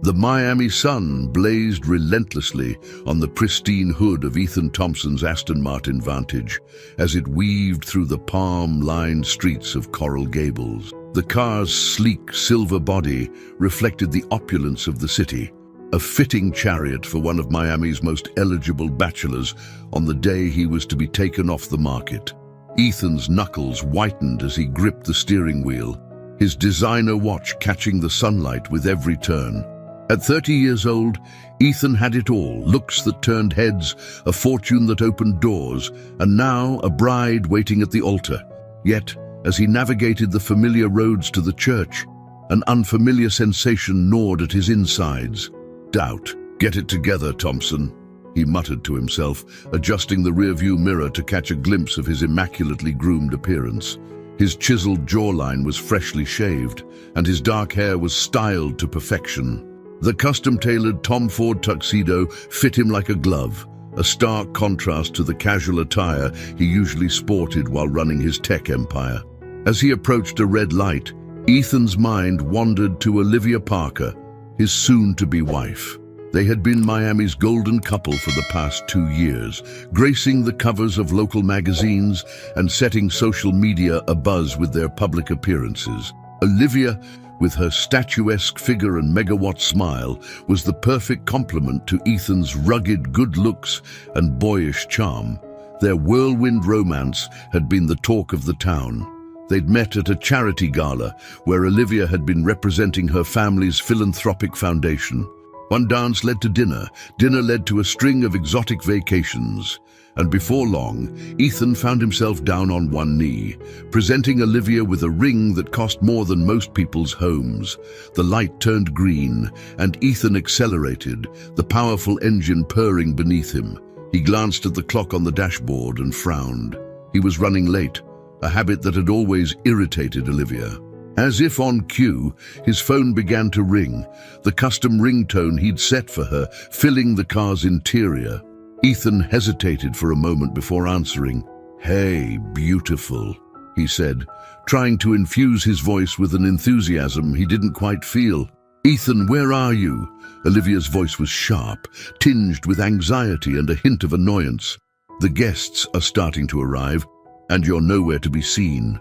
The Miami sun blazed relentlessly on the pristine hood of Ethan Thompson's Aston Martin Vantage as it weaved through the palm-lined streets of Coral Gables. The car's sleek silver body reflected the opulence of the city, a fitting chariot for one of Miami's most eligible bachelors on the day he was to be taken off the market. Ethan's knuckles whitened as he gripped the steering wheel, his designer watch catching the sunlight with every turn. At 30 years old, Ethan had it all: looks that turned heads, a fortune that opened doors, and now a bride waiting at the altar. Yet, as he navigated the familiar roads to the church, an unfamiliar sensation gnawed at his insides. Doubt. "Get it together, Thompson," he muttered to himself, adjusting the rearview mirror to catch a glimpse of his immaculately groomed appearance. His chiseled jawline was freshly shaved, and his dark hair was styled to perfection. The custom-tailored Tom Ford tuxedo fit him like a glove, a stark contrast to the casual attire he usually sported while running his tech empire. As he approached a red light, Ethan's mind wandered to Olivia Parker, his soon-to-be wife. They had been Miami's golden couple for the past 2 years, gracing the covers of local magazines and setting social media abuzz with their public appearances. Olivia, with her statuesque figure and megawatt smile, was the perfect complement to Ethan's rugged good looks and boyish charm. Their whirlwind romance had been the talk of the town. They'd met at a charity gala where Olivia had been representing her family's philanthropic foundation. One dance led to dinner, dinner led to a string of exotic vacations, and before long, Ethan found himself down on one knee, presenting Olivia with a ring that cost more than most people's homes. The light turned green, and Ethan accelerated, the powerful engine purring beneath him. He glanced at the clock on the dashboard and frowned. He was running late, a habit that had always irritated Olivia. As if on cue, his phone began to ring, the custom ringtone he'd set for her, filling the car's interior. Ethan hesitated for a moment before answering. "Hey, beautiful," he said, trying to infuse his voice with an enthusiasm he didn't quite feel. "Ethan, where are you?" Olivia's voice was sharp, tinged with anxiety and a hint of annoyance. "The guests are starting to arrive, and you're nowhere to be seen.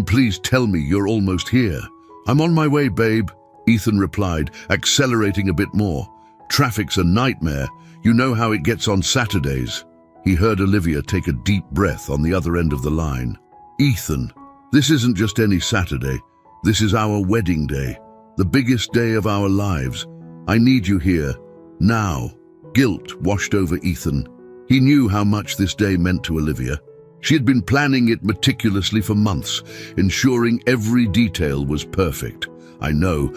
Please tell me you're almost here." "I'm on my way, babe," Ethan replied, accelerating a bit more. "Traffic's a nightmare. You know how it gets on Saturdays." He heard Olivia take a deep breath on the other end of the line. "Ethan, this isn't just any Saturday. This is our wedding day, the biggest day of our lives. I need you here, now." Guilt washed over Ethan. He knew how much this day meant to Olivia. She had been planning it meticulously for months, ensuring every detail was perfect. I know.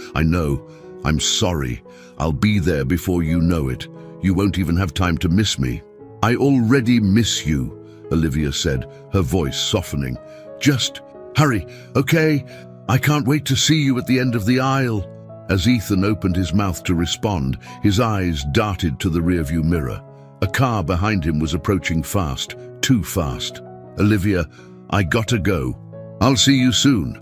I'm sorry. I'll be there before you know it. You won't even have time to miss me." "I already miss you," Olivia said, her voice softening. "Just hurry, okay? I can't wait to see you at the end of the aisle." As Ethan opened his mouth to respond, his eyes darted to the rearview mirror. A car behind him was approaching fast, too fast. "Olivia, I gotta go. I'll see you soon.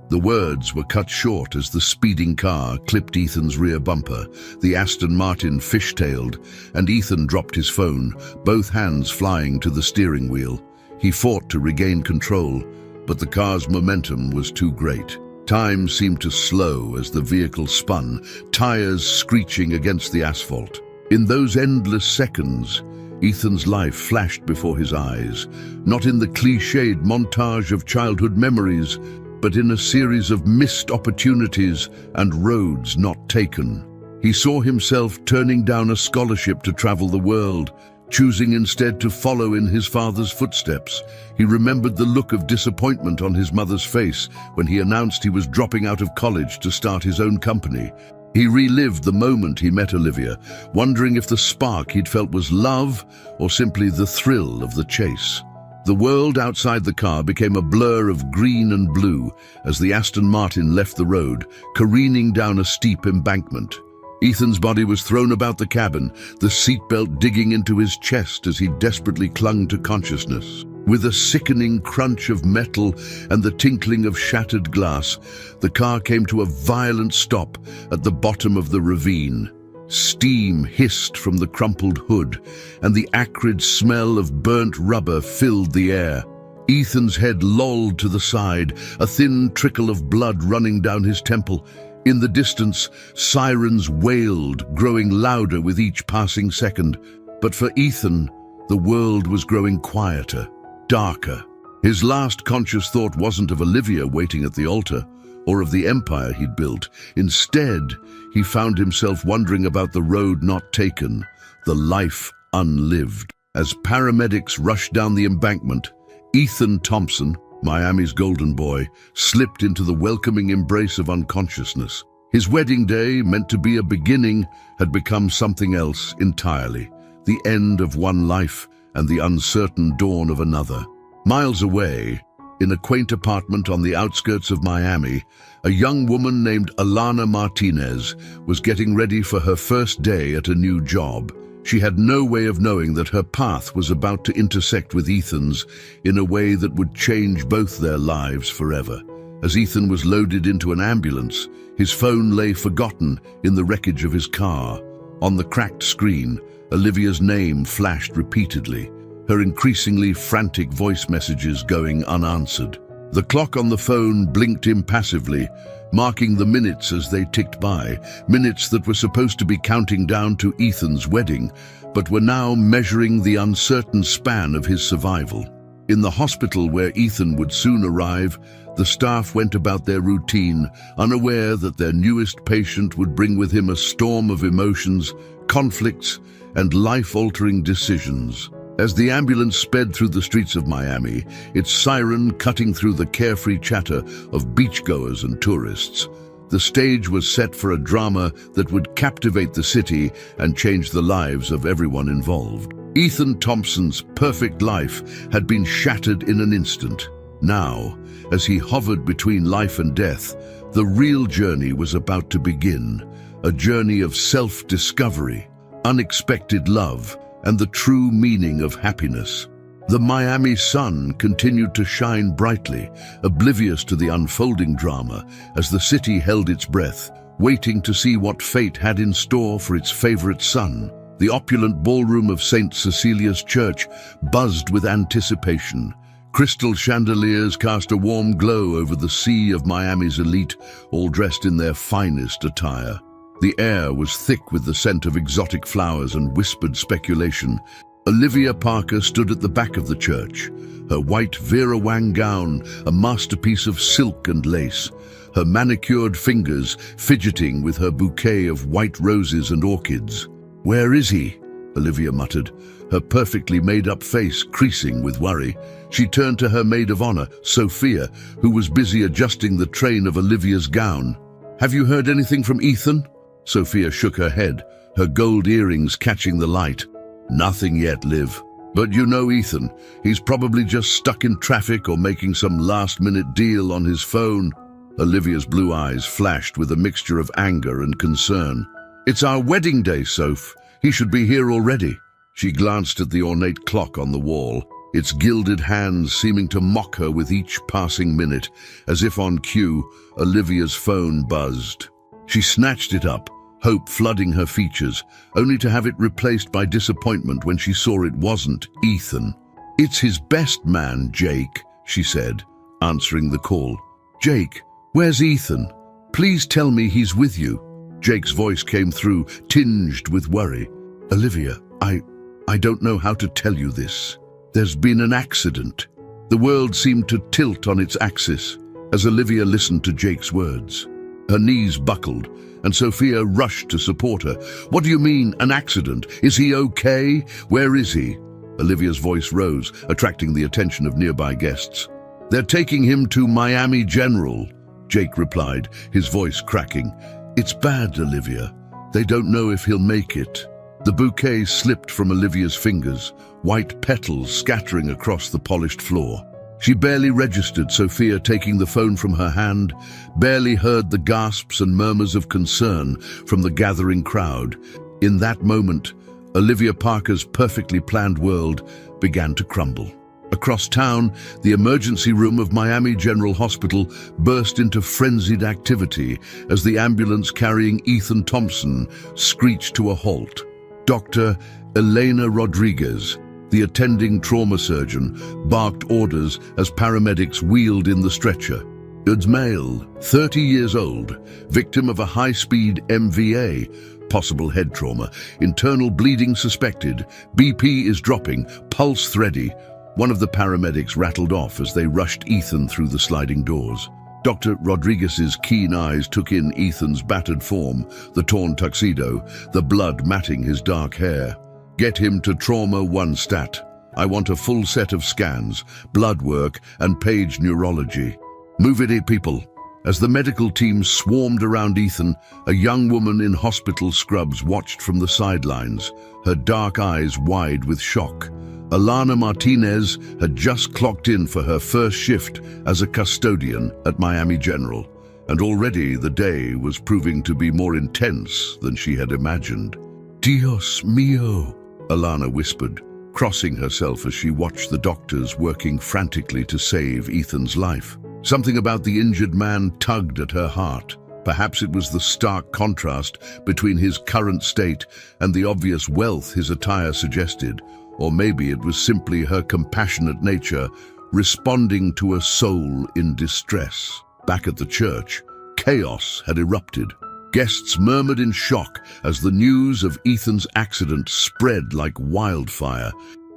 The words were cut short as the speeding car clipped Ethan's rear bumper. The Aston Martin fishtailed, and Ethan dropped his phone, both hands flying to the steering wheel. He fought to regain control, but the car's momentum was too great. Time seemed to slow as the vehicle spun, tires screeching against the asphalt. In those endless seconds, Ethan's life flashed before his eyes, not in the cliched montage of childhood memories, but in a series of missed opportunities and roads not taken. He saw himself turning down a scholarship to travel the world, choosing instead to follow in his father's footsteps. He remembered the look of disappointment on his mother's face when he announced he was dropping out of college to start his own company. He relived the moment he met Olivia, wondering if the spark he'd felt was love or simply the thrill of the chase. The world outside the car became a blur of green and blue as the Aston Martin left the road, careening down a steep embankment. Ethan's body was thrown about the cabin, the seatbelt digging into his chest as he desperately clung to consciousness. With a sickening crunch of metal and the tinkling of shattered glass, the car came to a violent stop at the bottom of the ravine. Steam hissed from the crumpled hood, and the acrid smell of burnt rubber filled the air. Ethan's head lolled to the side, a thin trickle of blood running down his temple. In the distance, sirens wailed, growing louder with each passing second. But for Ethan, the world was growing quieter, darker. His last conscious thought wasn't of Olivia waiting at the altar, or of the empire he'd built. Instead, he found himself wondering about the road not taken, the life unlived. As paramedics rushed down the embankment, Ethan Thompson, Miami's golden boy, slipped into the welcoming embrace of unconsciousness. His wedding day, meant to be a beginning, had become something else entirely. The end of one life and the uncertain dawn of another. Miles away, in a quaint apartment on the outskirts of Miami, a young woman named Alana Martinez was getting ready for her first day at a new job. She had no way of knowing that her path was about to intersect with Ethan's in a way that would change both their lives forever. As Ethan was loaded into an ambulance, his phone lay forgotten in the wreckage of his car. On the cracked screen, Olivia's name flashed repeatedly, her increasingly frantic voice messages going unanswered. The clock on the phone blinked impassively, marking the minutes as they ticked by, minutes that were supposed to be counting down to Ethan's wedding, but were now measuring the uncertain span of his survival. In the hospital where Ethan would soon arrive, the staff went about their routine, unaware that their newest patient would bring with him a storm of emotions, conflicts, and life-altering decisions. As the ambulance sped through the streets of Miami, its siren cutting through the carefree chatter of beachgoers and tourists, the stage was set for a drama that would captivate the city and change the lives of everyone involved. Ethan Thompson's perfect life had been shattered in an instant. Now, as he hovered between life and death, the real journey was about to begin, a journey of self-discovery, unexpected love, and the true meaning of happiness. The Miami sun continued to shine brightly, oblivious to the unfolding drama, as the city held its breath, waiting to see what fate had in store for its favorite son. The opulent ballroom of St. Cecilia's Church buzzed with anticipation. Crystal chandeliers cast a warm glow over the sea of Miami's elite, all dressed in their finest attire. The air was thick with the scent of exotic flowers and whispered speculation. Olivia Parker stood at the back of the church, her white Vera Wang gown a masterpiece of silk and lace, her manicured fingers fidgeting with her bouquet of white roses and orchids. "Where is he?" Olivia muttered, her perfectly made-up face creasing with worry. She turned to her maid of honor, Sophia, who was busy adjusting the train of Olivia's gown. "Have you heard anything from Ethan?" Sophia shook her head, her gold earrings catching the light. "Nothing yet, Liv. But you know Ethan. He's probably just stuck in traffic or making some last-minute deal on his phone." Olivia's blue eyes flashed with a mixture of anger and concern. "It's our wedding day, Soph. He should be here already." She glanced at the ornate clock on the wall, its gilded hands seeming to mock her with each passing minute. As if on cue, Olivia's phone buzzed. She snatched it up, hope flooding her features, only to have it replaced by disappointment when she saw it wasn't Ethan. "It's his best man, Jake," she said, answering the call. "Jake, where's Ethan? Please tell me he's with you." Jake's voice came through, tinged with worry. "Olivia, I don't know how to tell you this. There's been an accident." The world seemed to tilt on its axis as Olivia listened to Jake's words. Her knees buckled, and Sophia rushed to support her. "What do you mean, an accident? Is he okay? Where is he?" Olivia's voice rose, attracting the attention of nearby guests. "They're taking him to Miami General," Jake replied, his voice cracking. "It's bad, Olivia. They don't know if he'll make it." The bouquet slipped from Olivia's fingers, white petals scattering across the polished floor. She barely registered Sophia taking the phone from her hand, barely heard the gasps and murmurs of concern from the gathering crowd. In that moment, Olivia Parker's perfectly planned world began to crumble. Across town, the emergency room of Miami General Hospital burst into frenzied activity as the ambulance carrying Ethan Thompson screeched to a halt. Dr. Elena Rodriguez, the attending trauma surgeon, barked orders as paramedics wheeled in the stretcher. Goods male, 30 years old, victim of a high-speed MVA, possible head trauma, internal bleeding suspected, BP is dropping, pulse thready. One of the paramedics rattled off as they rushed Ethan through the sliding doors. Dr. Rodriguez's keen eyes took in Ethan's battered form, the torn tuxedo, the blood matting his dark hair. Get him to Trauma 1 Stat. I want a full set of scans, blood work, and page neurology. Move it, people. As the medical team swarmed around Ethan, a young woman in hospital scrubs watched from the sidelines, her dark eyes wide with shock. Alana Martinez had just clocked in for her first shift as a custodian at Miami General, and already the day was proving to be more intense than she had imagined. Dios mío, Alana whispered, crossing herself as she watched the doctors working frantically to save Ethan's life. Something about the injured man tugged at her heart. Perhaps it was the stark contrast between his current state and the obvious wealth his attire suggested, or maybe it was simply her compassionate nature responding to a soul in distress. Back at the church, chaos had erupted. Guests murmured in shock as the news of Ethan's accident spread like wildfire.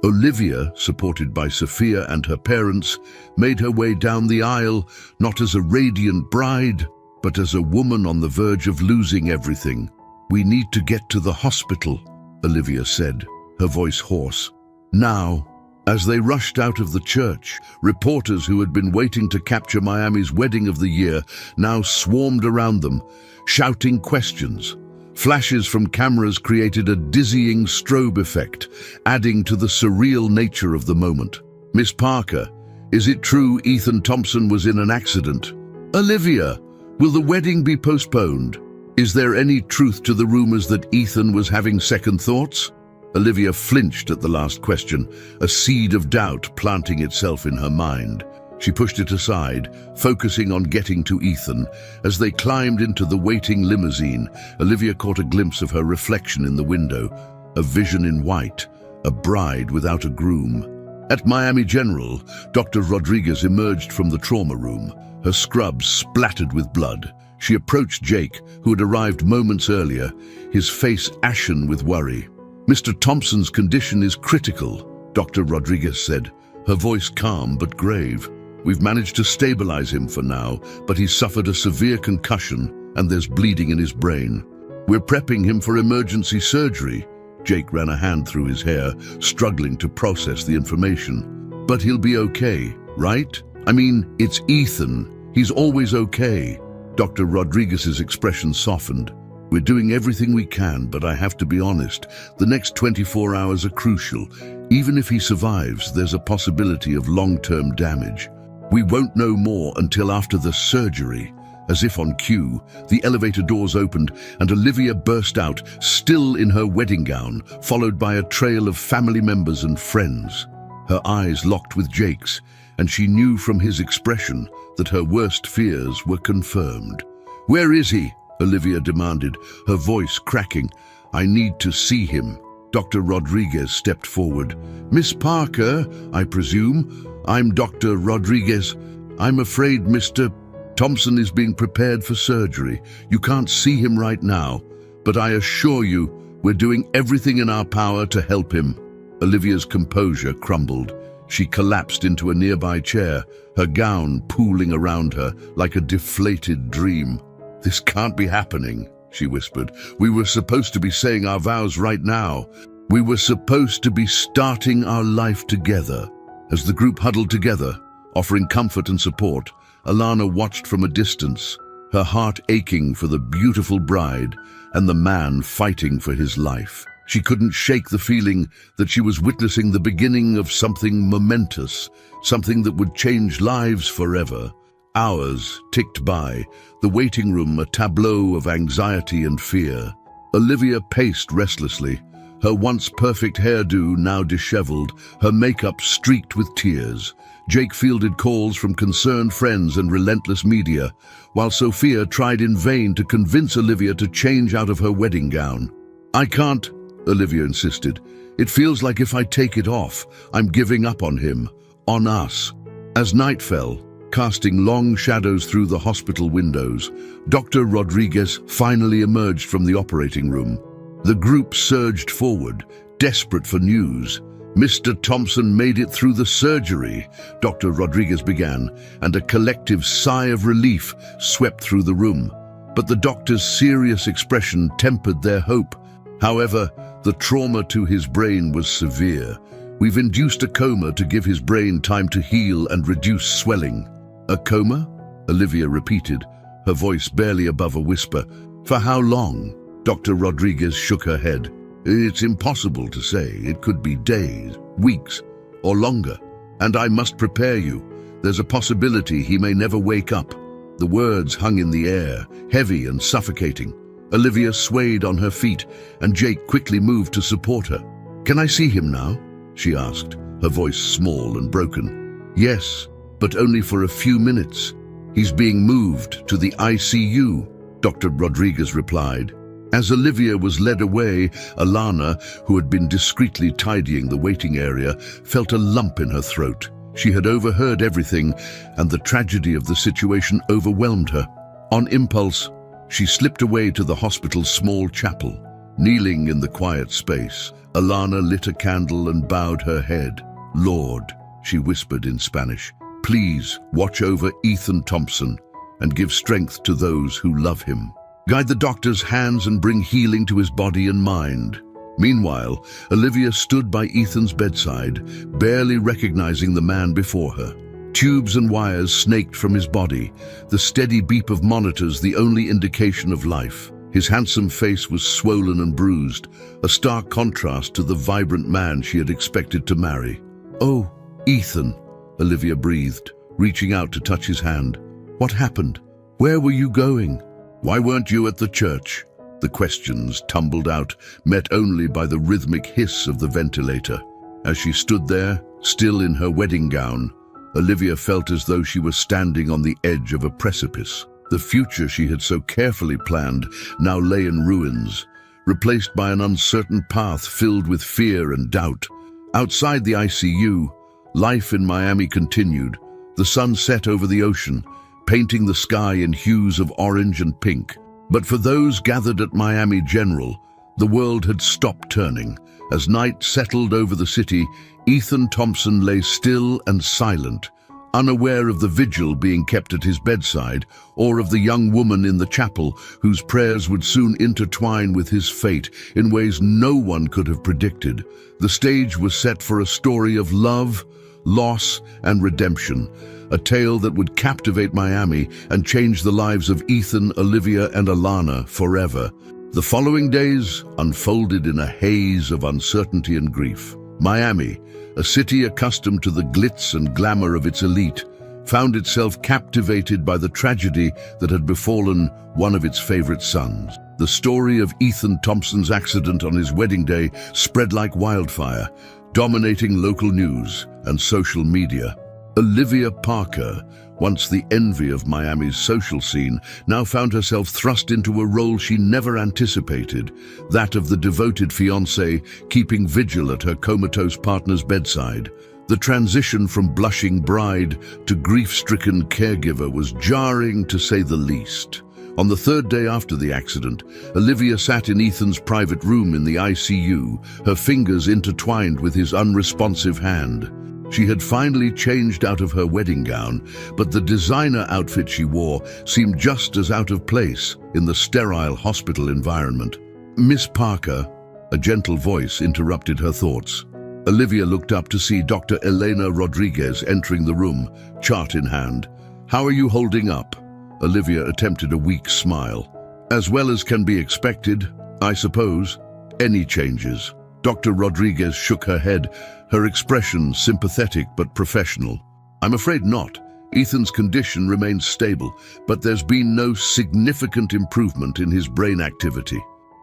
Olivia, supported by Sophia and her parents, made her way down the aisle, not as a radiant bride, but as a woman on the verge of losing everything. "We need to get to the hospital," Olivia said, her voice hoarse. Now, as they rushed out of the church, reporters who had been waiting to capture Miami's wedding of the year now swarmed around them, shouting questions. Flashes from cameras created a dizzying strobe effect, adding to the surreal nature of the moment. "Miss Parker, is it true Ethan Thompson was in an accident? Olivia, will the wedding be postponed? Is there any truth to the rumors that Ethan was having second thoughts?" Olivia flinched at the last question, a seed of doubt planting itself in her mind. She pushed it aside, focusing on getting to Ethan. As they climbed into the waiting limousine, Olivia caught a glimpse of her reflection in the window, a vision in white, a bride without a groom. At Miami General, Dr. Rodriguez emerged from the trauma room, her scrubs splattered with blood. She approached Jake, who had arrived moments earlier, his face ashen with worry. "Mr. Thompson's condition is critical," Dr. Rodriguez said, her voice calm but grave. "We've managed to stabilize him for now, but he's suffered a severe concussion and there's bleeding in his brain. We're prepping him for emergency surgery." Jake ran a hand through his hair, struggling to process the information. "But he'll be okay, right? I mean, it's Ethan. He's always okay." Dr. Rodriguez's expression softened. "We're doing everything we can, but I have to be honest. The next 24 hours are crucial. Even if he survives, there's a possibility of long-term damage. We won't know more until after the surgery." As if on cue, the elevator doors opened and Olivia burst out, still in her wedding gown, followed by a trail of family members and friends. Her eyes locked with Jake's, and she knew from his expression that her worst fears were confirmed. "Where is he?" Olivia demanded, her voice cracking. "I need to see him." Dr. Rodriguez stepped forward. "Miss Parker, I presume? I'm Dr. Rodriguez. I'm afraid Mr. Thompson is being prepared for surgery. You can't see him right now, but I assure you, we're doing everything in our power to help him." Olivia's composure crumbled. She collapsed into a nearby chair, her gown pooling around her like a deflated dream. "This can't be happening," she whispered. "We were supposed to be saying our vows right now. We were supposed to be starting our life together." As the group huddled together, offering comfort and support, Alana watched from a distance, her heart aching for the beautiful bride and the man fighting for his life. She couldn't shake the feeling that she was witnessing the beginning of something momentous, something that would change lives forever. Hours ticked by, the waiting room a tableau of anxiety and fear. Olivia paced restlessly, her once perfect hairdo now disheveled, her makeup streaked with tears. Jake fielded calls from concerned friends and relentless media, while Sophia tried in vain to convince Olivia to change out of her wedding gown. "I can't," Olivia insisted. "It feels like if I take it off, I'm giving up on him, on us." As night fell, casting long shadows through the hospital windows, Dr. Rodriguez finally emerged from the operating room. The group surged forward, desperate for news. "Mr. Thompson made it through the surgery," Dr. Rodriguez began, and a collective sigh of relief swept through the room. But the doctor's serious expression tempered their hope. "However, the trauma to his brain was severe. We've induced a coma to give his brain time to heal and reduce swelling." "A coma?" Olivia repeated, her voice barely above a whisper. "For how long?" Dr. Rodriguez shook her head. "It's impossible to say. It could be days, weeks, or longer. And I must prepare you. There's a possibility he may never wake up." The words hung in the air, heavy and suffocating. Olivia swayed on her feet, and Jake quickly moved to support her. "Can I see him now?" she asked, her voice small and broken. "Yes, but only for a few minutes. He's being moved to the ICU," Dr. Rodriguez replied. As Olivia was led away, Alana, who had been discreetly tidying the waiting area, felt a lump in her throat. She had overheard everything, and the tragedy of the situation overwhelmed her. On impulse, she slipped away to the hospital's small chapel. Kneeling in the quiet space, Alana lit a candle and bowed her head. "Lord," she whispered in Spanish, "please watch over Ethan Thompson and give strength to those who love him. Guide the doctor's hands and bring healing to his body and mind." Meanwhile, Olivia stood by Ethan's bedside, barely recognizing the man before her. Tubes and wires snaked from his body, the steady beep of monitors the only indication of life. His handsome face was swollen and bruised, a stark contrast to the vibrant man she had expected to marry. "Oh, Ethan," Olivia breathed, reaching out to touch his hand. "What happened? Where were you going? Why weren't you at the church?" The questions tumbled out, met only by the rhythmic hiss of the ventilator. As she stood there, still in her wedding gown, Olivia felt as though she was standing on the edge of a precipice. The future she had so carefully planned now lay in ruins, replaced by an uncertain path filled with fear and doubt. Outside the ICU, life in Miami continued. The sun set over the ocean, painting the sky in hues of orange and pink. But for those gathered at Miami General, the world had stopped turning. As night settled over the city, Ethan Thompson lay still and silent, unaware of the vigil being kept at his bedside, or of the young woman in the chapel whose prayers would soon intertwine with his fate in ways no one could have predicted. The stage was set for a story of love, loss, and redemption, a tale that would captivate Miami and change the lives of Ethan, Olivia, and Alana forever. The following days unfolded in a haze of uncertainty and grief. Miami, a city accustomed to the glitz and glamour of its elite, found itself captivated by the tragedy that had befallen one of its favorite sons. The story of Ethan Thompson's accident on his wedding day spread like wildfire, dominating local news and social media. Olivia Parker, once the envy of Miami's social scene, now found herself thrust into a role she never anticipated, that of the devoted fiancé keeping vigil at her comatose partner's bedside. The transition from blushing bride to grief-stricken caregiver was jarring, to say the least. On the third day after the accident, Olivia sat in Ethan's private room in the ICU, her fingers intertwined with his unresponsive hand. She had finally changed out of her wedding gown, but the designer outfit she wore seemed just as out of place in the sterile hospital environment. "Miss Parker," a gentle voice interrupted her thoughts. Olivia looked up to see Dr. Elena Rodriguez entering the room, chart in hand. "How are you holding up?" Olivia attempted a weak smile. "As well as can be expected, I suppose. Any changes?" Dr. Rodriguez shook her head, her expression sympathetic but professional. "I'm afraid not. Ethan's condition remains stable, but there's been no significant improvement in his brain activity."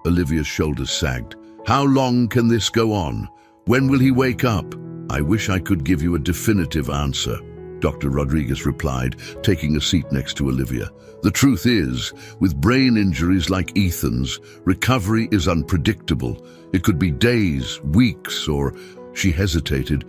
Olivia's shoulders sagged. How long can this go on? When will he wake up? I wish I could give you a definitive answer, Dr. Rodriguez replied, taking a seat next to Olivia. The truth is, with brain injuries like Ethan's, recovery is unpredictable. It could be days, weeks, or, she hesitated,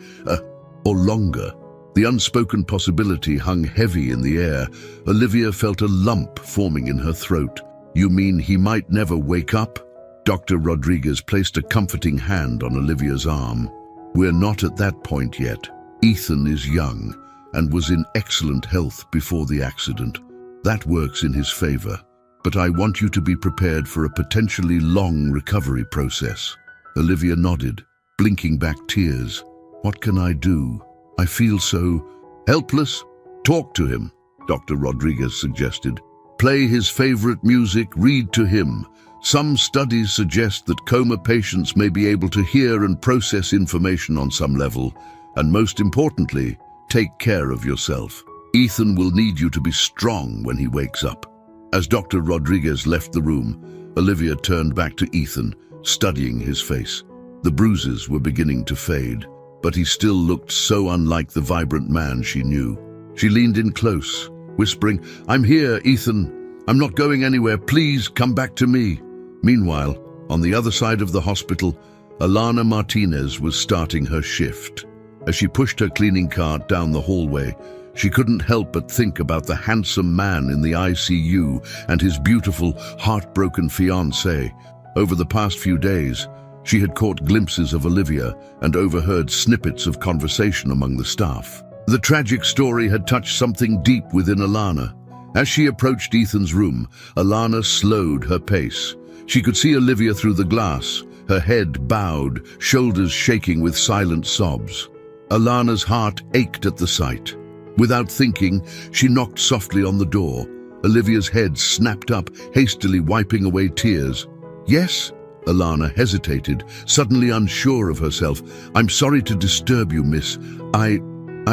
or longer. The unspoken possibility hung heavy in the air. Olivia felt a lump forming in her throat. You mean he might never wake up? Dr. Rodriguez placed a comforting hand on Olivia's arm. We're not at that point yet. Ethan is young and was in excellent health before the accident. That works in his favor. But I want you to be prepared for a potentially long recovery process. Olivia nodded, blinking back tears. What can I do? I feel so helpless. Talk to him, Dr. Rodriguez suggested. Play his favorite music, read to him. Some studies suggest that coma patients may be able to hear and process information on some level. And most importantly, take care of yourself. Ethan will need you to be strong when he wakes up. As Dr. Rodriguez left the room, Olivia turned back to Ethan, studying his face. The bruises were beginning to fade, but he still looked so unlike the vibrant man she knew. She leaned in close, whispering, "I'm here, Ethan. I'm not going anywhere. Please come back to me." Meanwhile, on the other side of the hospital, Alana Martinez was starting her shift. As she pushed her cleaning cart down the hallway, she couldn't help but think about the handsome man in the ICU and his beautiful, heartbroken fiancée. Over the past few days, she had caught glimpses of Olivia and overheard snippets of conversation among the staff. The tragic story had touched something deep within Alana. As she approached Ethan's room, Alana slowed her pace. She could see Olivia through the glass, her head bowed, shoulders shaking with silent sobs. Alana's heart ached at the sight. Without thinking, she knocked softly on the door. Olivia's head snapped up, hastily wiping away tears. "Yes?" Alana hesitated, suddenly unsure of herself. "I'm sorry to disturb you, miss. I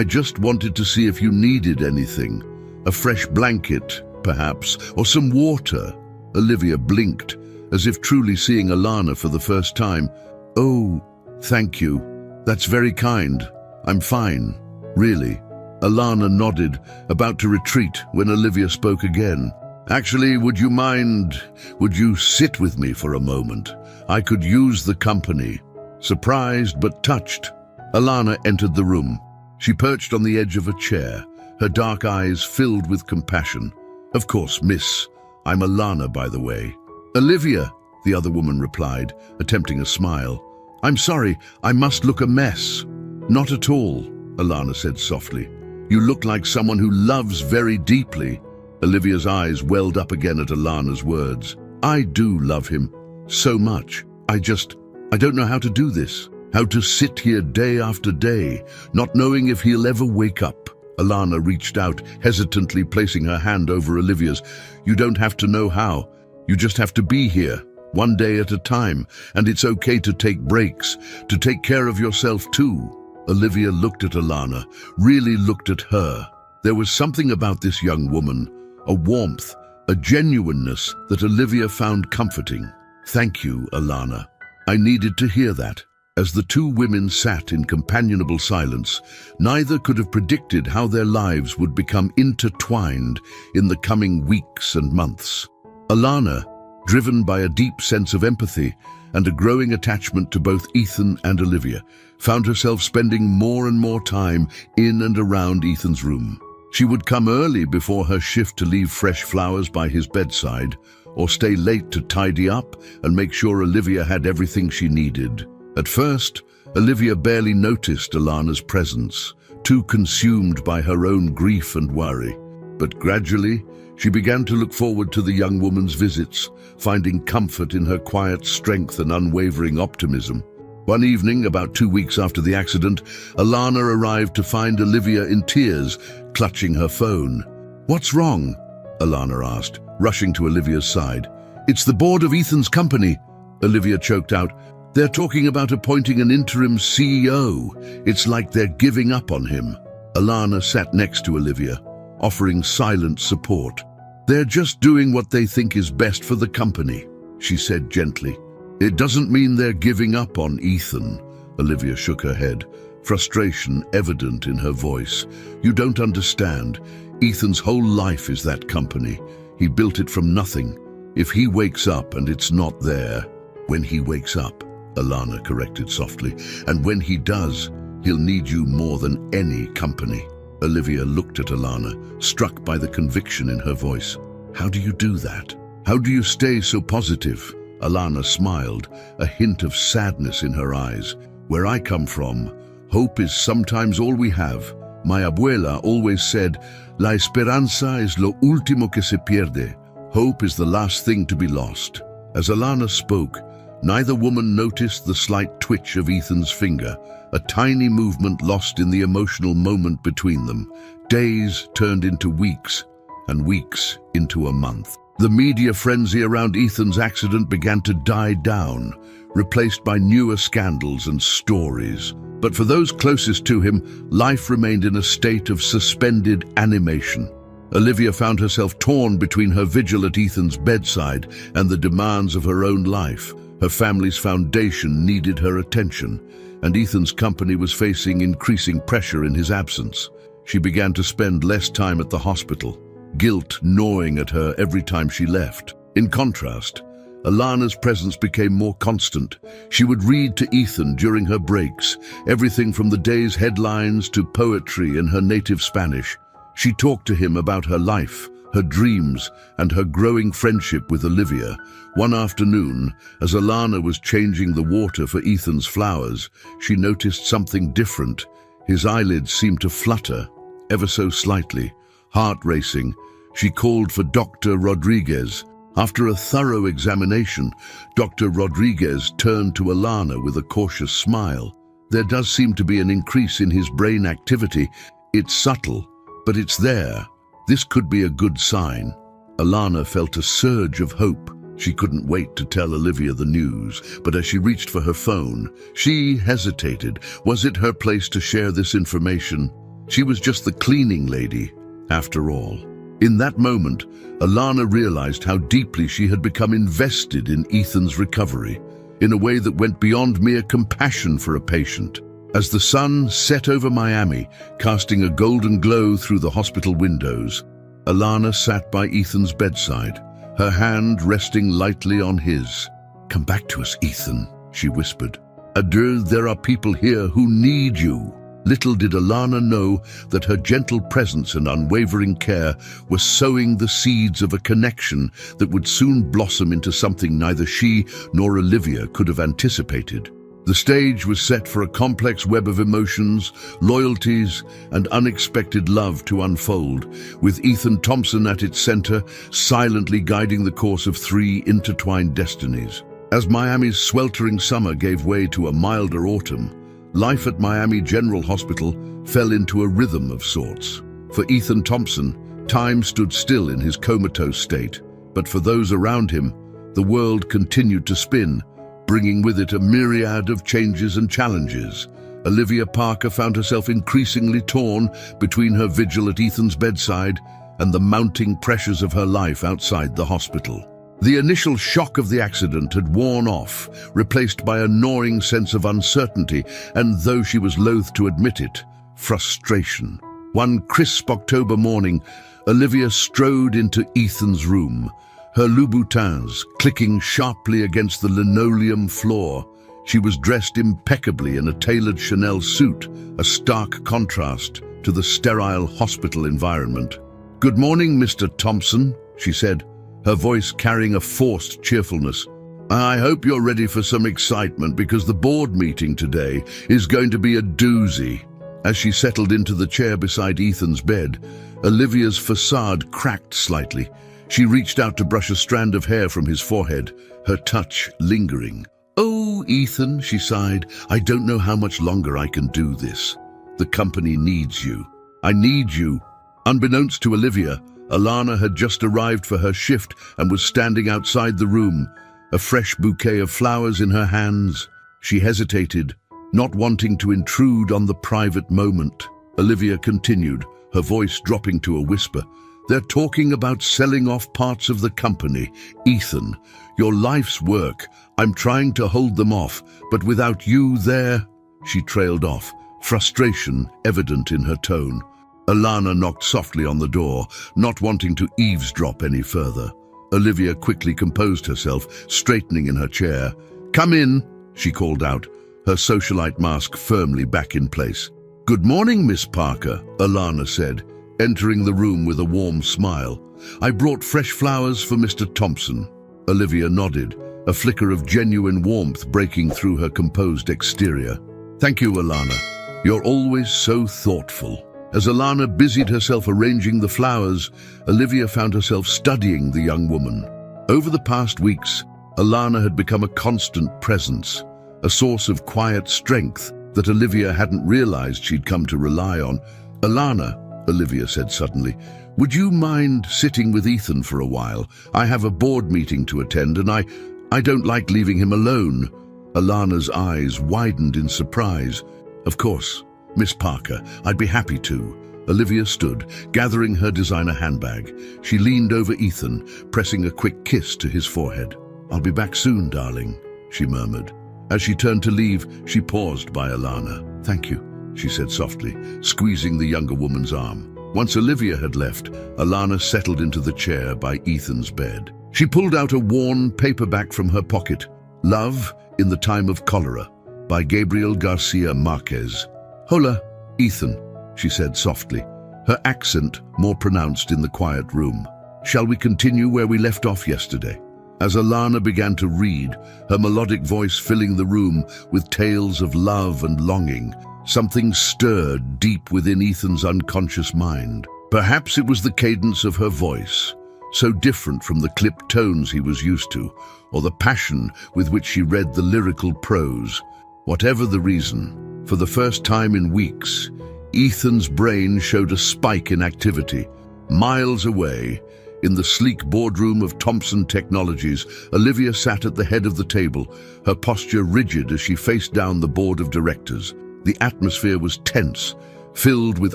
just wanted to see if you needed anything. A fresh blanket, perhaps, or some water." Olivia blinked, as if truly seeing Alana for the first time. "Oh, thank you. That's very kind. I'm fine, really." Alana nodded, about to retreat when Olivia spoke again. "Actually, would you sit with me for a moment? I could use the company." Surprised but touched, Alana entered the room. She perched on the edge of a chair, her dark eyes filled with compassion. "Of course, miss. I'm Alana, by the way." "Olivia," the other woman replied, attempting a smile. "I'm sorry, I must look a mess." "Not at all," Alana said softly. "You look like someone who loves very deeply." Olivia's eyes welled up again at Alana's words. "I do love him. So much. I don't know how to do this. How to sit here day after day, not knowing if he'll ever wake up." Alana reached out, hesitantly placing her hand over Olivia's. "You don't have to know how. You just have to be here, one day at a time, and it's okay to take breaks, to take care of yourself too." Olivia looked at Alana, really looked at her. There was something about this young woman, a warmth, a genuineness that Olivia found comforting. "Thank you, Alana." I needed to hear that. As the two women sat in companionable silence, neither could have predicted how their lives would become intertwined in the coming weeks and months. Alana, driven by a deep sense of empathy and a growing attachment to both Ethan and Olivia, found herself spending more and more time in and around Ethan's room. She would come early before her shift to leave fresh flowers by his bedside, or stay late to tidy up and make sure Olivia had everything she needed. At first, Olivia barely noticed Alana's presence, too consumed by her own grief and worry. But gradually, she began to look forward to the young woman's visits, finding comfort in her quiet strength and unwavering optimism. One evening, about 2 weeks after the accident, Alana arrived to find Olivia in tears, clutching her phone. "What's wrong?" Alana asked, rushing to Olivia's side. "It's the board of Ethan's company," Olivia choked out. "They're talking about appointing an interim CEO. It's like they're giving up on him." Alana sat next to Olivia, offering silent support. "They're just doing what they think is best for the company," she said gently. It doesn't mean they're giving up on Ethan. Olivia shook her head, frustration evident in her voice. You don't understand. Ethan's whole life is that company. He built it from nothing. If he wakes up and it's not there, when he wakes up, Alana corrected softly, and when he does, he'll need you more than any company. Olivia looked at Alana, struck by the conviction in her voice. How do you do that? How do you stay so positive? Alana smiled, a hint of sadness in her eyes. Where I come from, hope is sometimes all we have. My abuela always said, La esperanza es lo último que se pierde. Hope is the last thing to be lost. As Alana spoke, neither woman noticed the slight twitch of Ethan's finger, a tiny movement lost in the emotional moment between them. Days turned into weeks, and weeks into a month. The media frenzy around Ethan's accident began to die down, replaced by newer scandals and stories. But for those closest to him, life remained in a state of suspended animation. Olivia found herself torn between her vigil at Ethan's bedside and the demands of her own life. Her family's foundation needed her attention, and Ethan's company was facing increasing pressure in his absence. She began to spend less time at the hospital, guilt gnawing at her every time she left. In contrast, Alana's presence became more constant. She would read to Ethan during her breaks, everything from the day's headlines to poetry in her native Spanish. She talked to him about her life, her dreams, and her growing friendship with Olivia. One afternoon, as Alana was changing the water for Ethan's flowers, she noticed something different. His eyelids seemed to flutter, ever so slightly. Heart racing, she called for Dr. Rodriguez. After a thorough examination, Dr. Rodriguez turned to Alana with a cautious smile. There does seem to be an increase in his brain activity. It's subtle, but it's there. This could be a good sign. Alana felt a surge of hope. She couldn't wait to tell Olivia the news, but as she reached for her phone, she hesitated. Was it her place to share this information? She was just the cleaning lady, after all. In that moment, Alana realized how deeply she had become invested in Ethan's recovery, in a way that went beyond mere compassion for a patient. As the sun set over Miami, casting a golden glow through the hospital windows, Alana sat by Ethan's bedside, her hand resting lightly on his. "Come back to us, Ethan," she whispered. "Adieu, there are people here who need you." Little did Alana know that her gentle presence and unwavering care were sowing the seeds of a connection that would soon blossom into something neither she nor Olivia could have anticipated. The stage was set for a complex web of emotions, loyalties, and unexpected love to unfold, with Ethan Thompson at its center, silently guiding the course of three intertwined destinies. As Miami's sweltering summer gave way to a milder autumn, life at Miami General Hospital fell into a rhythm of sorts. For Ethan Thompson, time stood still in his comatose state, but for those around him, the world continued to spin, bringing with it a myriad of changes and challenges. Olivia Parker found herself increasingly torn between her vigil at Ethan's bedside and the mounting pressures of her life outside the hospital. The initial shock of the accident had worn off, replaced by a gnawing sense of uncertainty and, though she was loath to admit it, frustration. One crisp October morning, Olivia strode into Ethan's room, her Louboutins clicking sharply against the linoleum floor. She was dressed impeccably in a tailored Chanel suit, a stark contrast to the sterile hospital environment. "Good morning, Mr. Thompson," she said, her voice carrying a forced cheerfulness. "I hope you're ready for some excitement because the board meeting today is going to be a doozy." As she settled into the chair beside Ethan's bed, Olivia's facade cracked slightly. She reached out to brush a strand of hair from his forehead, her touch lingering. "Oh, Ethan," she sighed, "I don't know how much longer I can do this. The company needs you. I need you." Unbeknownst to Olivia, Alana had just arrived for her shift and was standing outside the room, a fresh bouquet of flowers in her hands. She hesitated, not wanting to intrude on the private moment. Olivia continued, her voice dropping to a whisper. They're talking about selling off parts of the company. Ethan, your life's work. I'm trying to hold them off, but without you there..." She trailed off, frustration evident in her tone. Alana knocked softly on the door, not wanting to eavesdrop any further. Olivia quickly composed herself, straightening in her chair. "Come in," she called out, her socialite mask firmly back in place. "Good morning, Miss Parker," Alana said, entering the room with a warm smile. "I brought fresh flowers for Mr. Thompson." Olivia nodded, a flicker of genuine warmth breaking through her composed exterior. "Thank you, Alana. You're always so thoughtful." As Alana busied herself arranging the flowers, Olivia found herself studying the young woman. Over the past weeks, Alana had become a constant presence, a source of quiet strength that Olivia hadn't realized she'd come to rely on. "Alana," Olivia said suddenly, "would you mind sitting with Ethan for a while? I have a board meeting to attend and I don't like leaving him alone." Alana's eyes widened in surprise. "Of course, Miss Parker, I'd be happy to." Olivia stood, gathering her designer handbag. She leaned over Ethan, pressing a quick kiss to his forehead. "I'll be back soon, darling," she murmured. As she turned to leave, she paused by Alana. "Thank you," she said softly, squeezing the younger woman's arm. Once Olivia had left, Alana settled into the chair by Ethan's bed. She pulled out a worn paperback from her pocket. "Love in the Time of Cholera," by Gabriel Garcia Marquez. "Hola, Ethan," she said softly, her accent more pronounced in the quiet room. "Shall we continue where we left off yesterday?" As Alana began to read, her melodic voice filling the room with tales of love and longing, something stirred deep within Ethan's unconscious mind. Perhaps it was the cadence of her voice, so different from the clipped tones he was used to, or the passion with which she read the lyrical prose. Whatever the reason, for the first time in weeks, Ethan's brain showed a spike in activity. Miles away, in the sleek boardroom of Thompson Technologies, Olivia sat at the head of the table, her posture rigid as she faced down the board of directors. The atmosphere was tense, filled with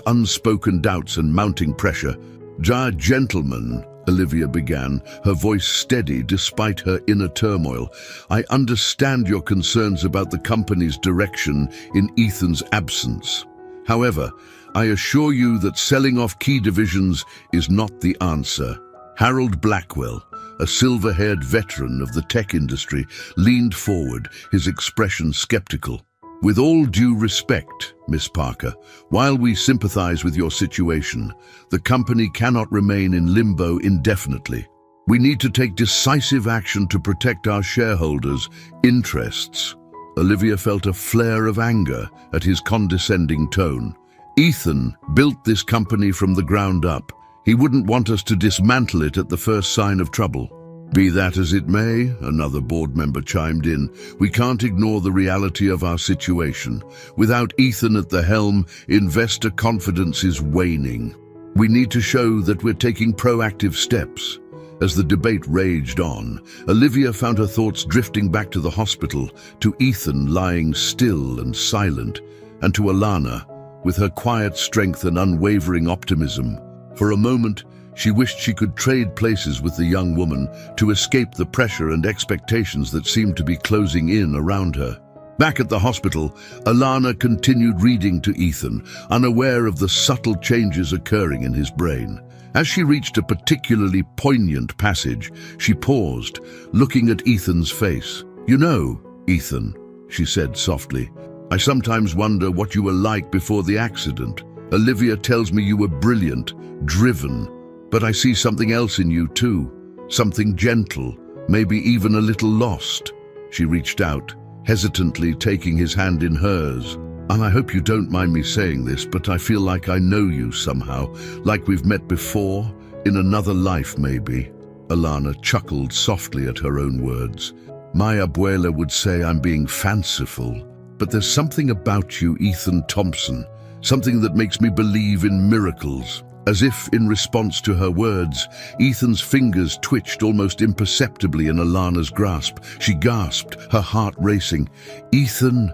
unspoken doubts and mounting pressure. "Gentlemen," Olivia began, her voice steady despite her inner turmoil, "I understand your concerns about the company's direction in Ethan's absence. However, I assure you that selling off key divisions is not the answer." Harold Blackwell, a silver-haired veteran of the tech industry, leaned forward, his expression skeptical. "With all due respect, Miss Parker, while we sympathize with your situation, the company cannot remain in limbo indefinitely. We need to take decisive action to protect our shareholders' interests." Olivia felt a flare of anger at his condescending tone. "Ethan built this company from the ground up. He wouldn't want us to dismantle it at the first sign of trouble." "Be that as it may," another board member chimed in, "we can't ignore the reality of our situation. Without Ethan at the helm, investor confidence is waning. We need to show that we're taking proactive steps." As the debate raged on, Olivia found her thoughts drifting back to the hospital, to Ethan lying still and silent, and to Alana, with her quiet strength and unwavering optimism. For a moment, she wished she could trade places with the young woman to escape the pressure and expectations that seemed to be closing in around her. Back at the hospital, Alana continued reading to Ethan, unaware of the subtle changes occurring in his brain. As she reached a particularly poignant passage, she paused, looking at Ethan's face. "You know, Ethan," she said softly, "I sometimes wonder what you were like before the accident. Olivia tells me you were brilliant, driven, but I see something else in you too, something gentle, maybe even a little lost." She reached out, hesitantly taking his hand in hers. "And I hope you don't mind me saying this, but I feel like I know you somehow, like we've met before, in another life maybe." Alana chuckled softly at her own words. "My abuela would say I'm being fanciful, but there's something about you, Ethan Thompson, something that makes me believe in miracles." As if in response to her words, Ethan's fingers twitched almost imperceptibly in Alana's grasp. She gasped, her heart racing. "Ethan,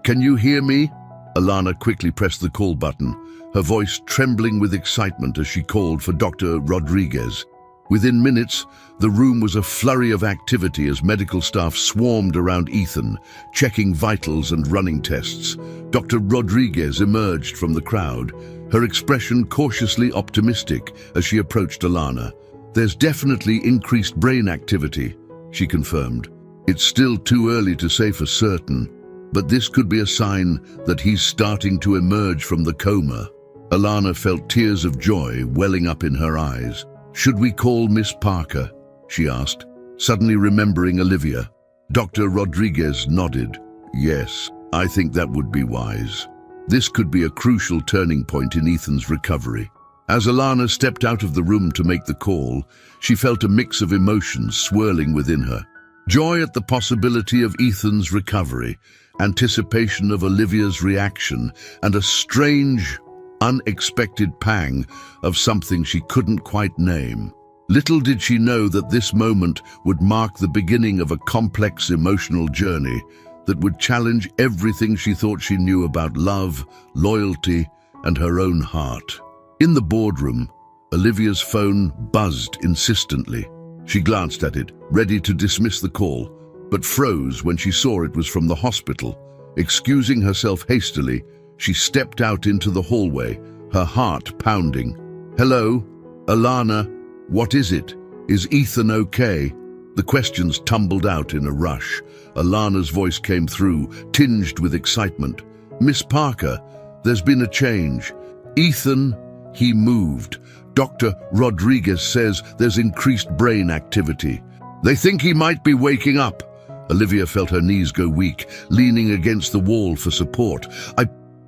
can you hear me?" Alana quickly pressed the call button, her voice trembling with excitement as she called for Dr. Rodriguez. Within minutes, the room was a flurry of activity as medical staff swarmed around Ethan, checking vitals and running tests. Dr. Rodriguez emerged from the crowd, her expression cautiously optimistic as she approached Alana. "There's definitely increased brain activity," she confirmed. "It's still too early to say for certain, but this could be a sign that he's starting to emerge from the coma." Alana felt tears of joy welling up in her eyes. "Should we call Miss Parker?" she asked, suddenly remembering Olivia. Dr. Rodriguez nodded. "Yes, I think that would be wise. This could be a crucial turning point in Ethan's recovery." As Alana stepped out of the room to make the call, she felt a mix of emotions swirling within her. Joy at the possibility of Ethan's recovery, anticipation of Olivia's reaction, and a strange, unexpected pang of something she couldn't quite name. Little did she know that this moment would mark the beginning of a complex emotional journey that would challenge everything she thought she knew about love, loyalty, and her own heart. In the boardroom, Olivia's phone buzzed insistently. She glanced at it, ready to dismiss the call, but froze when she saw it was from the hospital. Excusing herself hastily, she stepped out into the hallway, her heart pounding. "Hello? Alana? What is it? Is Ethan okay?" The questions tumbled out in a rush. Alana's voice came through, tinged with excitement. "Miss Parker, there's been a change. Ethan, he moved. Dr. Rodriguez says there's increased brain activity. They think he might be waking up." Olivia felt her knees go weak, leaning against the wall for support.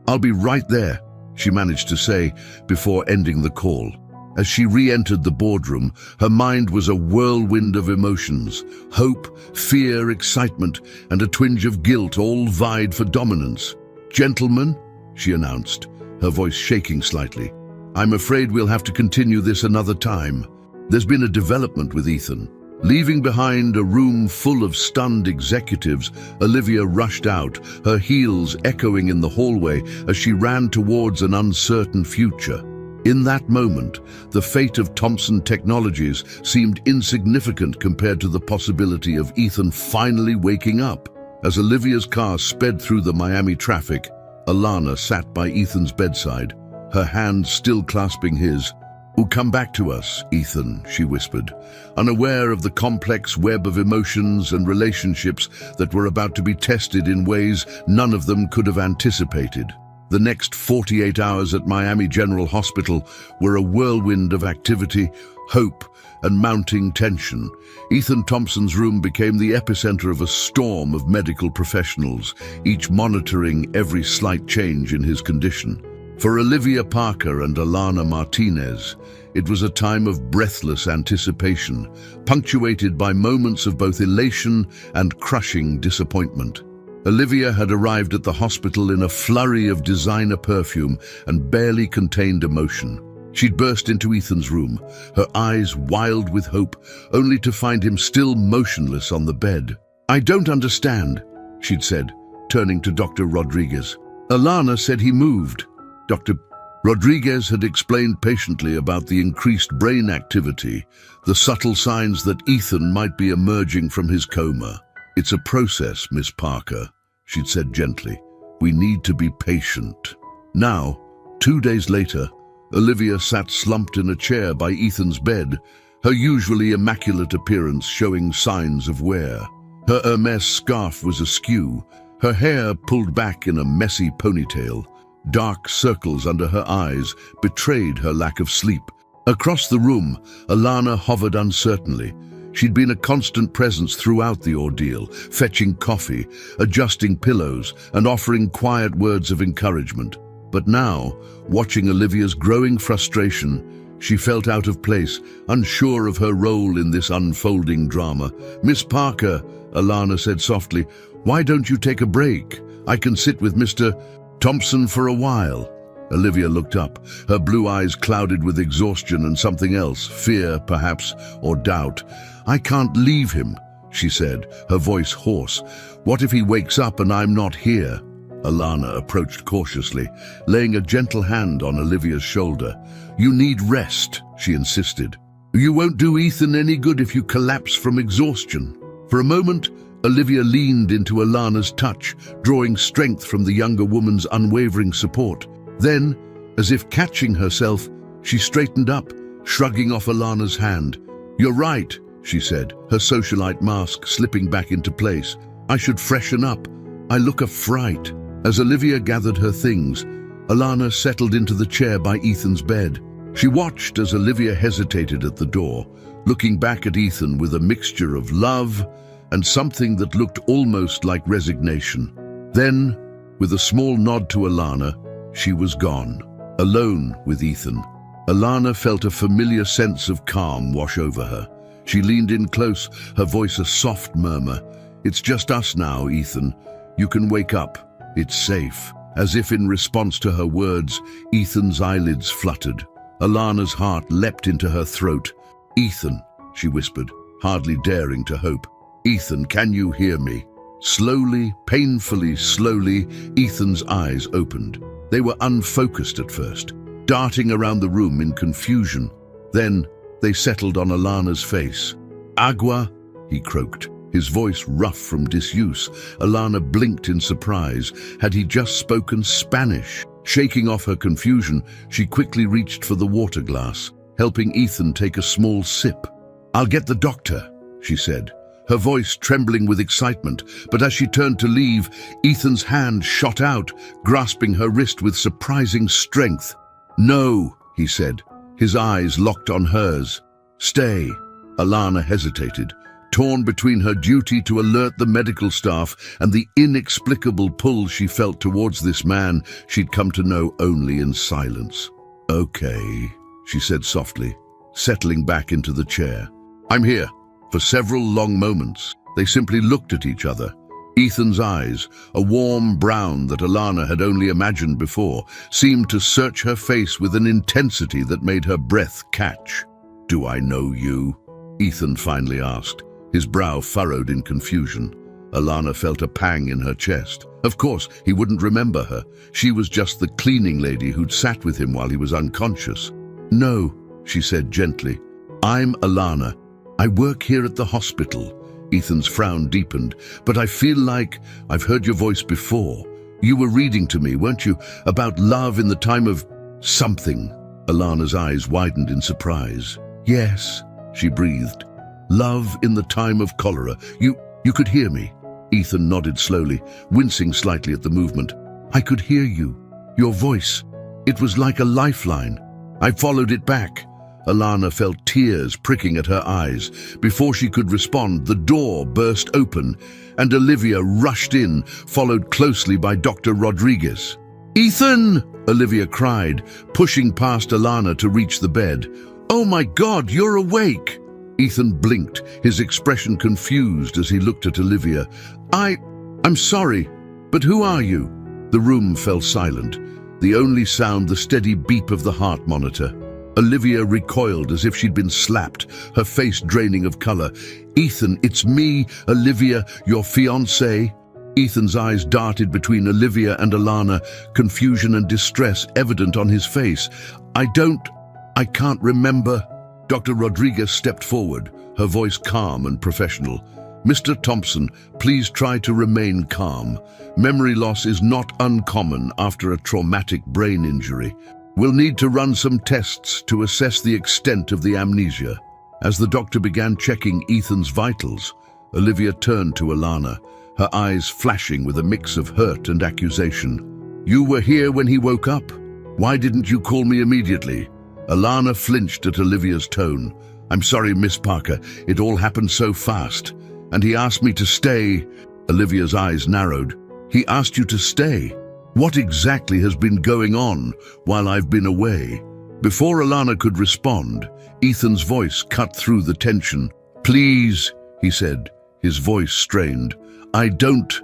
I'll be right there," she managed to say before ending the call. As she re-entered the boardroom, her mind was a whirlwind of emotions. Hope, fear, excitement, and a twinge of guilt all vied for dominance. "Gentlemen," she announced, her voice shaking slightly, "I'm afraid we'll have to continue this another time. There's been a development with Ethan." Leaving behind a room full of stunned executives, Olivia rushed out, her heels echoing in the hallway as she ran towards an uncertain future. In that moment, the fate of Thompson Technologies seemed insignificant compared to the possibility of Ethan finally waking up. As Olivia's car sped through the Miami traffic, Alana sat by Ethan's bedside, her hand still clasping his. "Will come back to us, Ethan," she whispered, unaware of the complex web of emotions and relationships that were about to be tested in ways none of them could have anticipated. The next 48 hours at Miami General Hospital were a whirlwind of activity, hope, and mounting tension. Ethan Thompson's room became the epicenter of a storm of medical professionals, each monitoring every slight change in his condition. For Olivia Parker and Alana Martinez, it was a time of breathless anticipation, punctuated by moments of both elation and crushing disappointment. Olivia had arrived at the hospital in a flurry of designer perfume and barely contained emotion. She'd burst into Ethan's room, her eyes wild with hope, only to find him still motionless on the bed. "I don't understand," she'd said, turning to Dr. Rodriguez. "Alana said he moved." Dr. Rodriguez had explained patiently about the increased brain activity, the subtle signs that Ethan might be emerging from his coma. "It's a process, Miss Parker," she'd said gently. "We need to be patient." Now, 2 days later, Olivia sat slumped in a chair by Ethan's bed, her usually immaculate appearance showing signs of wear. Her Hermes scarf was askew, her hair pulled back in a messy ponytail. Dark circles under her eyes betrayed her lack of sleep. Across the room, Alana hovered uncertainly. She'd been a constant presence throughout the ordeal, fetching coffee, adjusting pillows, and offering quiet words of encouragement. But now, watching Olivia's growing frustration, she felt out of place, unsure of her role in this unfolding drama. "Miss Parker," Alana said softly, "why don't you take a break? I can sit with Mr. Thompson for a while." Olivia looked up, her blue eyes clouded with exhaustion and something else, fear, perhaps, or doubt. "I can't leave him," she said, her voice hoarse. "What if he wakes up and I'm not here?" Alana approached cautiously, laying a gentle hand on Olivia's shoulder. "You need rest," she insisted. "You won't do Ethan any good if you collapse from exhaustion." For a moment, Olivia leaned into Alana's touch, drawing strength from the younger woman's unwavering support. Then, as if catching herself, she straightened up, shrugging off Alana's hand. "You're right," she said, her socialite mask slipping back into place. "I should freshen up. I look a fright." As Olivia gathered her things, Alana settled into the chair by Ethan's bed. She watched as Olivia hesitated at the door, looking back at Ethan with a mixture of love and something that looked almost like resignation. Then, with a small nod to Alana, she was gone, alone with Ethan. Alana felt a familiar sense of calm wash over her. She leaned in close, her voice a soft murmur. "It's just us now, Ethan. You can wake up. It's safe." As if in response to her words, Ethan's eyelids fluttered. Alana's heart leapt into her throat. "Ethan," she whispered, hardly daring to hope. "Ethan, can you hear me?" Slowly, painfully slowly, Ethan's eyes opened. They were unfocused at first, darting around the room in confusion. Then they settled on Alana's face. "Agua," he croaked, his voice rough from disuse. Alana blinked in surprise. Had he just spoken Spanish? Shaking off her confusion, she quickly reached for the water glass, helping Ethan take a small sip. "I'll get the doctor," she said, her voice trembling with excitement. But as she turned to leave, Ethan's hand shot out, grasping her wrist with surprising strength. "No," he said, his eyes locked on hers. "Stay." Alana hesitated, torn between her duty to alert the medical staff and the inexplicable pull she felt towards this man she'd come to know only in silence. "Okay," she said softly, settling back into the chair. "I'm here." For several long moments, they simply looked at each other. Ethan's eyes, a warm brown that Alana had only imagined before, seemed to search her face with an intensity that made her breath catch. "Do I know you?" Ethan finally asked, his brow furrowed in confusion. Alana felt a pang in her chest. Of course, he wouldn't remember her. She was just the cleaning lady who'd sat with him while he was unconscious. "No," she said gently. "I'm Alana. I work here at the hospital." Ethan's frown deepened. "But I feel like I've heard your voice before. You were reading to me, weren't you, about love in the time of something?" Alana's eyes widened in surprise. "Yes," she breathed. "Love in the time of cholera. You could hear me?" Ethan nodded slowly, wincing slightly at the movement. "I could hear you. Your voice. It was like a lifeline. I followed it back." Alana felt tears pricking at her eyes. Before she could respond, the door burst open, and Olivia rushed in, followed closely by Dr. Rodriguez. "Ethan!" Olivia cried, pushing past Alana to reach the bed. "Oh my God, you're awake!" Ethan blinked, his expression confused as he looked at Olivia. I'm sorry, but who are you?" The room fell silent, the only sound the steady beep of the heart monitor. Olivia recoiled as if she'd been slapped, her face draining of color. "Ethan, it's me, Olivia, your fiancé." Ethan's eyes darted between Olivia and Alana, confusion and distress evident on his face. I can't remember." Dr. Rodriguez stepped forward, her voice calm and professional. "Mr. Thompson, please try to remain calm. Memory loss is not uncommon after a traumatic brain injury. We'll need to run some tests to assess the extent of the amnesia." As the doctor began checking Ethan's vitals, Olivia turned to Alana, her eyes flashing with a mix of hurt and accusation. "You were here when he woke up? Why didn't you call me immediately?" Alana flinched at Olivia's tone. "I'm sorry, Miss Parker, it all happened so fast. And he asked me to stay." Olivia's eyes narrowed. "He asked you to stay? What exactly has been going on while I've been away?" Before Alana could respond, Ethan's voice cut through the tension. "Please," he said, his voice strained. I don't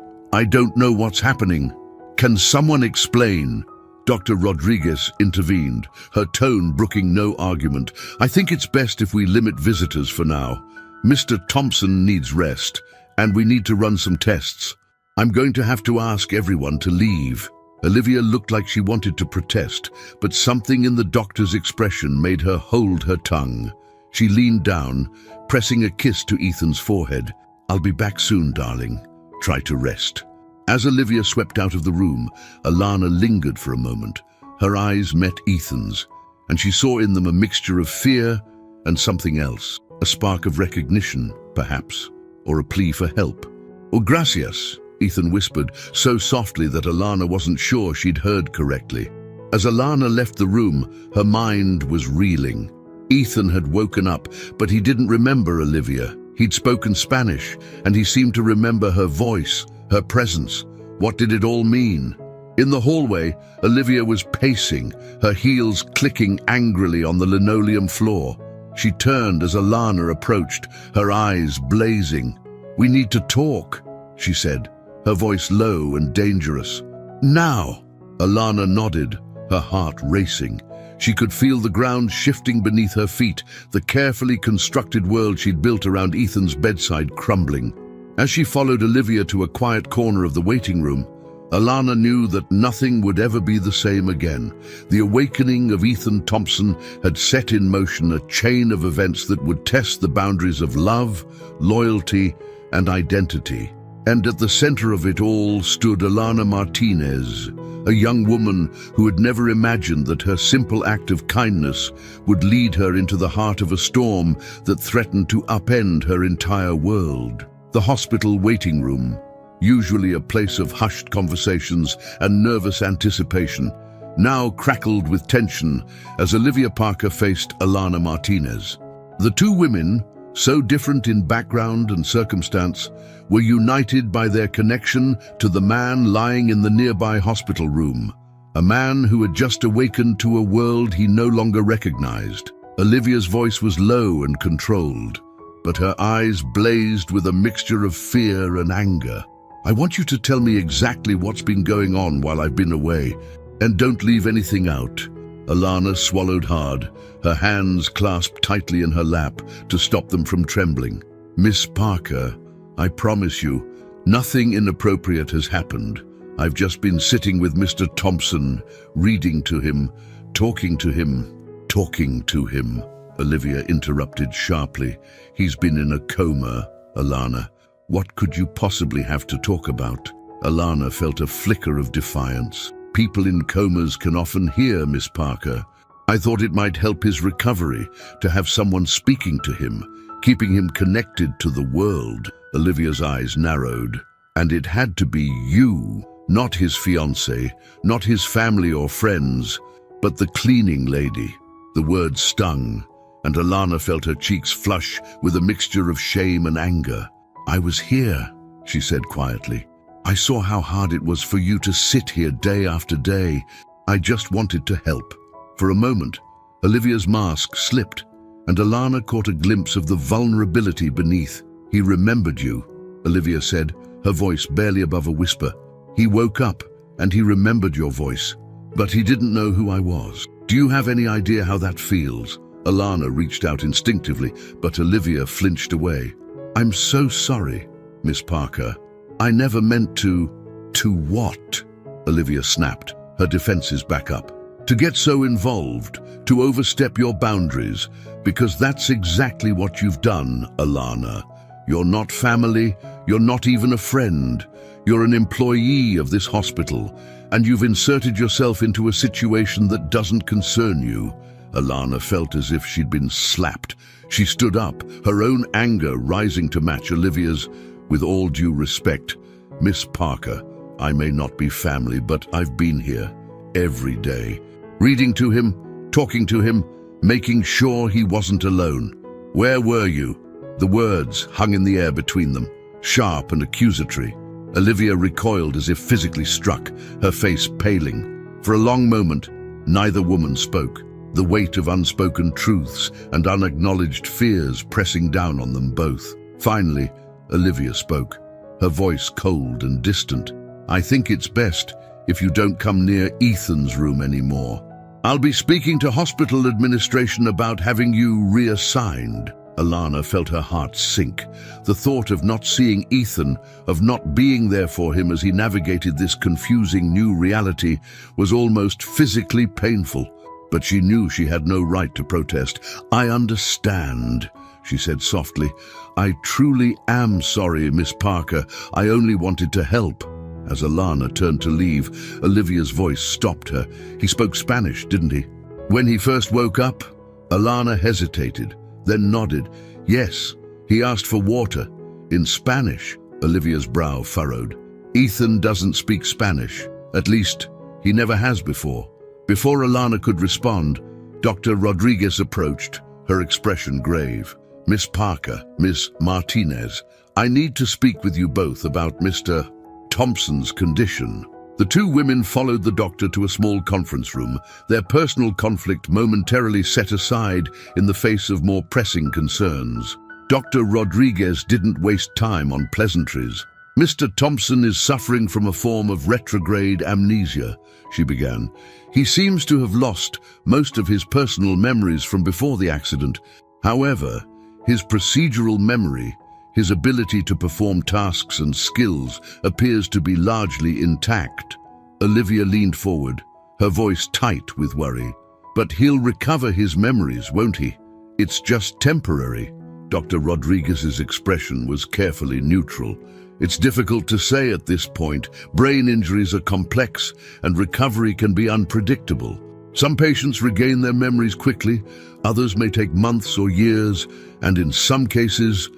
know what's happening. Can someone explain?" Dr. Rodriguez intervened, her tone brooking no argument. "I think it's best if we limit visitors for now. Mr. Thompson needs rest, and we need to run some tests." I'm going to have to ask everyone to leave." Olivia looked like she wanted to protest, but something in the doctor's expression made her hold her tongue. She leaned down, pressing a kiss to Ethan's forehead. "I'll be back soon, darling. Try to rest." As Olivia swept out of the room, Alana lingered for a moment. Her eyes met Ethan's, and she saw in them a mixture of fear and something else. A spark of recognition, perhaps, or a plea for help. "Oh, gracias," Ethan whispered, so softly that Alana wasn't sure she'd heard correctly. As Alana left the room, her mind was reeling. Ethan had woken up, but he didn't remember Olivia. He'd spoken Spanish, and he seemed to remember her voice, her presence. What did it all mean? In the hallway, Olivia was pacing, her heels clicking angrily on the linoleum floor. She turned as Alana approached, her eyes blazing. "We need to talk," she said, her voice low and dangerous. "Now!" Alana nodded, her heart racing. She could feel the ground shifting beneath her feet, the carefully constructed world she'd built around Ethan's bedside crumbling. As she followed Olivia to a quiet corner of the waiting room, Alana knew that nothing would ever be the same again. The awakening of Ethan Thompson had set in motion a chain of events that would test the boundaries of love, loyalty, and identity. And at the center of it all stood Alana Martinez, a young woman who had never imagined that her simple act of kindness would lead her into the heart of a storm that threatened to upend her entire world. The hospital waiting room, usually a place of hushed conversations and nervous anticipation, now crackled with tension as Olivia Parker faced Alana Martinez. The two women, so different in background and circumstance, were united by their connection to the man lying in the nearby hospital room, a man who had just awakened to a world he no longer recognized. Olivia's voice was low and controlled, but her eyes blazed with a mixture of fear and anger. "I want you to tell me exactly what's been going on while I've been away, and don't leave anything out." Alana swallowed hard, her hands clasped tightly in her lap to stop them from trembling. "Miss Parker, I promise you, nothing inappropriate has happened. I've just been sitting with Mr. Thompson, reading to him, talking to him." Olivia interrupted sharply. "He's been in a coma, Alana. What could you possibly have to talk about?" Alana felt a flicker of defiance. "People in comas can often hear, Miss Parker. I thought it might help his recovery to have someone speaking to him, keeping him connected to the world." Olivia's eyes narrowed. "And it had to be you, not his fiancée, not his family or friends, but the cleaning lady." The words stung, and Alana felt her cheeks flush with a mixture of shame and anger. "I was here," she said quietly. "I saw how hard it was for you to sit here day after day. I just wanted to help." For a moment, Olivia's mask slipped, and Alana caught a glimpse of the vulnerability beneath. "He remembered you," Olivia said, her voice barely above a whisper. "He woke up, and he remembered your voice, but he didn't know who I was. Do you have any idea how that feels?" Alana reached out instinctively, but Olivia flinched away. "I'm so sorry, Miss Parker. I never meant to..." "To what?" Olivia snapped, her defenses back up. "To get so involved, to overstep your boundaries, because that's exactly what you've done, Alana. You're not family, you're not even a friend. You're an employee of this hospital, and you've inserted yourself into a situation that doesn't concern you." Alana felt as if she'd been slapped. She stood up, her own anger rising to match Olivia's. "With all due respect, Miss Parker, I may not be family, but I've been here every day, reading to him, talking to him, making sure he wasn't alone. Where were you?" The words hung in the air between them, sharp and accusatory. Olivia recoiled as if physically struck, her face paling. For a long moment, neither woman spoke, the weight of unspoken truths and unacknowledged fears pressing down on them both. Finally, Olivia spoke, her voice cold and distant. "I think it's best if you don't come near Ethan's room anymore. I'll be speaking to hospital administration about having you reassigned." Alana felt her heart sink. The thought of not seeing Ethan, of not being there for him as he navigated this confusing new reality, was almost physically painful. But she knew she had no right to protest. "I understand," she said softly. "I truly am sorry, Miss Parker. I only wanted to help." As Alana turned to leave, Olivia's voice stopped her. "He spoke Spanish, didn't he?" When he first woke up, Alana hesitated, then nodded. "Yes, he asked for water." "In Spanish?" Olivia's brow furrowed. "Ethan doesn't speak Spanish. At least, he never has before." Before Alana could respond, Dr. Rodriguez approached, her expression grave. "Miss Parker, Miss Martinez, I need to speak with you both about Mr. Thompson's condition." The two women followed the doctor to a small conference room, their personal conflict momentarily set aside in the face of more pressing concerns. Dr. Rodriguez didn't waste time on pleasantries. "Mr. Thompson is suffering from a form of retrograde amnesia," she began. "He seems to have lost most of his personal memories from before the accident. However, his procedural memory, his ability to perform tasks and skills, appears to be largely intact." Olivia leaned forward, her voice tight with worry. "But he'll recover his memories, won't he? It's just temporary." Dr. Rodriguez's expression was carefully neutral. "It's difficult to say at this point. Brain injuries are complex, and recovery can be unpredictable. Some patients regain their memories quickly, others may take months or years, and in some cases,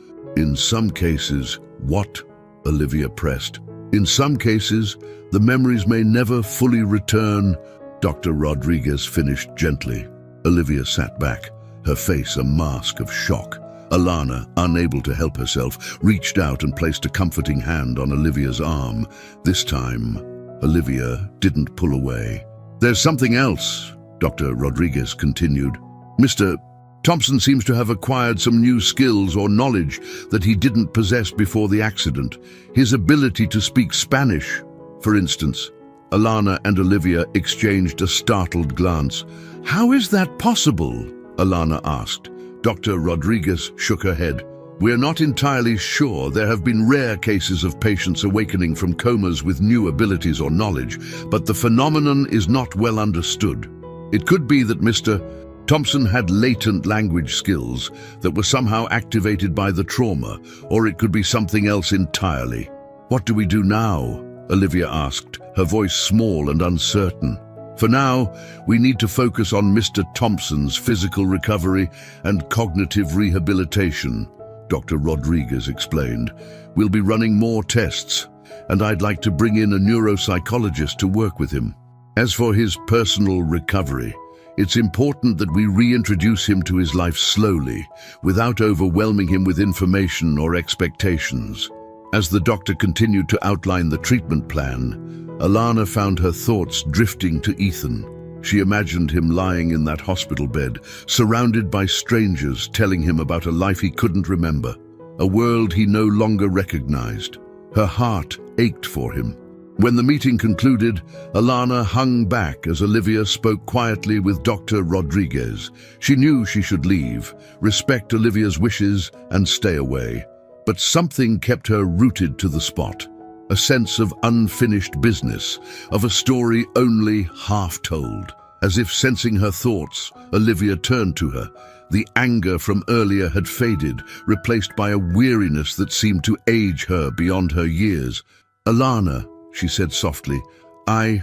what?" Olivia pressed. "In some cases, the memories may never fully return," Dr. Rodriguez finished gently. Olivia sat back, her face a mask of shock. Alana, unable to help herself, reached out and placed a comforting hand on Olivia's arm. This time, Olivia didn't pull away. "There's something else," Dr. Rodriguez continued. "Mr. Thompson seems to have acquired some new skills or knowledge that he didn't possess before the accident. His ability to speak Spanish, for instance." Alana and Olivia exchanged a startled glance. "How is that possible?" Alana asked. Dr. Rodriguez shook her head. "We're not entirely sure. There have been rare cases of patients awakening from comas with new abilities or knowledge, but the phenomenon is not well understood. It could be that Mr. Thompson had latent language skills that were somehow activated by the trauma, or it could be something else entirely." "What do we do now?" Olivia asked, her voice small and uncertain. "For now, we need to focus on Mr. Thompson's physical recovery and cognitive rehabilitation," Dr. Rodriguez explained. "We'll be running more tests, and I'd like to bring in a neuropsychologist to work with him. As for his personal recovery, it's important that we reintroduce him to his life slowly, without overwhelming him with information or expectations." As the doctor continued to outline the treatment plan, Alana found her thoughts drifting to Ethan. She imagined him lying in that hospital bed, surrounded by strangers telling him about a life he couldn't remember, a world he no longer recognized. Her heart ached for him. When the meeting concluded, Alana hung back as Olivia spoke quietly with Dr. Rodriguez. She knew she should leave, respect Olivia's wishes, and stay away. But something kept her rooted to the spot. A sense of unfinished business, of a story only half told. As if sensing her thoughts, Olivia turned to her. The anger from earlier had faded, replaced by a weariness that seemed to age her beyond her years. "Alana," she said softly, I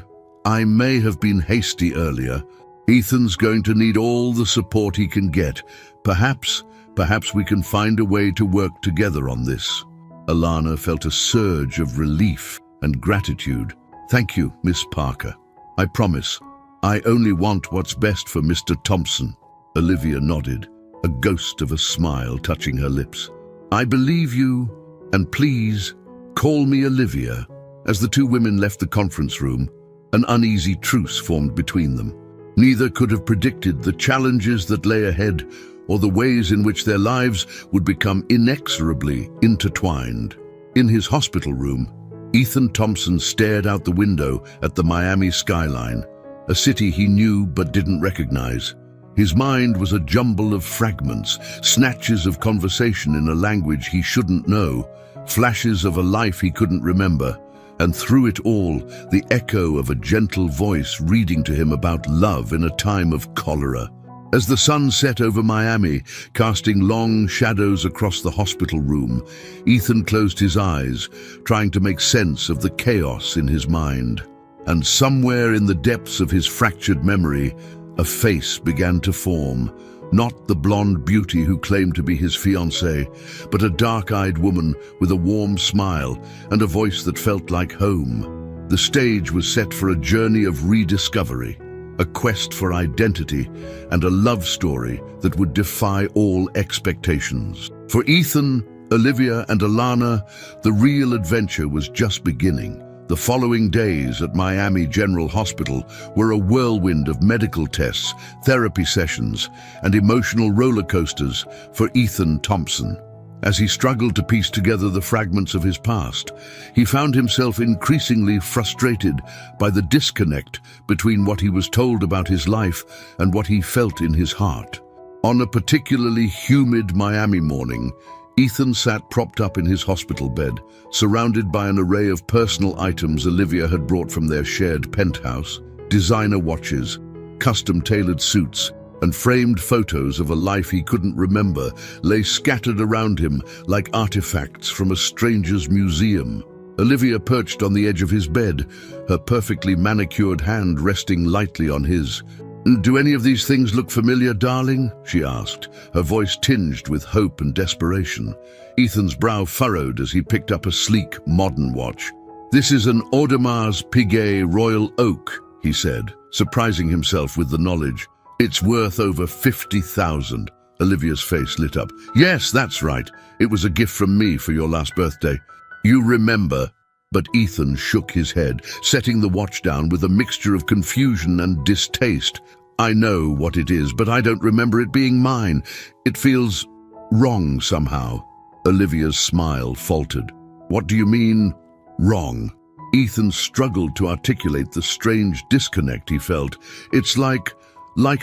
may have been hasty earlier. Ethan's going to need all the support he can get. Perhaps we can find a way to work together on this." Alana felt a surge of relief and gratitude. "Thank you, Miss Parker. I promise, I only want what's best for Mr. Thompson." Olivia nodded, a ghost of a smile touching her lips. "I believe you, and please, call me Olivia." As the two women left the conference room, an uneasy truce formed between them. Neither could have predicted the challenges that lay ahead, or the ways in which their lives would become inexorably intertwined. In his hospital room, Ethan Thompson stared out the window at the Miami skyline, a city he knew but didn't recognize. His mind was a jumble of fragments, snatches of conversation in a language he shouldn't know, flashes of a life he couldn't remember, and through it all, the echo of a gentle voice reading to him about love in a time of cholera. As the sun set over Miami, casting long shadows across the hospital room, Ethan closed his eyes, trying to make sense of the chaos in his mind. And somewhere in the depths of his fractured memory, a face began to form. Not the blonde beauty who claimed to be his fiancée, but a dark-eyed woman with a warm smile and a voice that felt like home. The stage was set for a journey of rediscovery, a quest for identity, and a love story that would defy all expectations. For Ethan, Olivia, and Alana, the real adventure was just beginning. The following days at Miami General Hospital were a whirlwind of medical tests, therapy sessions, and emotional roller coasters for Ethan Thompson. As he struggled to piece together the fragments of his past, he found himself increasingly frustrated by the disconnect between what he was told about his life and what he felt in his heart. On a particularly humid Miami morning, Ethan sat propped up in his hospital bed, surrounded by an array of personal items Olivia had brought from their shared penthouse. Designer watches, custom-tailored suits, and framed photos of a life he couldn't remember lay scattered around him like artifacts from a stranger's museum. Olivia perched on the edge of his bed, her perfectly manicured hand resting lightly on his. "Do any of these things look familiar, darling?" she asked, her voice tinged with hope and desperation. Ethan's brow furrowed as he picked up a sleek, modern watch. "This is an Audemars Piguet Royal Oak," he said, surprising himself with the knowledge. "It's worth over 50,000. Olivia's face lit up. "Yes, that's right. It was a gift from me for your last birthday." "You remember?" But Ethan shook his head, setting the watch down with a mixture of confusion and distaste. "I know what it is, but I don't remember it being mine. It feels wrong somehow." Olivia's smile faltered. "What do you mean, wrong?" Ethan struggled to articulate the strange disconnect he felt. "It's like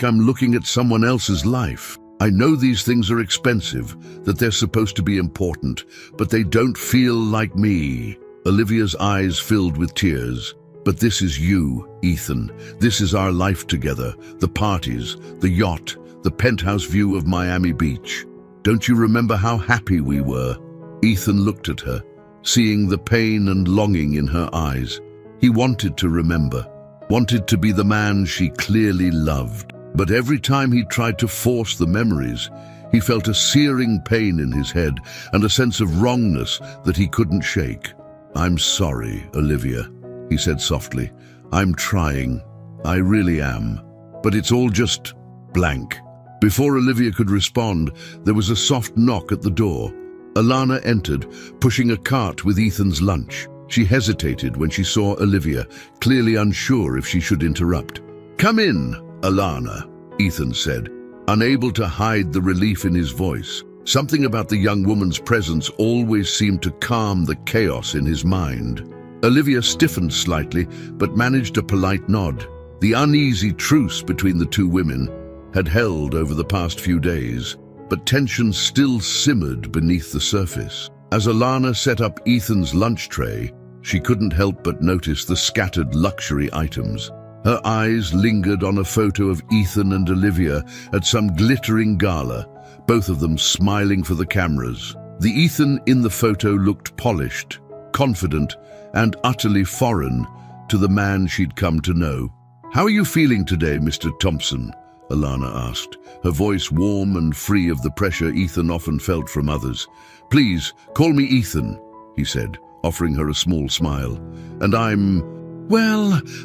I'm looking at someone else's life. I know these things are expensive, that they're supposed to be important, but they don't feel like me." Olivia's eyes filled with tears. "But this is you, Ethan. This is our life together, the parties, the yacht, the penthouse view of Miami Beach. Don't you remember how happy we were?" Ethan looked at her, seeing the pain and longing in her eyes. He wanted to remember, wanted to be the man she clearly loved. But every time he tried to force the memories, he felt a searing pain in his head and a sense of wrongness that he couldn't shake. "I'm sorry, Olivia," he said softly. "I'm trying. I really am. But it's all just blank." Before Olivia could respond, there was a soft knock at the door. Alana entered, pushing a cart with Ethan's lunch. She hesitated when she saw Olivia, clearly unsure if she should interrupt. "Come in, Alana," Ethan said, unable to hide the relief in his voice. Something about the young woman's presence always seemed to calm the chaos in his mind. Olivia stiffened slightly, but managed a polite nod. The uneasy truce between the two women had held over the past few days, but tension still simmered beneath the surface. As Alana set up Ethan's lunch tray, she couldn't help but notice the scattered luxury items. Her eyes lingered on a photo of Ethan and Olivia at some glittering gala, both of them smiling for the cameras. The Ethan in the photo looked polished, confident, and utterly foreign to the man she'd come to know. "How are you feeling today, Mr. Thompson?" Alana asked, her voice warm and free of the pressure Ethan often felt from others. "Please, call me Ethan," he said, offering her a small smile. "And I'm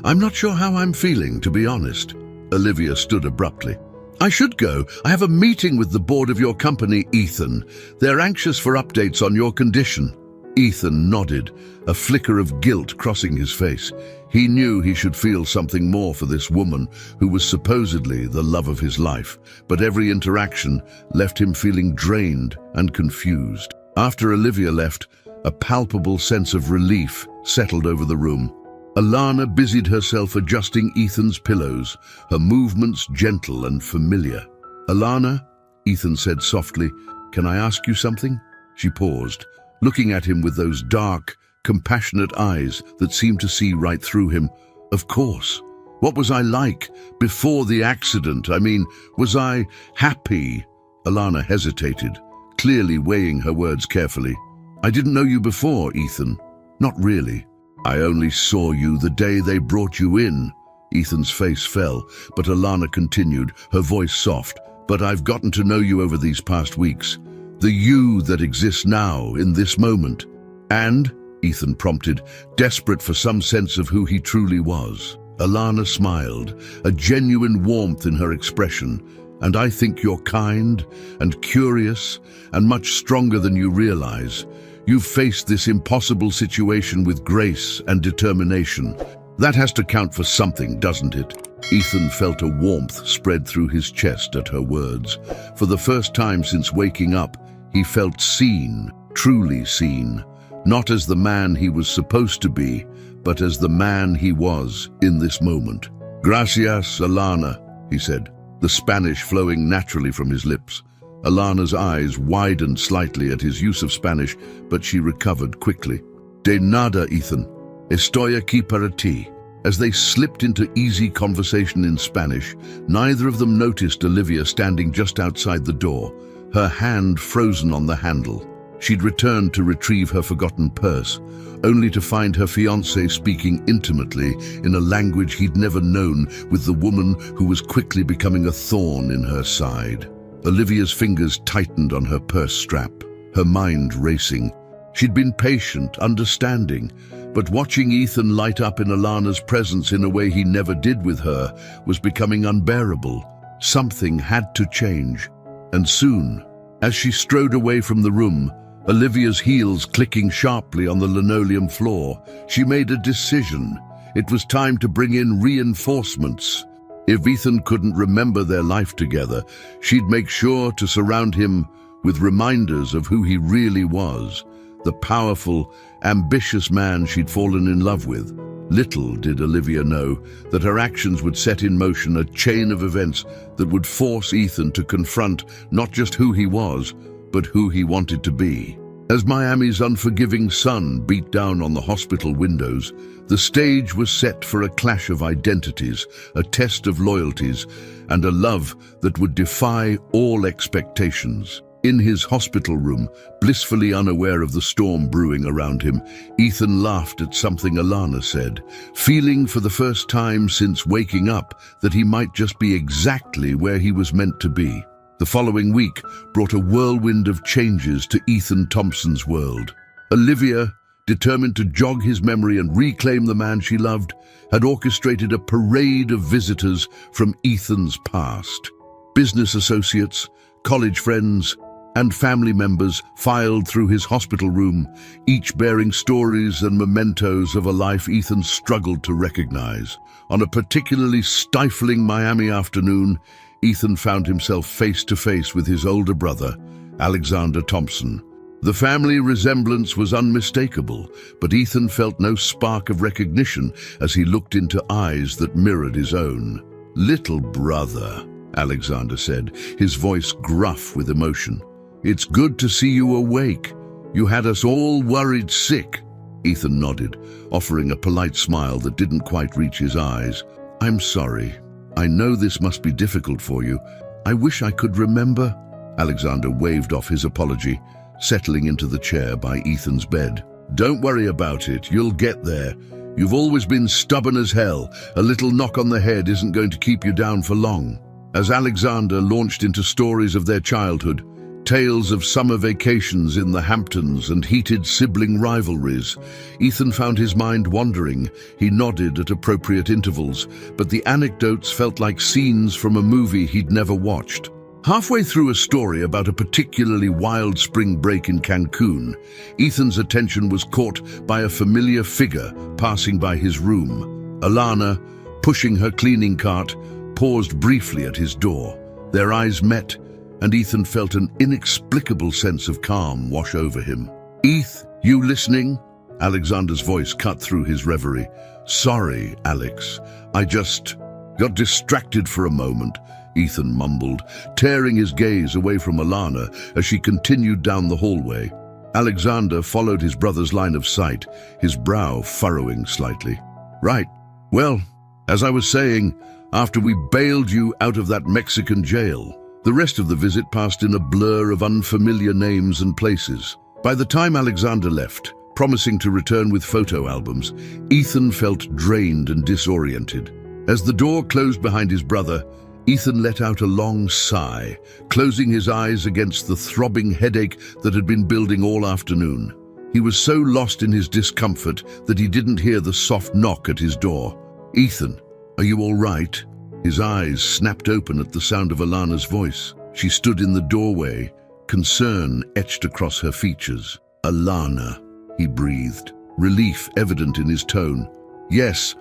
not sure how I'm feeling, to be honest." Olivia stood abruptly. "I should go. I have a meeting with the board of your company, Ethan. They're anxious for updates on your condition." Ethan nodded, a flicker of guilt crossing his face. He knew he should feel something more for this woman who was supposedly the love of his life, but every interaction left him feeling drained and confused. After Olivia left, a palpable sense of relief settled over the room. Alana busied herself adjusting Ethan's pillows, her movements gentle and familiar. "Alana," Ethan said softly, "can I ask you something?" She paused, looking at him with those dark, compassionate eyes that seemed to see right through him. "Of course. What was I like before the accident? I mean, was I happy?" Alana hesitated, clearly weighing her words carefully. "I didn't know you before, Ethan. Not really. I only saw you the day they brought you in." Ethan's face fell, but Alana continued, her voice soft. "But I've gotten to know you over these past weeks. The you that exists now, in this moment." "And?" Ethan prompted, desperate for some sense of who he truly was. Alana smiled, a genuine warmth in her expression. "And I think you're kind and curious and much stronger than you realize. You've faced this impossible situation with grace and determination. That has to count for something, doesn't it?" Ethan felt a warmth spread through his chest at her words. For the first time since waking up, he felt seen, truly seen. Not as the man he was supposed to be, but as the man he was in this moment. "Gracias, Alana," he said, the Spanish flowing naturally from his lips. Alana's eyes widened slightly at his use of Spanish, but she recovered quickly. "De nada, Ethan. Estoy aquí para ti." As they slipped into easy conversation in Spanish, neither of them noticed Olivia standing just outside the door, her hand frozen on the handle. She'd returned to retrieve her forgotten purse, only to find her fiancé speaking intimately in a language he'd never known with the woman who was quickly becoming a thorn in her side. Olivia's fingers tightened on her purse strap, her mind racing. She'd been patient, understanding, but watching Ethan light up in Alana's presence in a way he never did with her was becoming unbearable. Something had to change, and soon. As she strode away from the room, Olivia's heels clicking sharply on the linoleum floor, she made a decision. It was time to bring in reinforcements. If Ethan couldn't remember their life together, she'd make sure to surround him with reminders of who he really was, the powerful, ambitious man she'd fallen in love with. Little did Olivia know that her actions would set in motion a chain of events that would force Ethan to confront not just who he was, but who he wanted to be. As Miami's unforgiving sun beat down on the hospital windows, the stage was set for a clash of identities, a test of loyalties, and a love that would defy all expectations. In his hospital room, blissfully unaware of the storm brewing around him, Ethan laughed at something Alana said, feeling for the first time since waking up that he might just be exactly where he was meant to be. The following week brought a whirlwind of changes to Ethan Thompson's world. Olivia, determined to jog his memory and reclaim the man she loved, had orchestrated a parade of visitors from Ethan's past. Business associates, college friends, and family members filed through his hospital room, each bearing stories and mementos of a life Ethan struggled to recognize. On a particularly stifling Miami afternoon, Ethan found himself face to face with his older brother, Alexander Thompson. The family resemblance was unmistakable, but Ethan felt no spark of recognition as he looked into eyes that mirrored his own. "Little brother," Alexander said, his voice gruff with emotion. "It's good to see you awake. You had us all worried sick." Ethan nodded, offering a polite smile that didn't quite reach his eyes. "I'm sorry. I know this must be difficult for you. I wish I could remember." Alexander waved off his apology, settling into the chair by Ethan's bed. "Don't worry about it. You'll get there. You've always been stubborn as hell. A little knock on the head isn't going to keep you down for long." As Alexander launched into stories of their childhood, tales of summer vacations in the Hamptons and heated sibling rivalries, Ethan found his mind wandering. He nodded at appropriate intervals, but the anecdotes felt like scenes from a movie he'd never watched. Halfway through a story about a particularly wild spring break in Cancun, Ethan's attention was caught by a familiar figure passing by his room. Alana, pushing her cleaning cart, paused briefly at his door. Their eyes met, and Ethan felt an inexplicable sense of calm wash over him. "Eth, you listening?" Alexander's voice cut through his reverie. "Sorry, Alex. I just got distracted for a moment," Ethan mumbled, tearing his gaze away from Alana as she continued down the hallway. Alexander followed his brother's line of sight, his brow furrowing slightly. "Right. Well, as I was saying, after we bailed you out of that Mexican jail, the rest of the visit passed in a blur of unfamiliar names and places. By the time Alexander left, promising to return with photo albums, Ethan felt drained and disoriented. As the door closed behind his brother, Ethan let out a long sigh, closing his eyes against the throbbing headache that had been building all afternoon. He was so lost in his discomfort that he didn't hear the soft knock at his door. "Ethan, are you all right?" His eyes snapped open at the sound of Alana's voice. She stood in the doorway, concern etched across her features. "Alana," he breathed, relief evident in his tone. "Yes,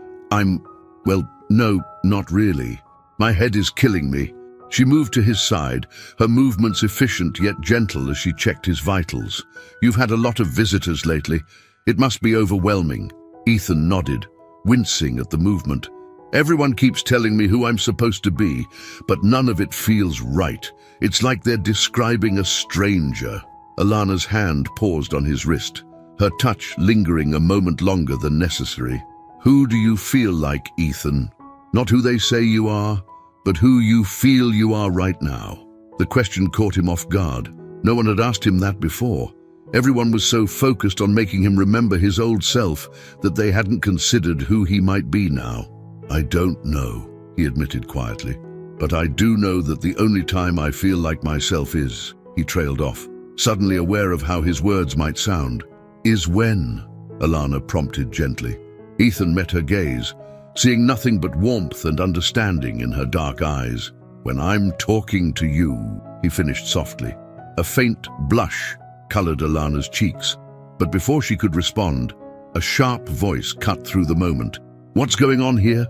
well, no, not really. My head is killing me." She moved to his side, her movements efficient yet gentle as she checked his vitals. "You've had a lot of visitors lately. It must be overwhelming." Ethan nodded, wincing at the movement. "Everyone keeps telling me who I'm supposed to be, but none of it feels right. It's like they're describing a stranger." Alana's hand paused on his wrist, her touch lingering a moment longer than necessary. "Who do you feel like, Ethan? Not who they say you are, but who you feel you are right now." The question caught him off guard. No one had asked him that before. Everyone was so focused on making him remember his old self that they hadn't considered who he might be now. "I don't know," he admitted quietly. "But I do know that the only time I feel like myself is," he trailed off, suddenly aware of how his words might sound. "Is when," Alana prompted gently. Ethan met her gaze, seeing nothing but warmth and understanding in her dark eyes. "When I'm talking to you," he finished softly. A faint blush colored Alana's cheeks, but before she could respond, a sharp voice cut through the moment. "What's going on here?"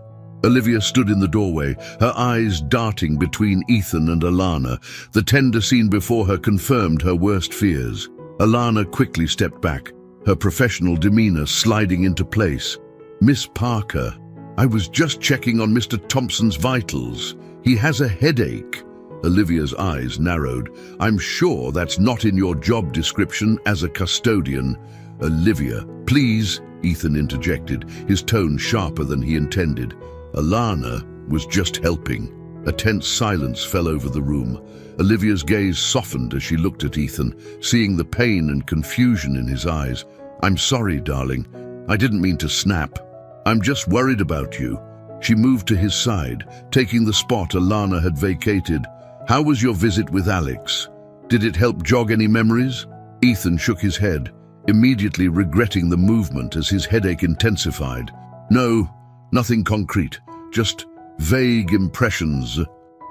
Olivia stood in the doorway, her eyes darting between Ethan and Alana. The tender scene before her confirmed her worst fears. Alana quickly stepped back, her professional demeanor sliding into place. "Miss Parker, I was just checking on Mr. Thompson's vitals. He has a headache." Olivia's eyes narrowed. "I'm sure that's not in your job description as a custodian." "Olivia, please," Ethan interjected, his tone sharper than he intended. Alana was just helping. A tense silence fell over the room. Olivia's gaze softened as she looked at Ethan, seeing the pain and confusion in his eyes. "I'm sorry, darling. I didn't mean to snap. I'm just worried about you." She moved to his side, taking the spot Alana had vacated. "How was your visit with Alex? Did it help jog any memories?" Ethan shook his head, immediately regretting the movement as his headache intensified. "No, nothing concrete, just vague impressions."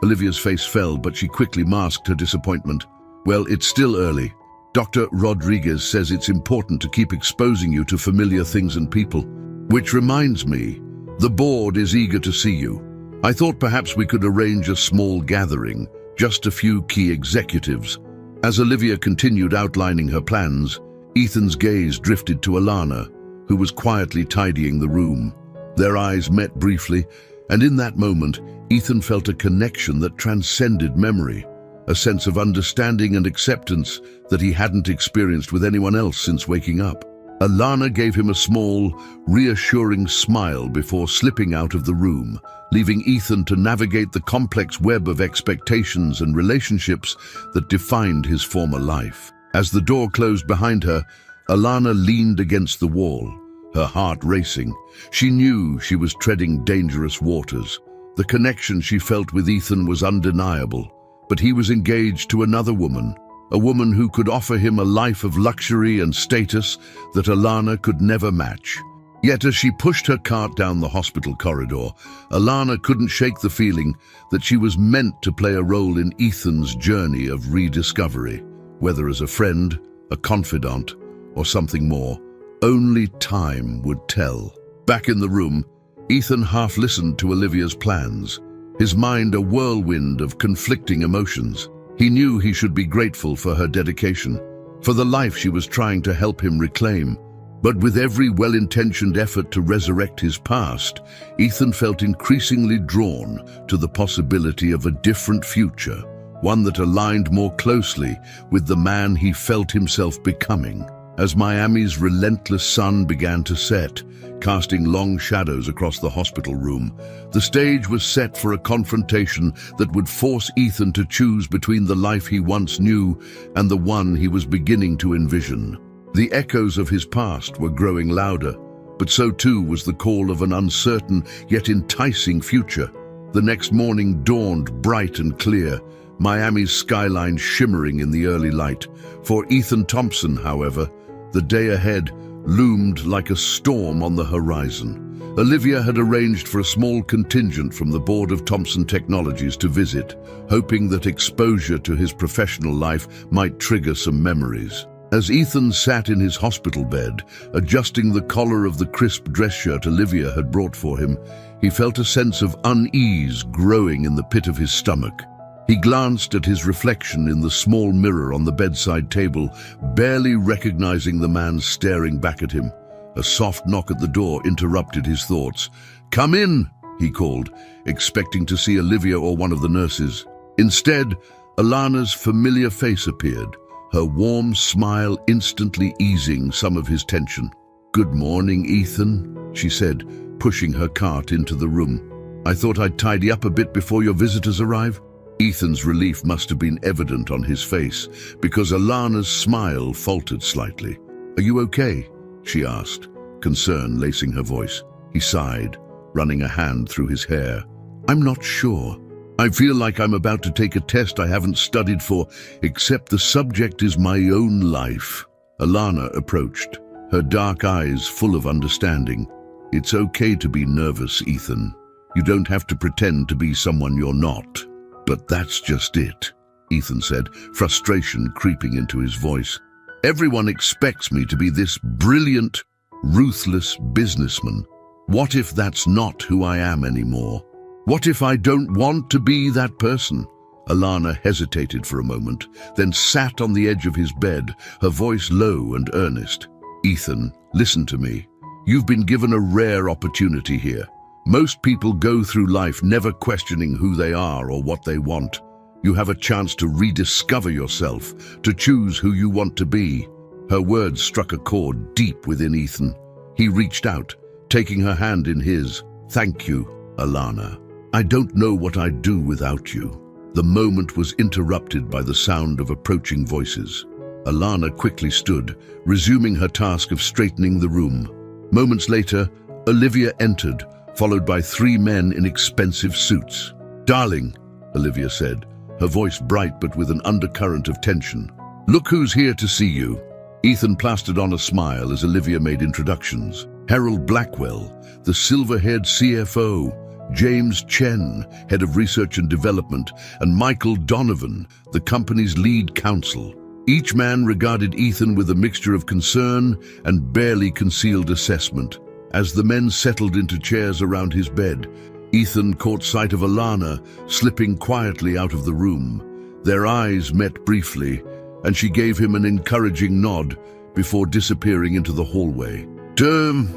Olivia's face fell, but she quickly masked her disappointment. "Well, it's still early. Dr. Rodriguez says it's important to keep exposing you to familiar things and people. Which reminds me, the board is eager to see you. I thought perhaps we could arrange a small gathering, just a few key executives." As Olivia continued outlining her plans, Ethan's gaze drifted to Alana, who was quietly tidying the room. Their eyes met briefly, and in that moment, Ethan felt a connection that transcended memory, a sense of understanding and acceptance that he hadn't experienced with anyone else since waking up. Alana gave him a small, reassuring smile before slipping out of the room, leaving Ethan to navigate the complex web of expectations and relationships that defined his former life. As the door closed behind her, Alana leaned against the wall, her heart racing. She knew she was treading dangerous waters. The connection she felt with Ethan was undeniable, but he was engaged to another woman, a woman who could offer him a life of luxury and status that Alana could never match. Yet as she pushed her cart down the hospital corridor, Alana couldn't shake the feeling that she was meant to play a role in Ethan's journey of rediscovery, whether as a friend, a confidant, or something more. Only time would tell. Back in the room, Ethan half listened to Olivia's plans, his mind a whirlwind of conflicting emotions. He knew he should be grateful for her dedication, for the life she was trying to help him reclaim. But with every well-intentioned effort to resurrect his past, Ethan felt increasingly drawn to the possibility of a different future, one that aligned more closely with the man he felt himself becoming. As Miami's relentless sun began to set, casting long shadows across the hospital room, the stage was set for a confrontation that would force Ethan to choose between the life he once knew and the one he was beginning to envision. The echoes of his past were growing louder, but so too was the call of an uncertain yet enticing future. The next morning dawned bright and clear, Miami's skyline shimmering in the early light. For Ethan Thompson, however, the day ahead loomed like a storm on the horizon. Olivia had arranged for a small contingent from the board of Thompson Technologies to visit, hoping that exposure to his professional life might trigger some memories. As Ethan sat in his hospital bed, adjusting the collar of the crisp dress shirt Olivia had brought for him, he felt a sense of unease growing in the pit of his stomach. He glanced at his reflection in the small mirror on the bedside table, barely recognizing the man staring back at him. A soft knock at the door interrupted his thoughts. "Come in," he called, expecting to see Olivia or one of the nurses. Instead, Alana's familiar face appeared, her warm smile instantly easing some of his tension. "Good morning, Ethan," she said, pushing her cart into the room. "I thought I'd tidy up a bit before your visitors arrive." Ethan's relief must have been evident on his face, because Alana's smile faltered slightly. "Are you okay?" she asked, concern lacing her voice. He sighed, running a hand through his hair. "I'm not sure. I feel like I'm about to take a test I haven't studied for, except the subject is my own life." Alana approached, her dark eyes full of understanding. "It's okay to be nervous, Ethan. You don't have to pretend to be someone you're not." "But that's just it," Ethan said, frustration creeping into his voice. "Everyone expects me to be this brilliant, ruthless businessman. What if that's not who I am anymore? What if I don't want to be that person?" Alana hesitated for a moment, then sat on the edge of his bed, her voice low and earnest. "Ethan, listen to me. You've been given a rare opportunity here. Most people go through life never questioning who they are or what they want. You have a chance to rediscover yourself, to choose who you want to be." Her words struck a chord deep within Ethan. He reached out, taking her hand in his. "Thank you, Alana. I don't know what I'd do without you." The moment was interrupted by the sound of approaching voices. Alana quickly stood, resuming her task of straightening the room. Moments later, Olivia entered, followed by 3 men in expensive suits. "Darling," Olivia said, her voice bright but with an undercurrent of tension. "Look who's here to see you." Ethan plastered on a smile as Olivia made introductions. Harold Blackwell, the silver-haired CFO, James Chen, head of research and development, and Michael Donovan, the company's lead counsel. Each man regarded Ethan with a mixture of concern and barely concealed assessment. As the men settled into chairs around his bed, Ethan caught sight of Alana slipping quietly out of the room. Their eyes met briefly, and she gave him an encouraging nod before disappearing into the hallway.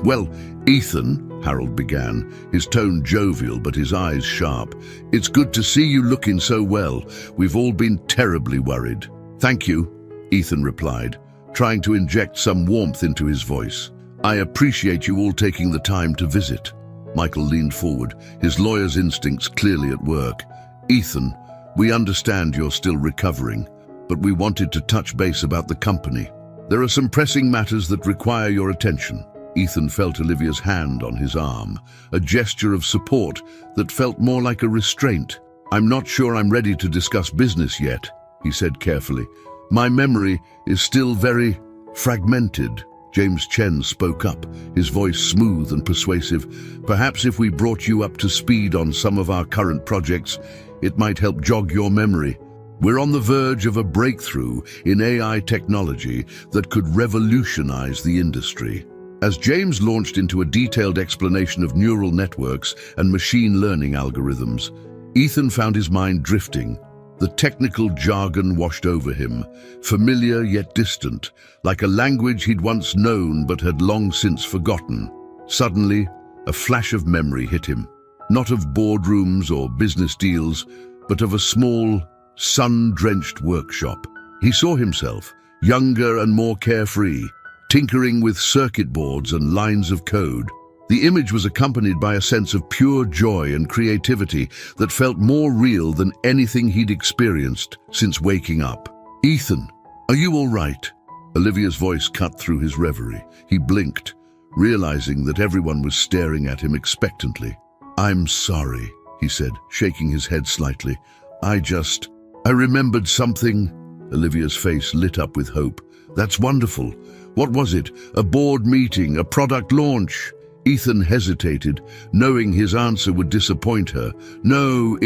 Well, Ethan," Harold began, his tone jovial but his eyes sharp, "it's good to see you looking so well. We've all been terribly worried." "Thank you," Ethan replied, trying to inject some warmth into his voice. "I appreciate you all taking the time to visit." Michael leaned forward, his lawyer's instincts clearly at work. "Ethan, we understand you're still recovering, but we wanted to touch base about the company. There are some pressing matters that require your attention." Ethan felt Olivia's hand on his arm, a gesture of support that felt more like a restraint. "I'm not sure I'm ready to discuss business yet," he said carefully. "My memory is still very fragmented." James Chen spoke up, his voice smooth and persuasive. "Perhaps if we brought you up to speed on some of our current projects, it might help jog your memory. We're on the verge of a breakthrough in AI technology that could revolutionize the industry." As James launched into a detailed explanation of neural networks and machine learning algorithms, Ethan found his mind drifting. The technical jargon washed over him, familiar yet distant, like a language he'd once known but had long since forgotten. Suddenly, a flash of memory hit him, not of boardrooms or business deals, but of a small, sun-drenched workshop. He saw himself, younger and more carefree, tinkering with circuit boards and lines of code. The image was accompanied by a sense of pure joy and creativity that felt more real than anything he'd experienced since waking up. "Ethan, are you all right?" Olivia's voice cut through his reverie. He blinked, realizing that everyone was staring at him expectantly. "I'm sorry," he said, shaking his head slightly. I remembered something." Olivia's face lit up with hope. "That's wonderful. What was it? A board meeting? A product launch?" Ethan hesitated, knowing his answer would disappoint her. "No,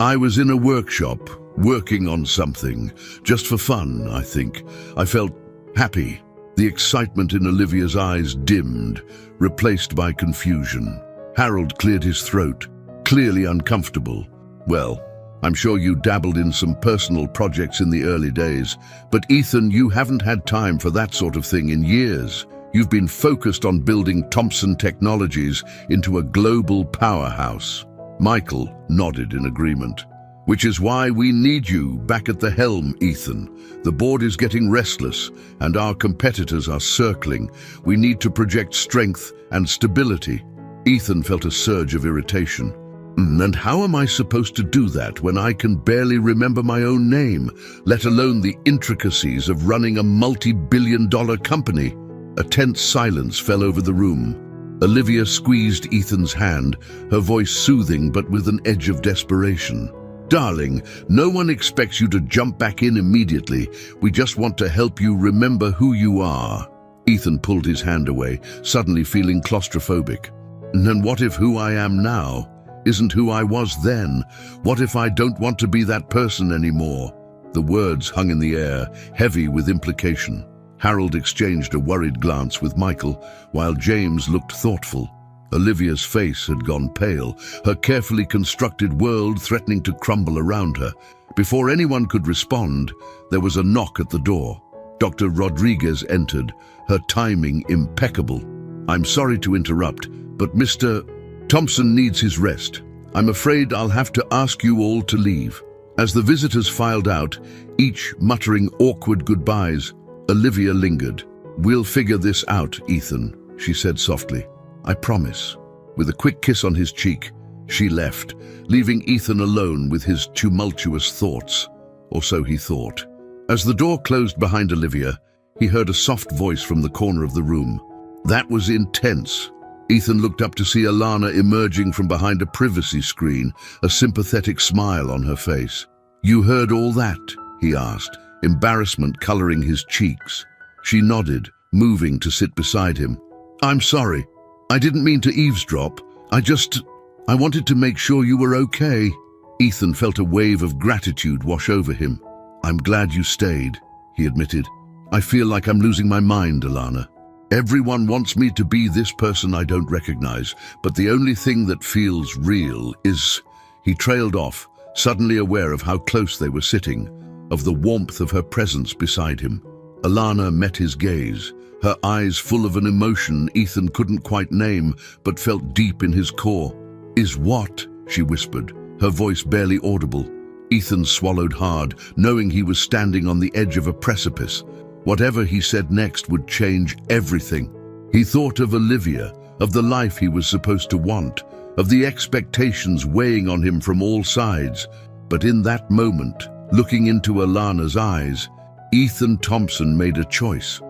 I was in a workshop, working on something. Just for fun, I think. I felt happy." The excitement in Olivia's eyes dimmed, replaced by confusion. Harold cleared his throat, clearly uncomfortable. "Well, I'm sure you dabbled in some personal projects in the early days, but Ethan, you haven't had time for that sort of thing in years. You've been focused on building Thompson Technologies into a global powerhouse." Michael nodded in agreement. "Which is why we need you back at the helm, Ethan. The board is getting restless, and our competitors are circling. We need to project strength and stability." Ethan felt a surge of irritation. "And how am I supposed to do that when I can barely remember my own name, let alone the intricacies of running a multi-billion-dollar company?" A tense silence fell over the room. Olivia squeezed Ethan's hand, her voice soothing but with an edge of desperation. "Darling, no one expects you to jump back in immediately. We just want to help you remember who you are." Ethan pulled his hand away, suddenly feeling claustrophobic. "And what if who I am now isn't who I was then? What if I don't want to be that person anymore?" The words hung in the air, heavy with implication. Harold exchanged a worried glance with Michael, while James looked thoughtful. Olivia's face had gone pale, her carefully constructed world threatening to crumble around her. Before anyone could respond, there was a knock at the door. Dr. Rodriguez entered, her timing impeccable. "I'm sorry to interrupt, but Mr. Thompson needs his rest. I'm afraid I'll have to ask you all to leave." As the visitors filed out, each muttering awkward goodbyes, Olivia lingered. "We'll figure this out, Ethan," she said softly. "I promise." With a quick kiss on his cheek, she left, leaving Ethan alone with his tumultuous thoughts. Or so he thought. As the door closed behind Olivia, he heard a soft voice from the corner of the room. That was intense. Ethan looked up to see Alana emerging from behind a privacy screen, a sympathetic smile on her face. "You heard all that?" he asked, embarrassment coloring his cheeks. She nodded, moving to sit beside him. "I'm sorry. I didn't mean to eavesdrop. I wanted to make sure you were okay." Ethan felt a wave of gratitude wash over him. "I'm glad you stayed," he admitted. "I feel like I'm losing my mind, Alana. Everyone wants me to be this person I don't recognize, but the only thing that feels real is..." He trailed off, suddenly aware of how close they were sitting, of the warmth of her presence beside him. Alana met his gaze, her eyes full of an emotion Ethan couldn't quite name, but felt deep in his core. "Is what?" she whispered, her voice barely audible. Ethan swallowed hard, knowing he was standing on the edge of a precipice. Whatever he said next would change everything. He thought of Olivia, of the life he was supposed to want, of the expectations weighing on him from all sides. But in that moment, looking into Alana's eyes, Ethan Thompson made a choice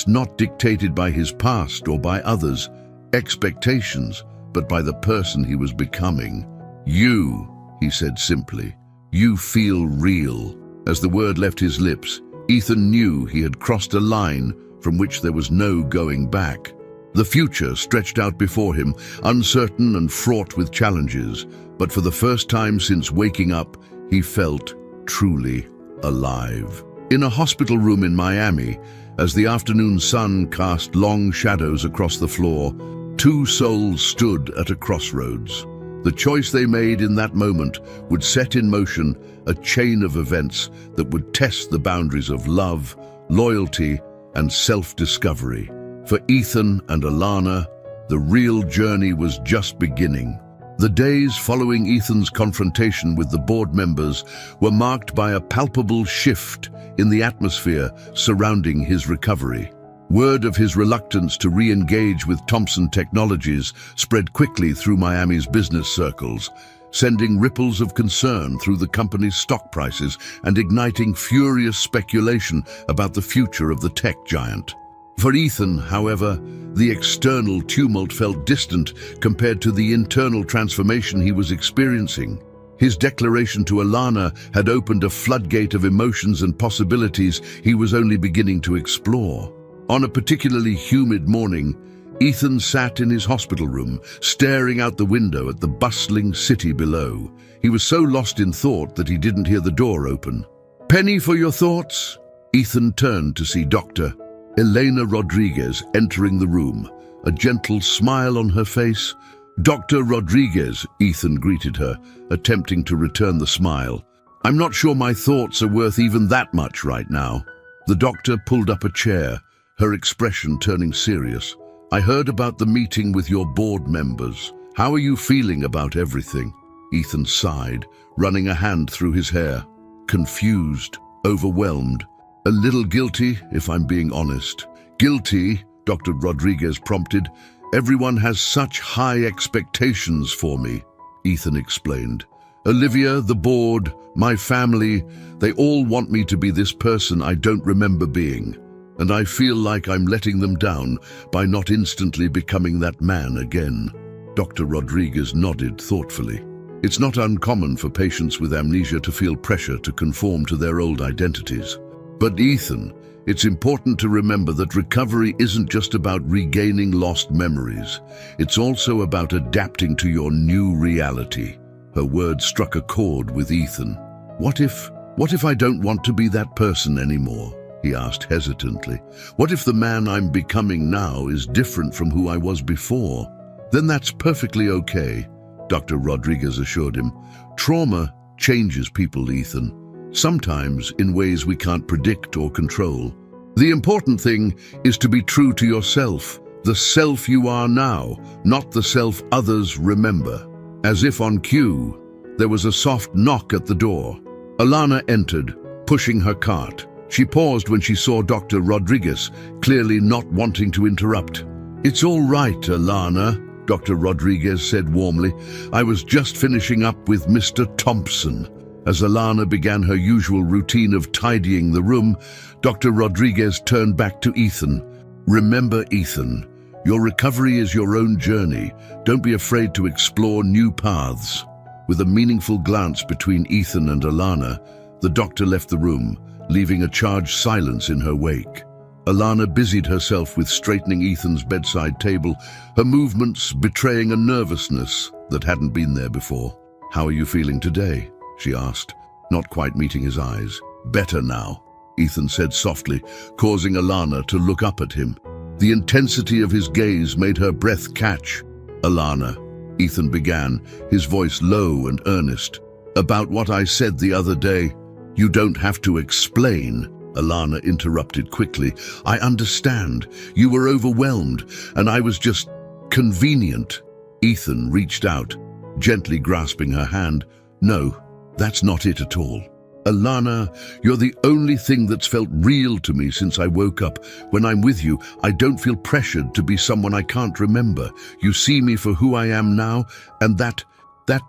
not dictated by his past or by others' expectations, but by the person he was becoming. "You," he said simply, "you feel real." As the word left his lips, Ethan knew he had crossed a line from which there was no going back. The future stretched out before him, uncertain and fraught with challenges, but for the first time since waking up, he felt truly alive. In a hospital room in Miami, as the afternoon sun cast long shadows across the floor, two souls stood at a crossroads. The choice they made in that moment would set in motion a chain of events that would test the boundaries of love, loyalty, and self-discovery. For Ethan and Alana, the real journey was just beginning. The days following Ethan's confrontation with the board members were marked by a palpable shift in the atmosphere surrounding his recovery. Word of his reluctance to re-engage with Thompson Technologies spread quickly through Miami's business circles, sending ripples of concern through the company's stock prices and igniting furious speculation about the future of the tech giant. For Ethan, however, the external tumult felt distant compared to the internal transformation he was experiencing. His declaration to Alana had opened a floodgate of emotions and possibilities he was only beginning to explore. On a particularly humid morning, Ethan sat in his hospital room, staring out the window at the bustling city below. He was so lost in thought that he didn't hear the door open. "Penny, for your thoughts?" Ethan turned to see Dr. Elena Rodriguez entering the room, a gentle smile on her face. "Dr. Rodriguez," Ethan greeted her, attempting to return the smile. "I'm not sure my thoughts are worth even that much right now." The doctor pulled up a chair, her expression turning serious. "I heard about the meeting with your board members. How are you feeling about everything?" Ethan sighed, running a hand through his hair. "Confused, overwhelmed. A little guilty, if I'm being honest." "Guilty?" Dr. Rodriguez prompted. "Everyone has such high expectations for me," Ethan explained. "Olivia, the board, my family, they all want me to be this person I don't remember being. And I feel like I'm letting them down by not instantly becoming that man again." Dr. Rodriguez nodded thoughtfully. It's not uncommon for patients with amnesia to feel pressure to conform to their old identities. But Ethan, it's important to remember that recovery isn't just about regaining lost memories. It's also about adapting to your new reality. Her words struck a chord with Ethan. What if I don't want to be that person anymore?" he asked hesitantly. "What if the man I'm becoming now is different from who I was before?" "Then that's perfectly okay," Dr. Rodriguez assured him. "Trauma changes people, Ethan. Sometimes in ways we can't predict or control. The important thing is to be true to yourself, the self you are now, not the self others remember." As if on cue, there was a soft knock at the door. Alana entered, pushing her cart. She paused when she saw Dr. Rodriguez, clearly not wanting to interrupt. "It's all right, Alana," Dr. Rodriguez said warmly. "I was just finishing up with Mr. Thompson." As Alana began her usual routine of tidying the room, Dr. Rodriguez turned back to Ethan. "Remember, Ethan, your recovery is your own journey. Don't be afraid to explore new paths." With a meaningful glance between Ethan and Alana, the doctor left the room, leaving a charged silence in her wake. Alana busied herself with straightening Ethan's bedside table, her movements betraying a nervousness that hadn't been there before. "How are you feeling today?" she asked, not quite meeting his eyes. "Better now," Ethan said softly, causing Alana to look up at him. The intensity of his gaze made her breath catch. "Alana," Ethan began, his voice low and earnest, "about what I said the other day." "You don't have to explain," Alana interrupted quickly. "I understand. You were overwhelmed, and I was just convenient." Ethan reached out, gently grasping her hand. "No, that's not it at all. Alana, you're the only thing that's felt real to me since I woke up. When I'm with you, I don't feel pressured to be someone I can't remember. You see me for who I am now, and that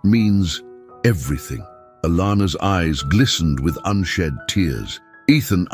means everything." Alana's eyes glistened with unshed tears. "Ethan,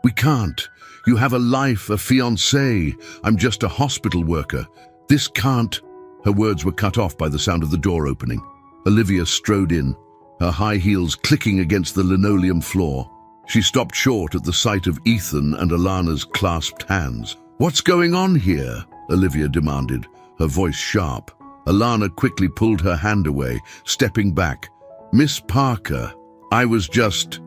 we can't. You have a life, a fiancé. I'm just a hospital worker. This can't." Her words were cut off by the sound of the door opening. Olivia strode in, her high heels clicking against the linoleum floor. She stopped short at the sight of Ethan and Alana's clasped hands. "What's going on here?" Olivia demanded, her voice sharp. Alana quickly pulled her hand away, stepping back. "Miss Parker, I was just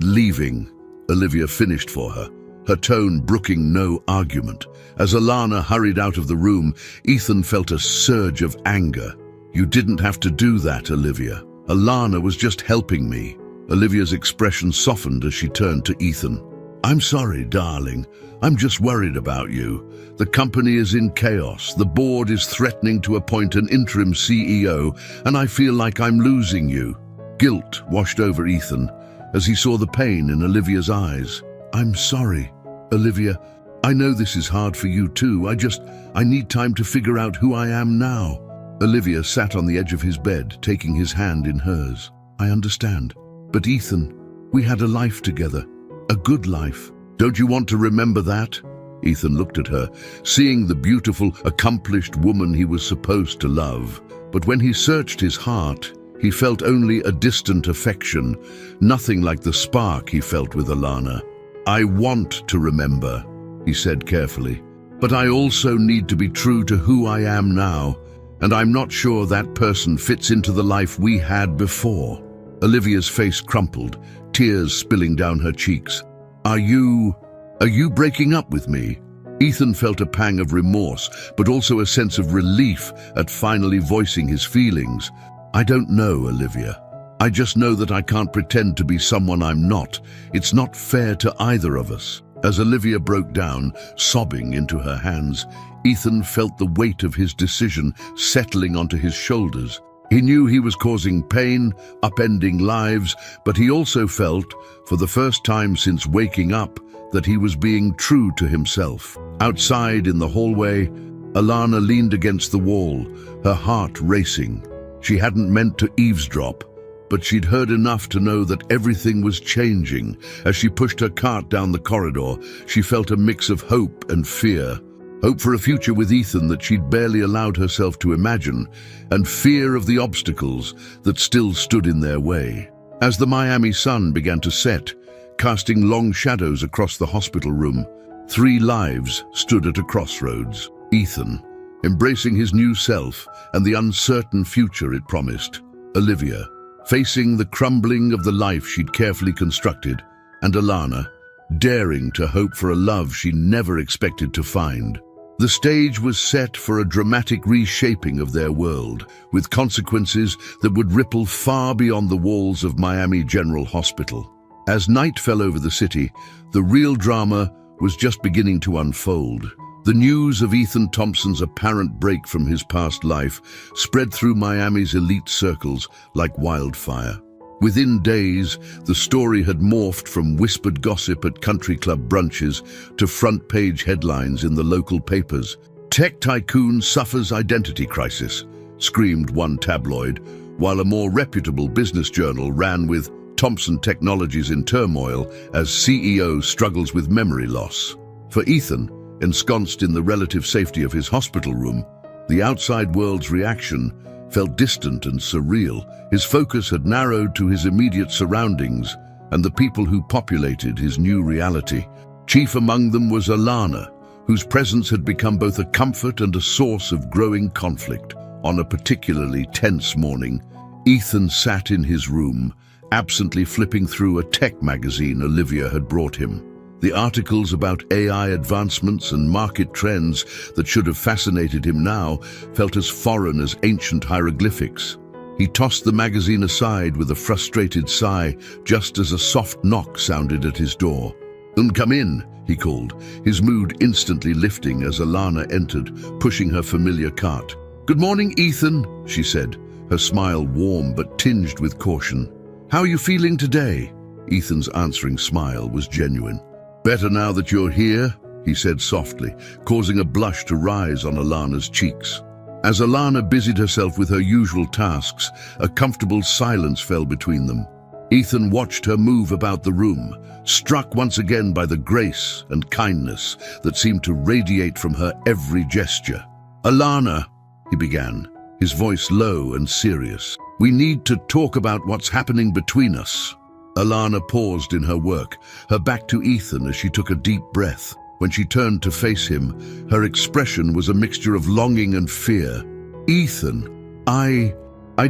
leaving," Olivia finished for her, her tone brooking no argument. As Alana hurried out of the room, Ethan felt a surge of anger. You didn't have to do that, Olivia. Alana was just helping me. Olivia's expression softened as she turned to Ethan. I'm sorry, darling. I'm just worried about you. The company is in chaos. The board is threatening to appoint an interim CEO, and I feel like I'm losing you. Guilt washed over Ethan as he saw the pain in Olivia's eyes. I'm sorry, Olivia. I know this is hard for you too. I need time to figure out who I am now. Olivia sat on the edge of his bed, taking his hand in hers. I understand. But Ethan, we had a life together. A good life. Don't you want to remember that? Ethan looked at her, seeing the beautiful, accomplished woman he was supposed to love. But when he searched his heart, he felt only a distant affection, nothing like the spark he felt with Alana. I want to remember, he said carefully, but I also need to be true to who I am now, and I'm not sure that person fits into the life we had before. Olivia's face crumpled, tears spilling down her cheeks. Are you breaking up with me? Ethan felt a pang of remorse, but also a sense of relief at finally voicing his feelings. I don't know, Olivia. I just know that I can't pretend to be someone I'm not. It's not fair to either of us. As Olivia broke down, sobbing into her hands, Ethan felt the weight of his decision settling onto his shoulders. He knew he was causing pain, upending lives, but he also felt, for the first time since waking up, that he was being true to himself. Outside in the hallway, Alana leaned against the wall, her heart racing. She hadn't meant to eavesdrop, but she'd heard enough to know that everything was changing. As she pushed her cart down the corridor, she felt a mix of hope and fear. Hope for a future with Ethan that she'd barely allowed herself to imagine, and fear of the obstacles that still stood in their way. As the Miami sun began to set, casting long shadows across the hospital room, 3 lives stood at a crossroads. Ethan, embracing his new self and the uncertain future it promised. Olivia, facing the crumbling of the life she'd carefully constructed. And Alana, daring to hope for a love she never expected to find. The stage was set for a dramatic reshaping of their world, with consequences that would ripple far beyond the walls of Miami General Hospital. As night fell over the city, the real drama was just beginning to unfold. The news of Ethan Thompson's apparent break from his past life spread through Miami's elite circles like wildfire. Within days, the story had morphed from whispered gossip at country club brunches to front-page headlines in the local papers. Tech tycoon suffers identity crisis, screamed one tabloid, while a more reputable business journal ran with Thompson Technologies in turmoil as CEO struggles with memory loss. For Ethan, ensconced in the relative safety of his hospital room, the outside world's reaction felt distant and surreal. His focus had narrowed to his immediate surroundings and the people who populated his new reality. Chief among them was Alana, whose presence had become both a comfort and a source of growing conflict. On a particularly tense morning, Ethan sat in his room, absently flipping through a tech magazine Olivia had brought him. The articles about AI advancements and market trends that should have fascinated him now felt as foreign as ancient hieroglyphics. He tossed the magazine aside with a frustrated sigh, just as a soft knock sounded at his door. Come in," he called, his mood instantly lifting as Alana entered, pushing her familiar cart. "Good morning, Ethan," she said, her smile warm but tinged with caution. "How are you feeling today?" Ethan's answering smile was genuine. "Better now that you're here," he said softly, causing a blush to rise on Alana's cheeks. As Alana busied herself with her usual tasks, a comfortable silence fell between them. Ethan watched her move about the room, struck once again by the grace and kindness that seemed to radiate from her every gesture. "Alana," he began, his voice low and serious, "we need to talk about what's happening between us." Alana paused in her work, her back to Ethan as she took a deep breath. When she turned to face him, her expression was a mixture of longing and fear. "Ethan, I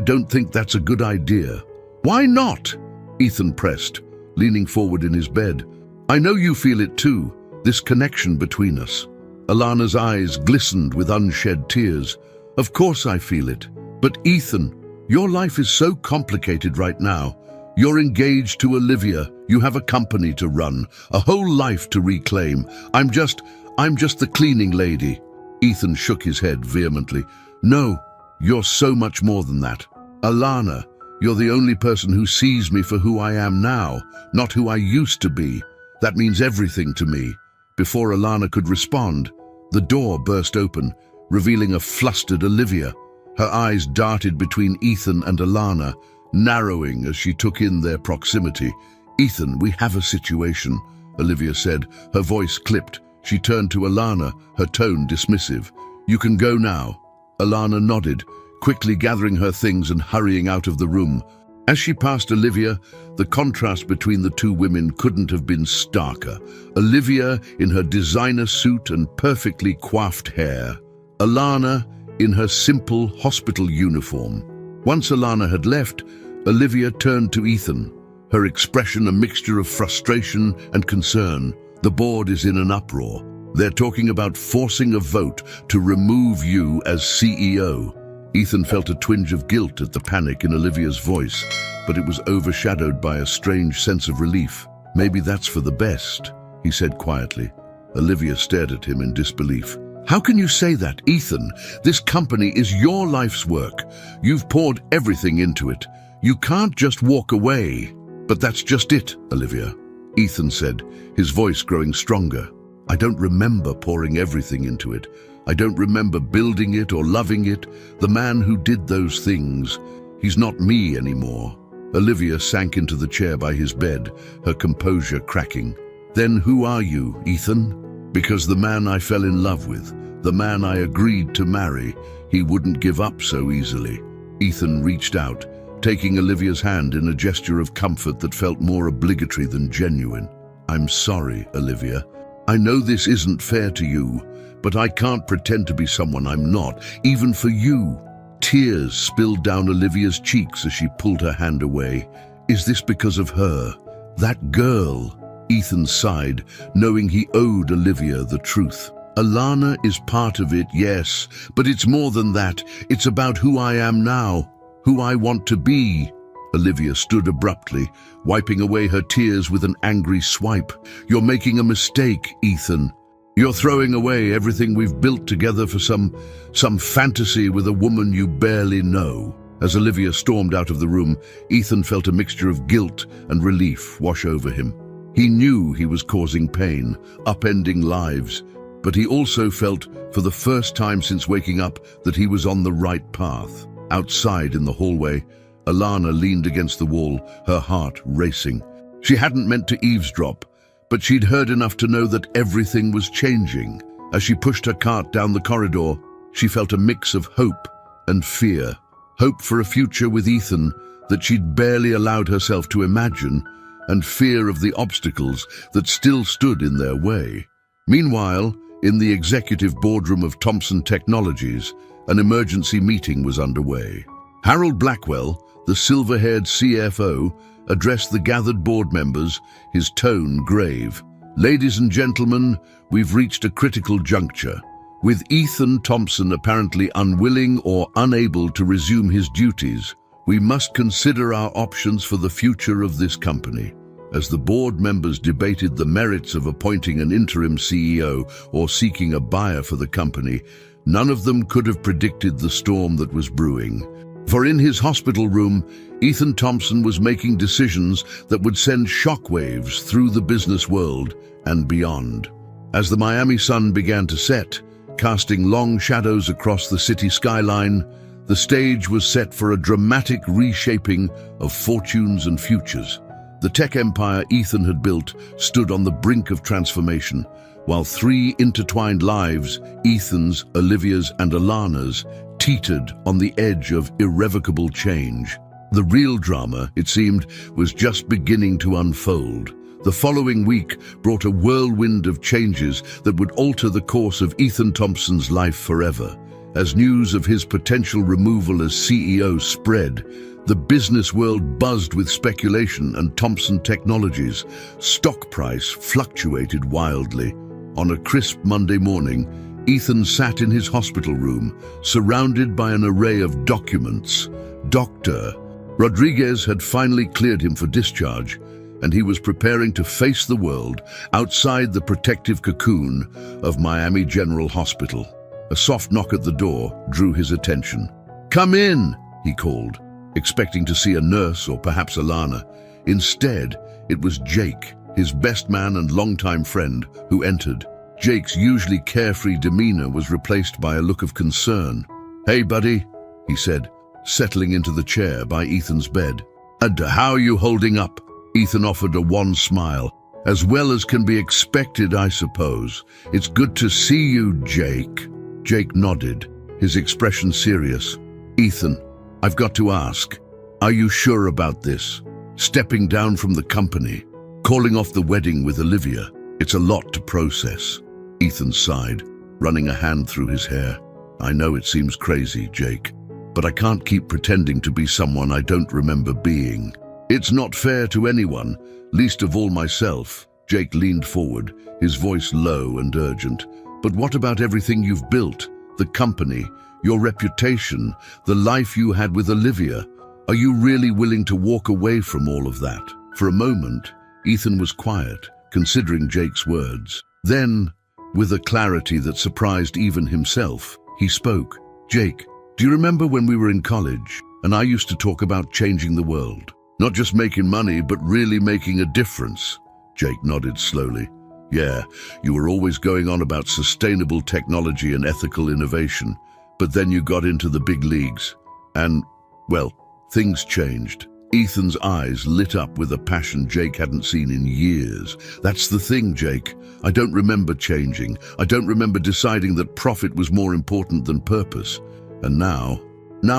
don't think that's a good idea." "Why not?" Ethan pressed, leaning forward in his bed. "I know you feel it too, this connection between us." Alana's eyes glistened with unshed tears. "Of course I feel it. But Ethan, your life is so complicated right now. You're engaged to Olivia, you have a company to run, a whole life to reclaim. I'm just the cleaning lady. Ethan shook his head vehemently. No, you're so much more than that. Alana, you're the only person who sees me for who I am now, not who I used to be. That means everything to me. Before Alana could respond, the door burst open, revealing a flustered Olivia. Her eyes darted between Ethan and Alana, narrowing as she took in their proximity. Ethan, we have a situation, Olivia said, her voice clipped. She turned to Alana, her tone dismissive. You can go now. Alana nodded, quickly gathering her things and hurrying out of the room. As she passed Olivia, the contrast between the two women couldn't have been starker. Olivia in her designer suit and perfectly coiffed hair. Alana in her simple hospital uniform. Once Alana had left, Olivia turned to Ethan, her expression a mixture of frustration and concern. The board is in an uproar. They're talking about forcing a vote to remove you as CEO. Ethan felt a twinge of guilt at the panic in Olivia's voice, but it was overshadowed by a strange sense of relief. Maybe that's for the best, he said quietly. Olivia stared at him in disbelief. How can you say that, Ethan? This company is your life's work. You've poured everything into it. You can't just walk away. But that's just it, Olivia, Ethan said, his voice growing stronger. I don't remember pouring everything into it. I don't remember building it or loving it. The man who did those things, he's not me anymore. Olivia sank into the chair by his bed, her composure cracking. Then who are you, Ethan? Because the man I fell in love with, the man I agreed to marry, he wouldn't give up so easily. Ethan reached out, taking Olivia's hand in a gesture of comfort that felt more obligatory than genuine. I'm sorry, Olivia. I know this isn't fair to you, but I can't pretend to be someone I'm not, even for you. Tears spilled down Olivia's cheeks as she pulled her hand away. Is this because of her? That girl? Ethan sighed, knowing he owed Olivia the truth. Alana is part of it, yes, but it's more than that. It's about who I am now, who I want to be. Olivia stood abruptly, wiping away her tears with an angry swipe. You're making a mistake, Ethan. You're throwing away everything we've built together for some fantasy with a woman you barely know. As Olivia stormed out of the room, Ethan felt a mixture of guilt and relief wash over him. He knew he was causing pain, upending lives, but he also felt, for the first time since waking up, that he was on the right path. Outside in the hallway, Alana leaned against the wall, her heart racing. She hadn't meant to eavesdrop, but she'd heard enough to know that everything was changing. As she pushed her cart down the corridor, she felt a mix of hope and fear. Hope for a future with Ethan that she'd barely allowed herself to imagine, and fear of the obstacles that still stood in their way. Meanwhile, in the executive boardroom of Thomson Technologies, an emergency meeting was underway. Harold Blackwell, the silver-haired CFO, addressed the gathered board members, his tone grave. Ladies and gentlemen, we've reached a critical juncture. With Ethan Thompson apparently unwilling or unable to resume his duties, we must consider our options for the future of this company. As the board members debated the merits of appointing an interim CEO or seeking a buyer for the company, none of them could have predicted the storm that was brewing. For in his hospital room, Ethan Thompson was making decisions that would send shockwaves through the business world and beyond. As the Miami sun began to set, casting long shadows across the city skyline, the stage was set for a dramatic reshaping of fortunes and futures. The tech empire Ethan had built stood on the brink of transformation, while three intertwined lives, Ethan's, Olivia's, and Alana's, teetered on the edge of irrevocable change. The real drama, it seemed, was just beginning to unfold. The following week brought a whirlwind of changes that would alter the course of Ethan Thompson's life forever. As news of his potential removal as CEO spread, the business world buzzed with speculation, and Thomson Technologies' stock price fluctuated wildly. On a crisp Monday morning, Ethan sat in his hospital room, surrounded by an array of documents. Dr. Rodriguez had finally cleared him for discharge, and he was preparing to face the world outside the protective cocoon of Miami General Hospital. A soft knock at the door drew his attention. "Come in," he called, expecting to see a nurse or perhaps Alana. Instead, it was Jake, his best man and longtime friend, who entered. Jake's usually carefree demeanor was replaced by a look of concern. "Hey, buddy," he said, settling into the chair by Ethan's bed. "And how are you holding up?" Ethan offered a wan smile. "As well as can be expected, I suppose. It's good to see you, Jake." Jake nodded, his expression serious. "Ethan, I've got to ask, are you sure about this? Stepping down from the company, calling off the wedding with Olivia, it's a lot to process." Ethan sighed, running a hand through his hair. "I know it seems crazy, Jake, but I can't keep pretending to be someone I don't remember being. It's not fair to anyone, least of all myself." Jake leaned forward, his voice low and urgent. "But what about everything you've built? The company, your reputation, the life you had with Olivia? Are you really willing to walk away from all of that?" For a moment, Ethan was quiet, considering Jake's words. Then, with a clarity that surprised even himself, he spoke. "Jake, do you remember when we were in college and I used to talk about changing the world? Not just making money, but really making a difference?" Jake nodded slowly. "Yeah, you were always going on about sustainable technology and ethical innovation, but then you got into the big leagues. And, well, things changed." Ethan's eyes lit up with a passion Jake hadn't seen in years. "That's the thing, Jake. I don't remember changing. I don't remember deciding that profit was more important than purpose. And now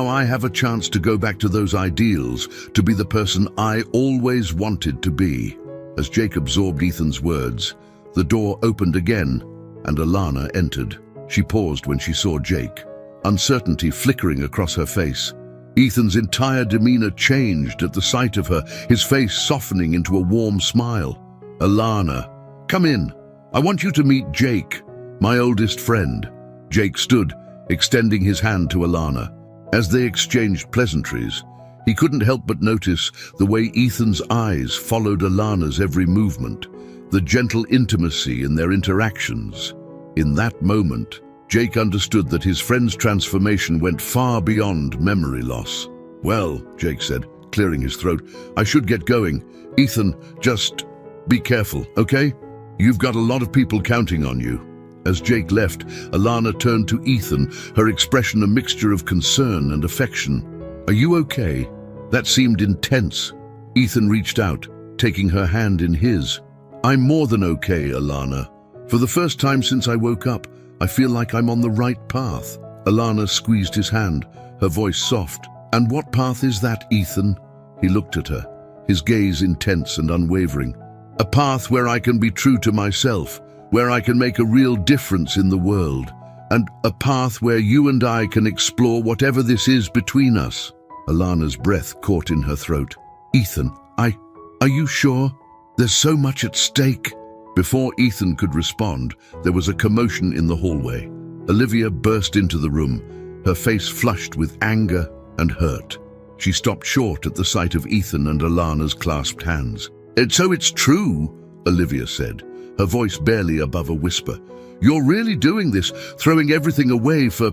I have a chance to go back to those ideals, to be the person I always wanted to be." As Jake absorbed Ethan's words, the door opened again, and Alana entered. She paused when she saw Jake, uncertainty flickering across her face. Ethan's entire demeanor changed at the sight of her, his face softening into a warm smile. "Alana, come in. I want you to meet Jake, my oldest friend." Jake stood, extending his hand to Alana. As they exchanged pleasantries, he couldn't help but notice the way Ethan's eyes followed Alana's every movement, the gentle intimacy in their interactions. In that moment, Jake understood that his friend's transformation went far beyond memory loss. "Well," Jake said, clearing his throat, "I should get going. Ethan, just be careful, okay? You've got a lot of people counting on you." As Jake left, Alana turned to Ethan, her expression a mixture of concern and affection. "Are you okay?" That seemed intense. Ethan reached out, taking her hand in his. "I'm more than okay, Alana. For the first time since I woke up, I feel like I'm on the right path." Alana squeezed his hand, her voice soft. "And what path is that, Ethan?" He looked at her, his gaze intense and unwavering. "A path where I can be true to myself, where I can make a real difference in the world, and a path where you and I can explore whatever this is between us." Alana's breath caught in her throat. "Ethan, are you sure? There's so much at stake." Before Ethan could respond, there was a commotion in the hallway. Olivia burst into the room, her face flushed with anger and hurt. She stopped short at the sight of Ethan and Alana's clasped hands. So it's true," Olivia said, her voice barely above a whisper. "You're really doing this, throwing everything away for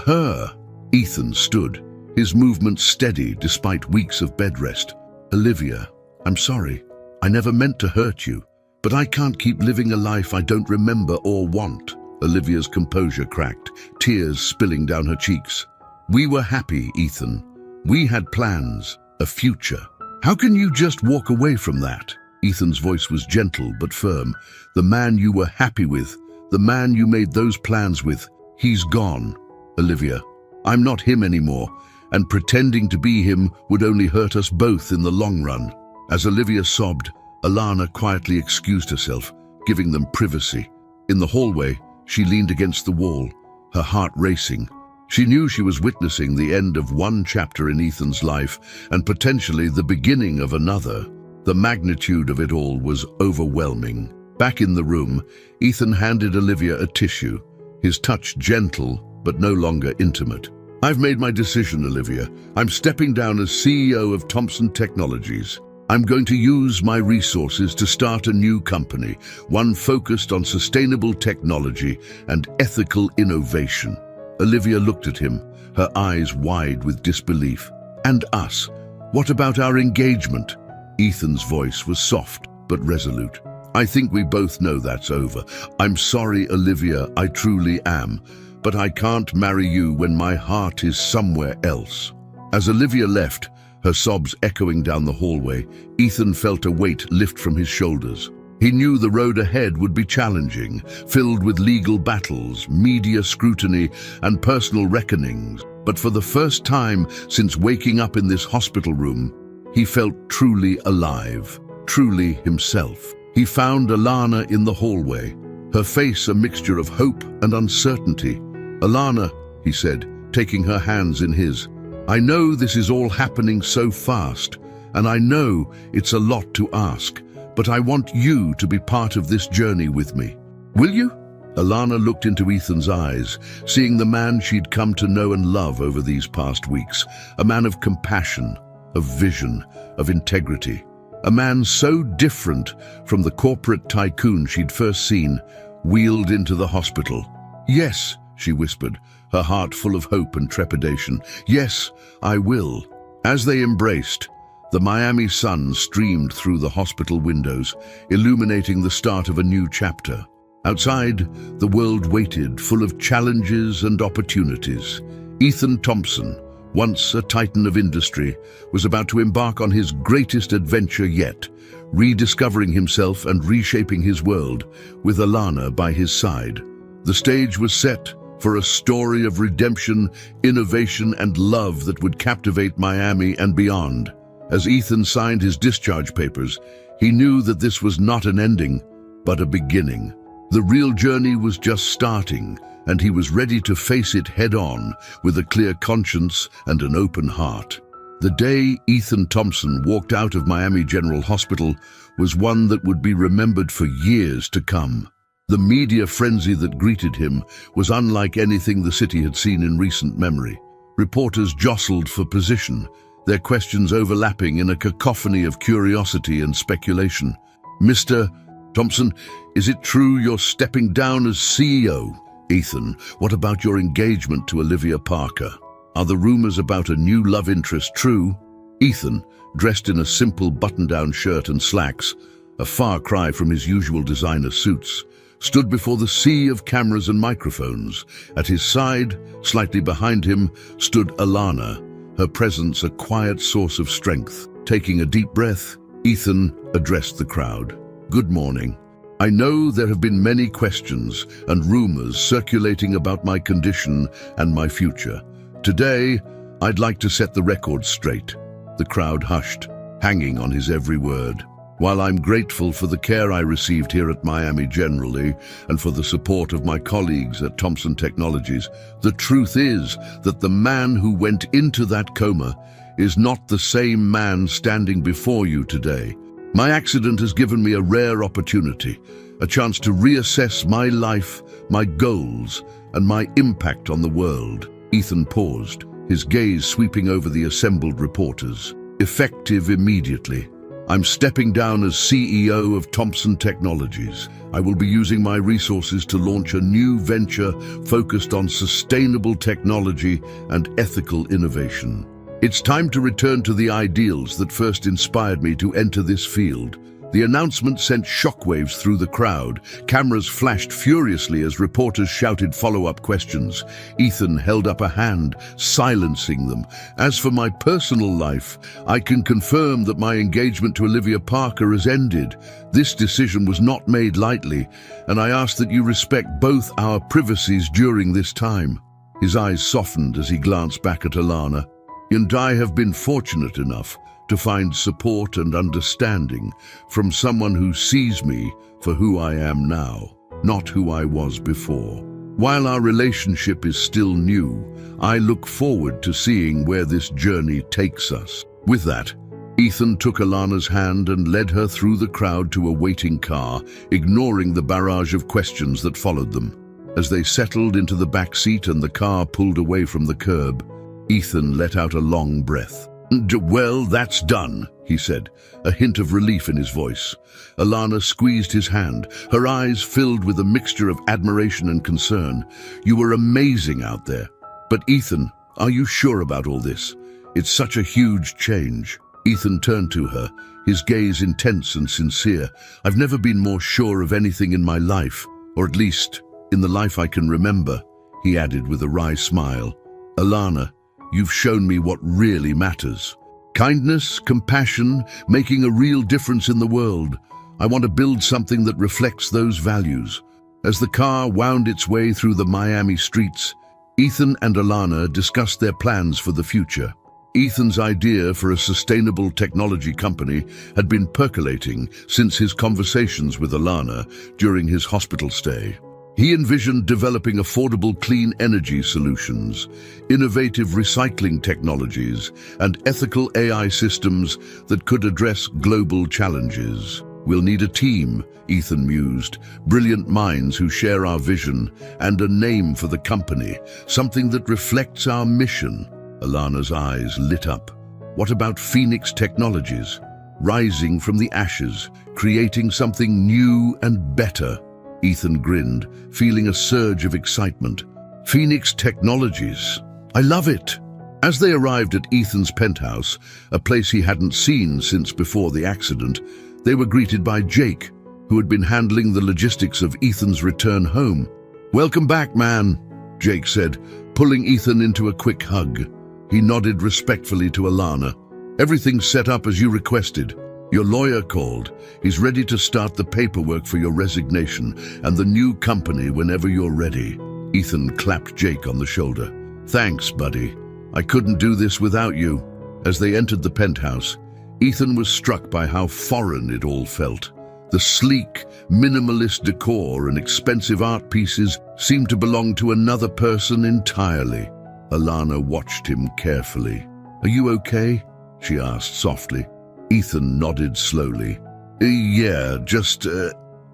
her." Ethan stood, his movements steady despite weeks of bed rest. "Olivia, I'm sorry. I never meant to hurt you. But I can't keep living a life I don't remember or want." Olivia's composure cracked, tears spilling down her cheeks. "We were happy, Ethan. We had plans, a future. How can you just walk away from that?" Ethan's voice was gentle but firm. "The man you were happy with, the man you made those plans with, he's gone. Olivia, I'm not him anymore, and pretending to be him would only hurt us both in the long run." As Olivia sobbed, Alana quietly excused herself, giving them privacy. In the hallway, she leaned against the wall, her heart racing. She knew she was witnessing the end of one chapter in Ethan's life and potentially the beginning of another. The magnitude of it all was overwhelming. Back in the room, Ethan handed Olivia a tissue, his touch gentle but no longer intimate. "I've made my decision, Olivia. I'm stepping down as CEO of Thompson Technologies. I'm going to use my resources to start a new company, one focused on sustainable technology and ethical innovation." Olivia looked at him, her eyes wide with disbelief. "And us? What about our engagement?" Ethan's voice was soft but resolute. "I think we both know that's over. I'm sorry, Olivia, I truly am. But I can't marry you when my heart is somewhere else." As Olivia left, her sobs echoing down the hallway, Ethan felt a weight lift from his shoulders. He knew the road ahead would be challenging, filled with legal battles, media scrutiny, and personal reckonings. But for the first time since waking up in this hospital room, he felt truly alive, truly himself. He found Alana in the hallway, her face a mixture of hope and uncertainty. "Alana," he said, taking her hands in his, "I know this is all happening so fast, and I know it's a lot to ask, but I want you to be part of this journey with me. Will you?" Alana looked into Ethan's eyes, seeing the man she'd come to know and love over these past weeks, a man of compassion, of vision, of integrity, a man so different from the corporate tycoon she'd first seen, wheeled into the hospital. "Yes," she whispered, her heart full of hope and trepidation. "Yes, I will." As they embraced, the Miami sun streamed through the hospital windows, illuminating the start of a new chapter. Outside, the world waited, full of challenges and opportunities. Ethan Thompson, once a titan of industry, was about to embark on his greatest adventure yet, rediscovering himself and reshaping his world, with Alana by his side. The stage was set for a story of redemption, innovation, and love that would captivate Miami and beyond. As Ethan signed his discharge papers, he knew that this was not an ending, but a beginning. The real journey was just starting, and he was ready to face it head-on, with a clear conscience and an open heart. The day Ethan Thompson walked out of Miami General Hospital was one that would be remembered for years to come. The media frenzy that greeted him was unlike anything the city had seen in recent memory. Reporters jostled for position, their questions overlapping in a cacophony of curiosity and speculation. "Mr. Thompson, is it true you're stepping down as CEO?" "Ethan, what about your engagement to Olivia Parker? Are the rumors about a new love interest true?" Ethan, dressed in a simple button-down shirt and slacks, a far cry from his usual designer suits, stood before the sea of cameras and microphones. At his side, slightly behind him, stood Alana, her presence a quiet source of strength. Taking a deep breath, Ethan addressed the crowd. "Good morning. I know there have been many questions and rumors circulating about my condition and my future. Today, I'd like to set the record straight." The crowd hushed, hanging on his every word. "While I'm grateful for the care I received here at Miami generally and for the support of my colleagues at Thompson Technologies, the truth is that the man who went into that coma is not the same man standing before you today. My accident has given me a rare opportunity, a chance to reassess my life, my goals, and my impact on the world." Ethan paused, his gaze sweeping over the assembled reporters. "Effective immediately. I'm stepping down as CEO of Thompson Technologies. I will be using my resources to launch a new venture focused on sustainable technology and ethical innovation. It's time to return to the ideals that first inspired me to enter this field." The announcement sent shockwaves through the crowd. Cameras flashed furiously as reporters shouted follow-up questions. Ethan held up a hand, silencing them. "As for my personal life, I can confirm that my engagement to Olivia Parker has ended. This decision was not made lightly, and I ask that you respect both our privacies during this time." His eyes softened as he glanced back at Alana. "And I have been fortunate enough to find support and understanding from someone who sees me for who I am now, not who I was before. While our relationship is still new, I look forward to seeing where this journey takes us." With that, Ethan took Alana's hand and led her through the crowd to a waiting car, ignoring the barrage of questions that followed them. As they settled into the back seat and the car pulled away from the curb, Ethan let out a long breath. "Well, that's done," he said, a hint of relief in his voice. Alana squeezed his hand, her eyes filled with a mixture of admiration and concern. "You were amazing out there. But Ethan, are you sure about all this? It's such a huge change." Ethan turned to her, his gaze intense and sincere. "I've never been more sure of anything in my life, or at least in the life I can remember," he added with a wry smile. "Alana, you've shown me what really matters. Kindness, compassion, making a real difference in the world. I want to build something that reflects those values." As the car wound its way through the Miami streets, Ethan and Alana discussed their plans for the future. Ethan's idea for a sustainable technology company had been percolating since his conversations with Alana during his hospital stay. He envisioned developing affordable clean energy solutions, innovative recycling technologies, and ethical AI systems that could address global challenges. "We'll need a team," Ethan mused, "brilliant minds who share our vision, and a name for the company, something that reflects our mission." Alana's eyes lit up. "What about Phoenix Technologies? Rising from the ashes, creating something new and better." Ethan grinned, feeling a surge of excitement. "Phoenix Technologies. I love it." As they arrived at Ethan's penthouse, a place he hadn't seen since before the accident, they were greeted by Jake, who had been handling the logistics of Ethan's return home. "Welcome back, man," Jake said, pulling Ethan into a quick hug. He nodded respectfully to Alana. "Everything's set up as you requested. Your lawyer called. He's ready to start the paperwork for your resignation and the new company whenever you're ready." Ethan clapped Jake on the shoulder. "Thanks, buddy. I couldn't do this without you." As they entered the penthouse, Ethan was struck by how foreign it all felt. The sleek, minimalist decor and expensive art pieces seemed to belong to another person entirely. Alana watched him carefully. "Are you okay?" she asked softly. Ethan nodded slowly. Yeah, just,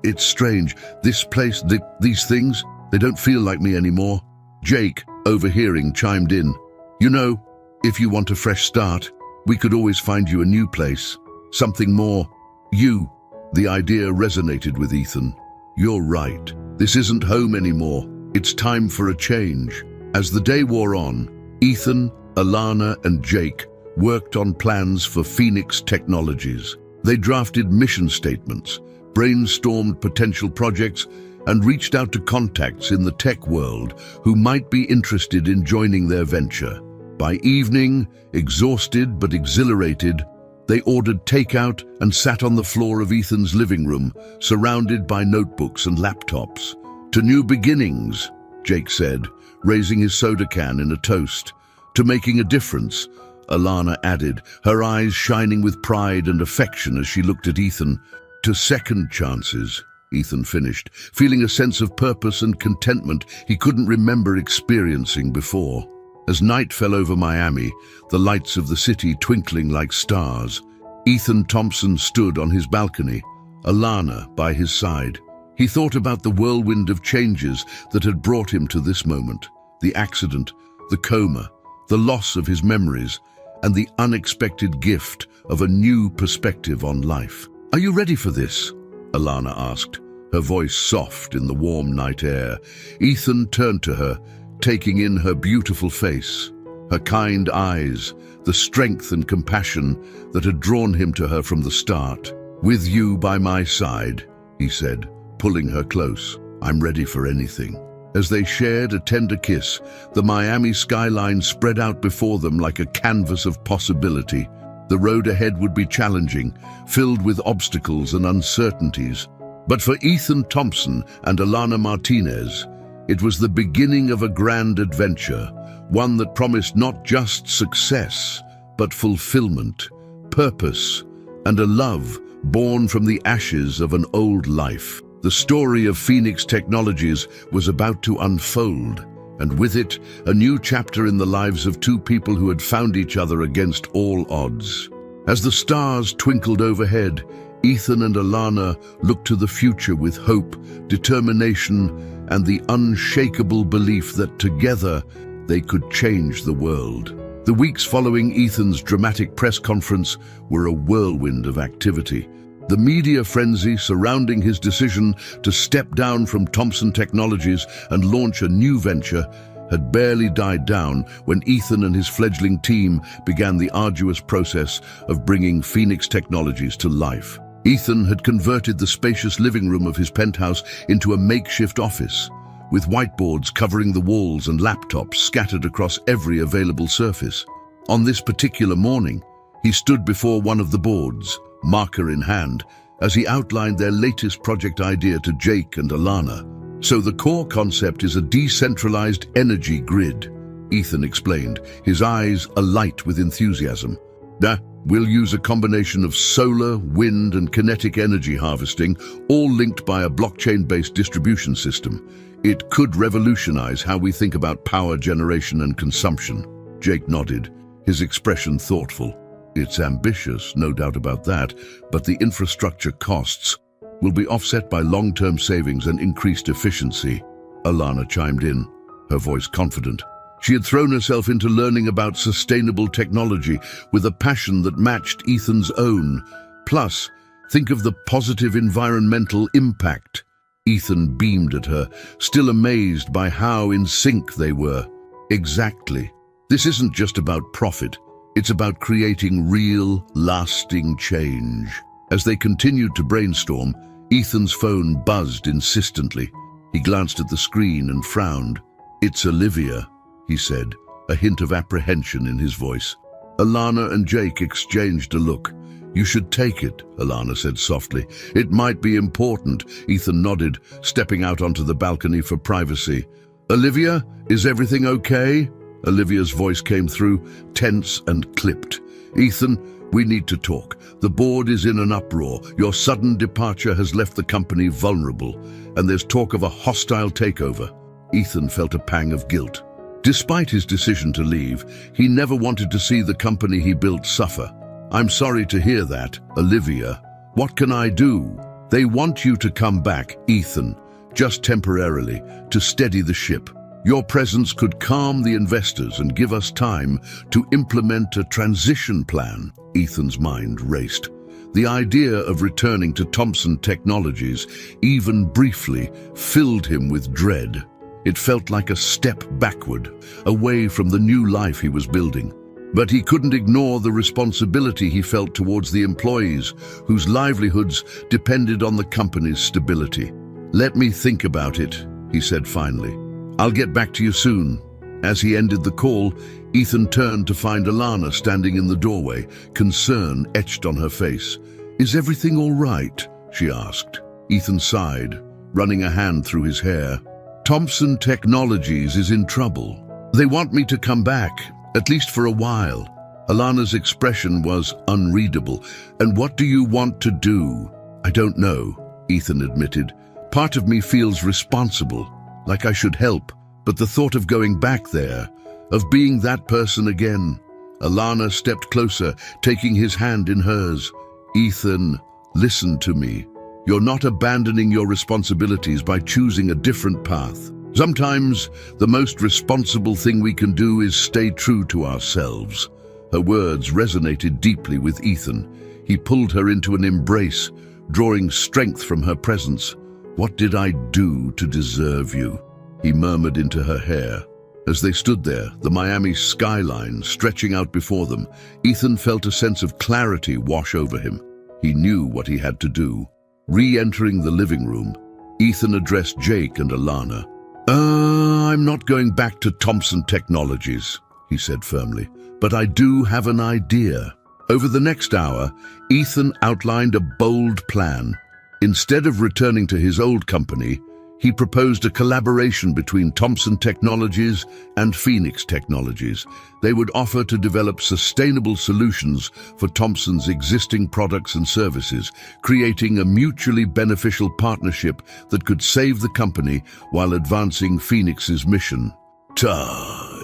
it's strange. This place, these things, they don't feel like me anymore." Jake, overhearing, chimed in. "You know, if you want a fresh start, we could always find you a new place. Something more you." The idea resonated with Ethan. "You're right. This isn't home anymore. It's time for a change." As the day wore on, Ethan, Alana, and Jake worked on plans for Phoenix Technologies. They drafted mission statements, brainstormed potential projects, and reached out to contacts in the tech world who might be interested in joining their venture. By evening, exhausted but exhilarated, they ordered takeout and sat on the floor of Ethan's living room, surrounded by notebooks and laptops. "To new beginnings," Jake said, raising his soda can in a toast. "To making a difference," Alana added, her eyes shining with pride and affection as she looked at Ethan. "To second chances," Ethan finished, feeling a sense of purpose and contentment he couldn't remember experiencing before. As night fell over Miami, the lights of the city twinkling like stars, Ethan Thompson stood on his balcony, Alana by his side. He thought about the whirlwind of changes that had brought him to this moment: the accident, the coma, the loss of his memories, and the unexpected gift of a new perspective on life. "Are you ready for this?" Alana asked, her voice soft in the warm night air. Ethan turned to her, taking in her beautiful face, her kind eyes, the strength and compassion that had drawn him to her from the start. "With you by my side," he said, pulling her close, "I'm ready for anything." As they shared a tender kiss, the Miami skyline spread out before them like a canvas of possibility. The road ahead would be challenging, filled with obstacles and uncertainties. But for Ethan Thompson and Alana Martinez, it was the beginning of a grand adventure, one that promised not just success, but fulfillment, purpose, and a love born from the ashes of an old life. The story of Phoenix Technologies was about to unfold, and with it, a new chapter in the lives of two people who had found each other against all odds. As the stars twinkled overhead, Ethan and Alana looked to the future with hope, determination, and the unshakable belief that together they could change the world. The weeks following Ethan's dramatic press conference were a whirlwind of activity. The media frenzy surrounding his decision to step down from Thomson Technologies and launch a new venture had barely died down when Ethan and his fledgling team began the arduous process of bringing Phoenix Technologies to life. Ethan had converted the spacious living room of his penthouse into a makeshift office, with whiteboards covering the walls and laptops scattered across every available surface. On this particular morning, he stood before one of the boards, marker in hand, as he outlined their latest project idea to Jake and Alana. "So the core concept is a decentralized energy grid," Ethan explained, his eyes alight with enthusiasm. We'll use a combination of solar, wind, and kinetic energy harvesting, all linked by a blockchain-based distribution system. It could revolutionize how we think about power generation and consumption." Jake nodded, his expression thoughtful. "It's ambitious, no doubt about that, but the infrastructure costs will be offset by long-term savings and increased efficiency." Alana chimed in, her voice confident. She had thrown herself into learning about sustainable technology with a passion that matched Ethan's own. Plus, think of the positive environmental impact. Ethan beamed at her, still amazed by how in sync they were. "Exactly. This isn't just about profit. It's about creating real, lasting change." As they continued to brainstorm, Ethan's phone buzzed insistently. He glanced at the screen and frowned. "It's Olivia," he said, a hint of apprehension in his voice. Alana and Jake exchanged a look. "You should take it," Alana said softly. "It might be important." Ethan nodded, stepping out onto the balcony for privacy. "Olivia, is everything okay?" Olivia's voice came through, tense and clipped. "Ethan, we need to talk. The board is in an uproar. Your sudden departure has left the company vulnerable, and there's talk of a hostile takeover." Ethan felt a pang of guilt. Despite his decision to leave, he never wanted to see the company he built suffer. "I'm sorry to hear that, Olivia. What can I do?" "They want you to come back, Ethan, just temporarily, to steady the ship. Your presence could calm the investors and give us time to implement a transition plan." Ethan's mind raced. The idea of returning to Thomson Technologies, even briefly, filled him with dread. It felt like a step backward, away from the new life he was building. But he couldn't ignore the responsibility he felt towards the employees, whose livelihoods depended on the company's stability. "Let me think about it," he said finally. "I'll get back to you soon." As he ended the call, Ethan turned to find Alana standing in the doorway, concern etched on her face. "Is everything all right?" she asked. Ethan sighed, running a hand through his hair. "Thomson Technologies is in trouble. They want me to come back, at least for a while." Alana's expression was unreadable. "And what do you want to do?" "I don't know," Ethan admitted. "Part of me feels responsible, like I should help, but the thought of going back there, of being that person again." Alana stepped closer, taking his hand in hers. "Ethan, listen to me. You're not abandoning your responsibilities by choosing a different path. Sometimes the most responsible thing we can do is stay true to ourselves." Her words resonated deeply with Ethan. He pulled her into an embrace, drawing strength from her presence. "What did I do to deserve you?" he murmured into her hair. As they stood there, the Miami skyline stretching out before them, Ethan felt a sense of clarity wash over him. He knew what he had to do. Re-entering the living room, Ethan addressed Jake and Alana. I'm not going back to Thomson Technologies," he said firmly, "but I do have an idea." Over the next hour, Ethan outlined a bold plan. Instead of returning to his old company, he proposed a collaboration between Thomson Technologies and Phoenix Technologies. They would offer to develop sustainable solutions for Thomson's existing products and services, creating a mutually beneficial partnership that could save the company while advancing Phoenix's mission.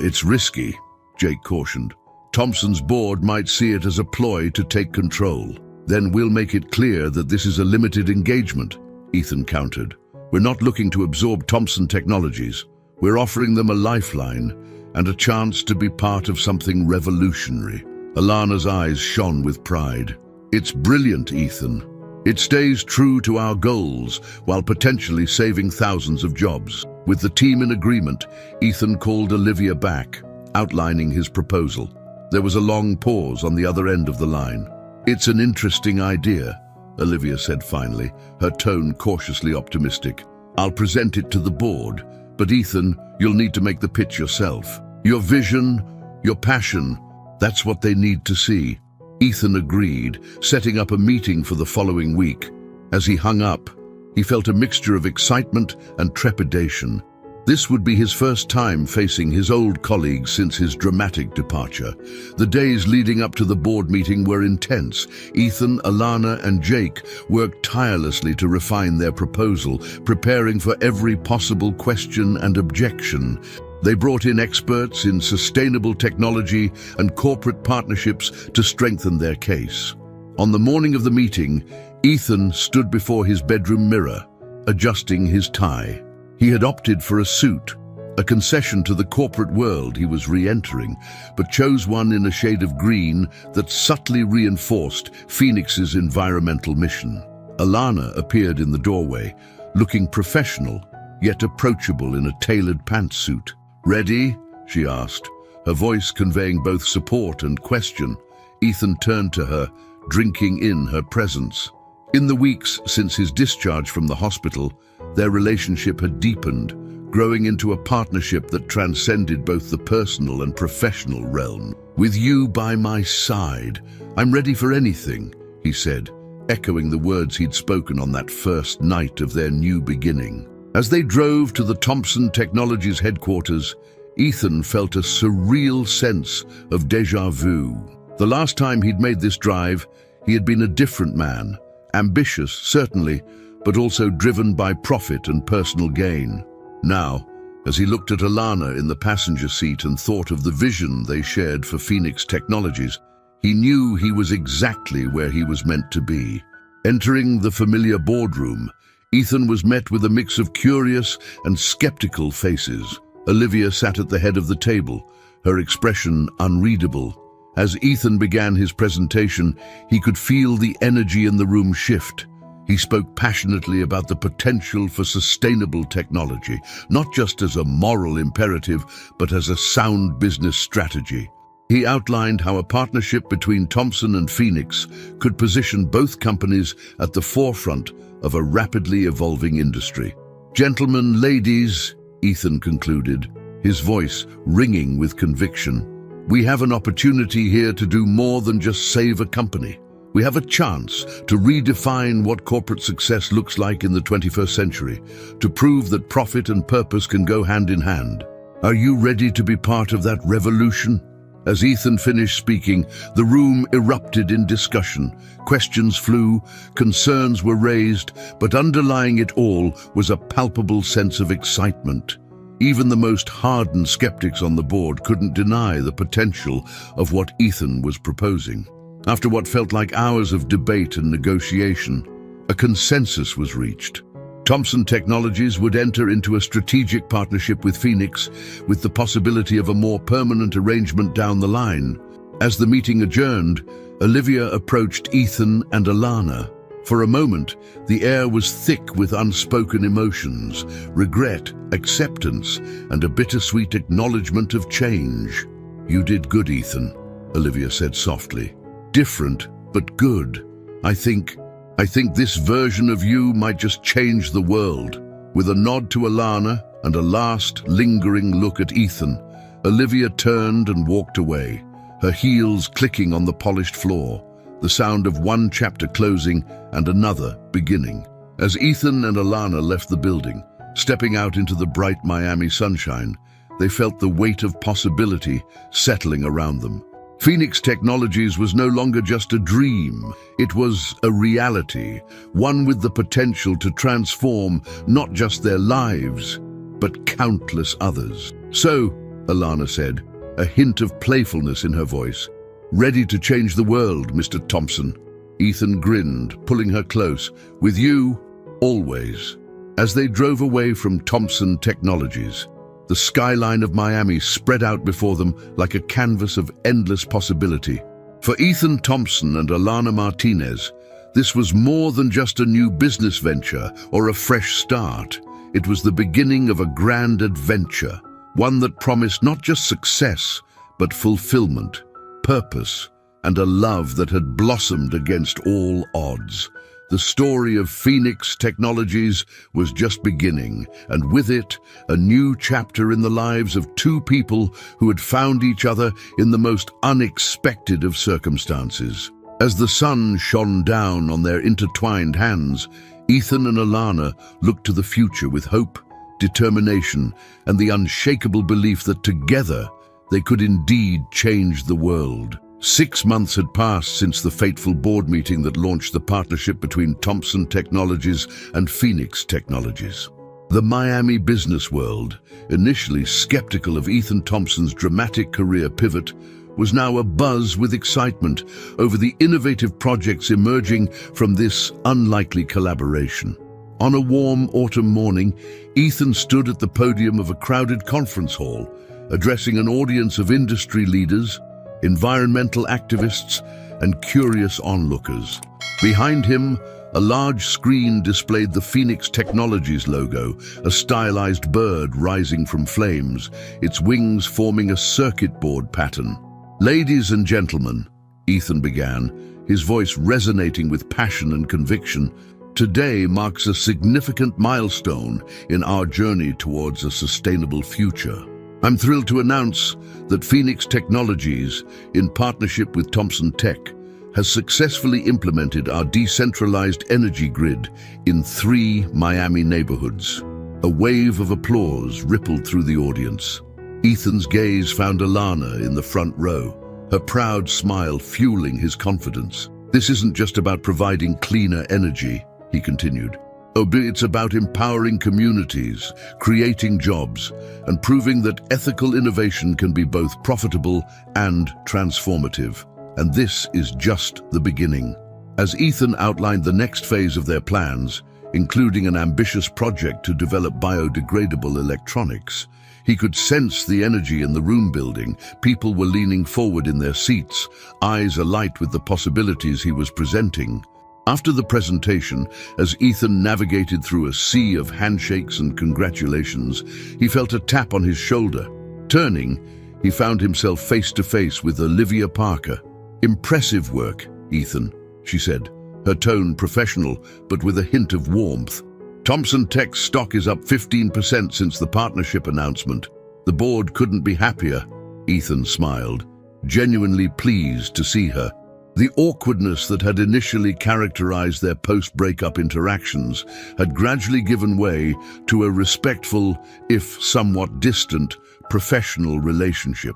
It's risky," Jake cautioned. "Thomson's board might see it as a ploy to take control." Then we'll make it clear that this is a limited engagement, Ethan countered. We're not looking to absorb Thompson Technologies. We're offering them a lifeline and a chance to be part of something revolutionary. Alana's eyes shone with pride. It's brilliant, Ethan. It stays true to our goals while potentially saving thousands of jobs. With the team in agreement, Ethan called Olivia back, outlining his proposal. There was a long pause on the other end of the line. It's an interesting idea, Olivia said finally, her tone cautiously optimistic. I'll present it to the board, but Ethan, you'll need to make the pitch yourself. Your vision, your passion, that's what they need to see. Ethan agreed, setting up a meeting for the following week. As he hung up, he felt a mixture of excitement and trepidation. This would be his first time facing his old colleagues since his dramatic departure. The days leading up to the board meeting were intense. Ethan, Alana, and Jake worked tirelessly to refine their proposal, preparing for every possible question and objection. They brought in experts in sustainable technology and corporate partnerships to strengthen their case. On the morning of the meeting, Ethan stood before his bedroom mirror, adjusting his tie. He had opted for a suit, a concession to the corporate world he was re-entering, but chose one in a shade of green that subtly reinforced Phoenix's environmental mission. Alana appeared in the doorway, looking professional, yet approachable in a tailored pantsuit. "Ready?" she asked, her voice conveying both support and question. Ethan turned to her, drinking in her presence. In the weeks since his discharge from the hospital, their relationship had deepened, growing into a partnership that transcended both the personal and professional realm. "With you by my side, I'm ready for anything," he said, echoing the words he'd spoken on that first night of their new beginning. As they drove to the Thompson Technologies headquarters, Ethan felt a surreal sense of déjà vu. The last time he'd made this drive, he had been a different man, ambitious, certainly, but also driven by profit and personal gain. Now, as he looked at Alana in the passenger seat and thought of the vision they shared for Phoenix Technologies, he knew he was exactly where he was meant to be. Entering the familiar boardroom, Ethan was met with a mix of curious and skeptical faces. Olivia sat at the head of the table, her expression unreadable. As Ethan began his presentation, he could feel the energy in the room shift. He spoke passionately about the potential for sustainable technology, not just as a moral imperative, but as a sound business strategy. He outlined how a partnership between Thompson and Phoenix could position both companies at the forefront of a rapidly evolving industry. "Gentlemen, ladies," Ethan concluded, his voice ringing with conviction, "we have an opportunity here to do more than just save a company. We have a chance to redefine what corporate success looks like in the 21st century, to prove that profit and purpose can go hand in hand. Are you ready to be part of that revolution?" As Ethan finished speaking, the room erupted in discussion. Questions flew, concerns were raised, but underlying it all was a palpable sense of excitement. Even the most hardened skeptics on the board couldn't deny the potential of what Ethan was proposing. After what felt like hours of debate and negotiation, a consensus was reached. Thompson Technologies would enter into a strategic partnership with Phoenix, with the possibility of a more permanent arrangement down the line. As the meeting adjourned, Olivia approached Ethan and Alana. For a moment, the air was thick with unspoken emotions, regret, acceptance, and a bittersweet acknowledgement of change. "You did good, Ethan," Olivia said softly. "Different, but good. I think this version of you might just change the world." With a nod to Alana and a last lingering look at Ethan, Olivia turned and walked away, her heels clicking on the polished floor, the sound of one chapter closing and another beginning. As Ethan and Alana left the building, stepping out into the bright Miami sunshine, they felt the weight of possibility settling around them. Phoenix Technologies was no longer just a dream. It was a reality, one with the potential to transform not just their lives, but countless others. "So," Alana said, a hint of playfulness in her voice, "ready to change the world, Mr. Thompson?" Ethan grinned, pulling her close. With you, always. As they drove away from Thompson Technologies, the skyline of Miami spread out before them like a canvas of endless possibility. For Ethan Thompson and Alana Martinez, this was more than just a new business venture or a fresh start. It was the beginning of a grand adventure, one that promised not just success, but fulfillment, purpose, and a love that had blossomed against all odds. The story of Phoenix Technologies was just beginning, and with it, a new chapter in the lives of two people who had found each other in the most unexpected of circumstances. As the sun shone down on their intertwined hands, Ethan and Alana looked to the future with hope, determination, and the unshakable belief that together they could indeed change the world. 6 months had passed since the fateful board meeting that launched the partnership between Thompson Technologies and Phoenix Technologies. The Miami business world, initially skeptical of Ethan Thompson's dramatic career pivot, was now abuzz with excitement over the innovative projects emerging from this unlikely collaboration. On a warm autumn morning, Ethan stood at the podium of a crowded conference hall, addressing an audience of industry leaders, environmental activists, and curious onlookers. Behind him, a large screen displayed the Phoenix Technologies logo, a stylized bird rising from flames, its wings forming a circuit board pattern. "Ladies and gentlemen," Ethan began, his voice resonating with passion and conviction, "today marks a significant milestone in our journey towards a sustainable future. I'm thrilled to announce that Phoenix Technologies, in partnership with Thompson Tech, has successfully implemented our decentralized energy grid in 3 Miami neighborhoods." A wave of applause rippled through the audience. Ethan's gaze found Alana in the front row, her proud smile fueling his confidence. "This isn't just about providing cleaner energy," he continued. "It's about empowering communities, creating jobs, and proving that ethical innovation can be both profitable and transformative. And this is just the beginning." As Ethan outlined the next phase of their plans, including an ambitious project to develop biodegradable electronics, he could sense the energy in the room building. People were leaning forward in their seats, eyes alight with the possibilities he was presenting. After the presentation, as Ethan navigated through a sea of handshakes and congratulations, he felt a tap on his shoulder. Turning, he found himself face to face with Olivia Parker. "Impressive work, Ethan," she said, her tone professional but with a hint of warmth. "Thompson Tech's stock is up 15% since the partnership announcement. The board couldn't be happier." Ethan smiled, genuinely pleased to see her. The awkwardness that had initially characterized their post-breakup interactions had gradually given way to a respectful, if somewhat distant, professional relationship.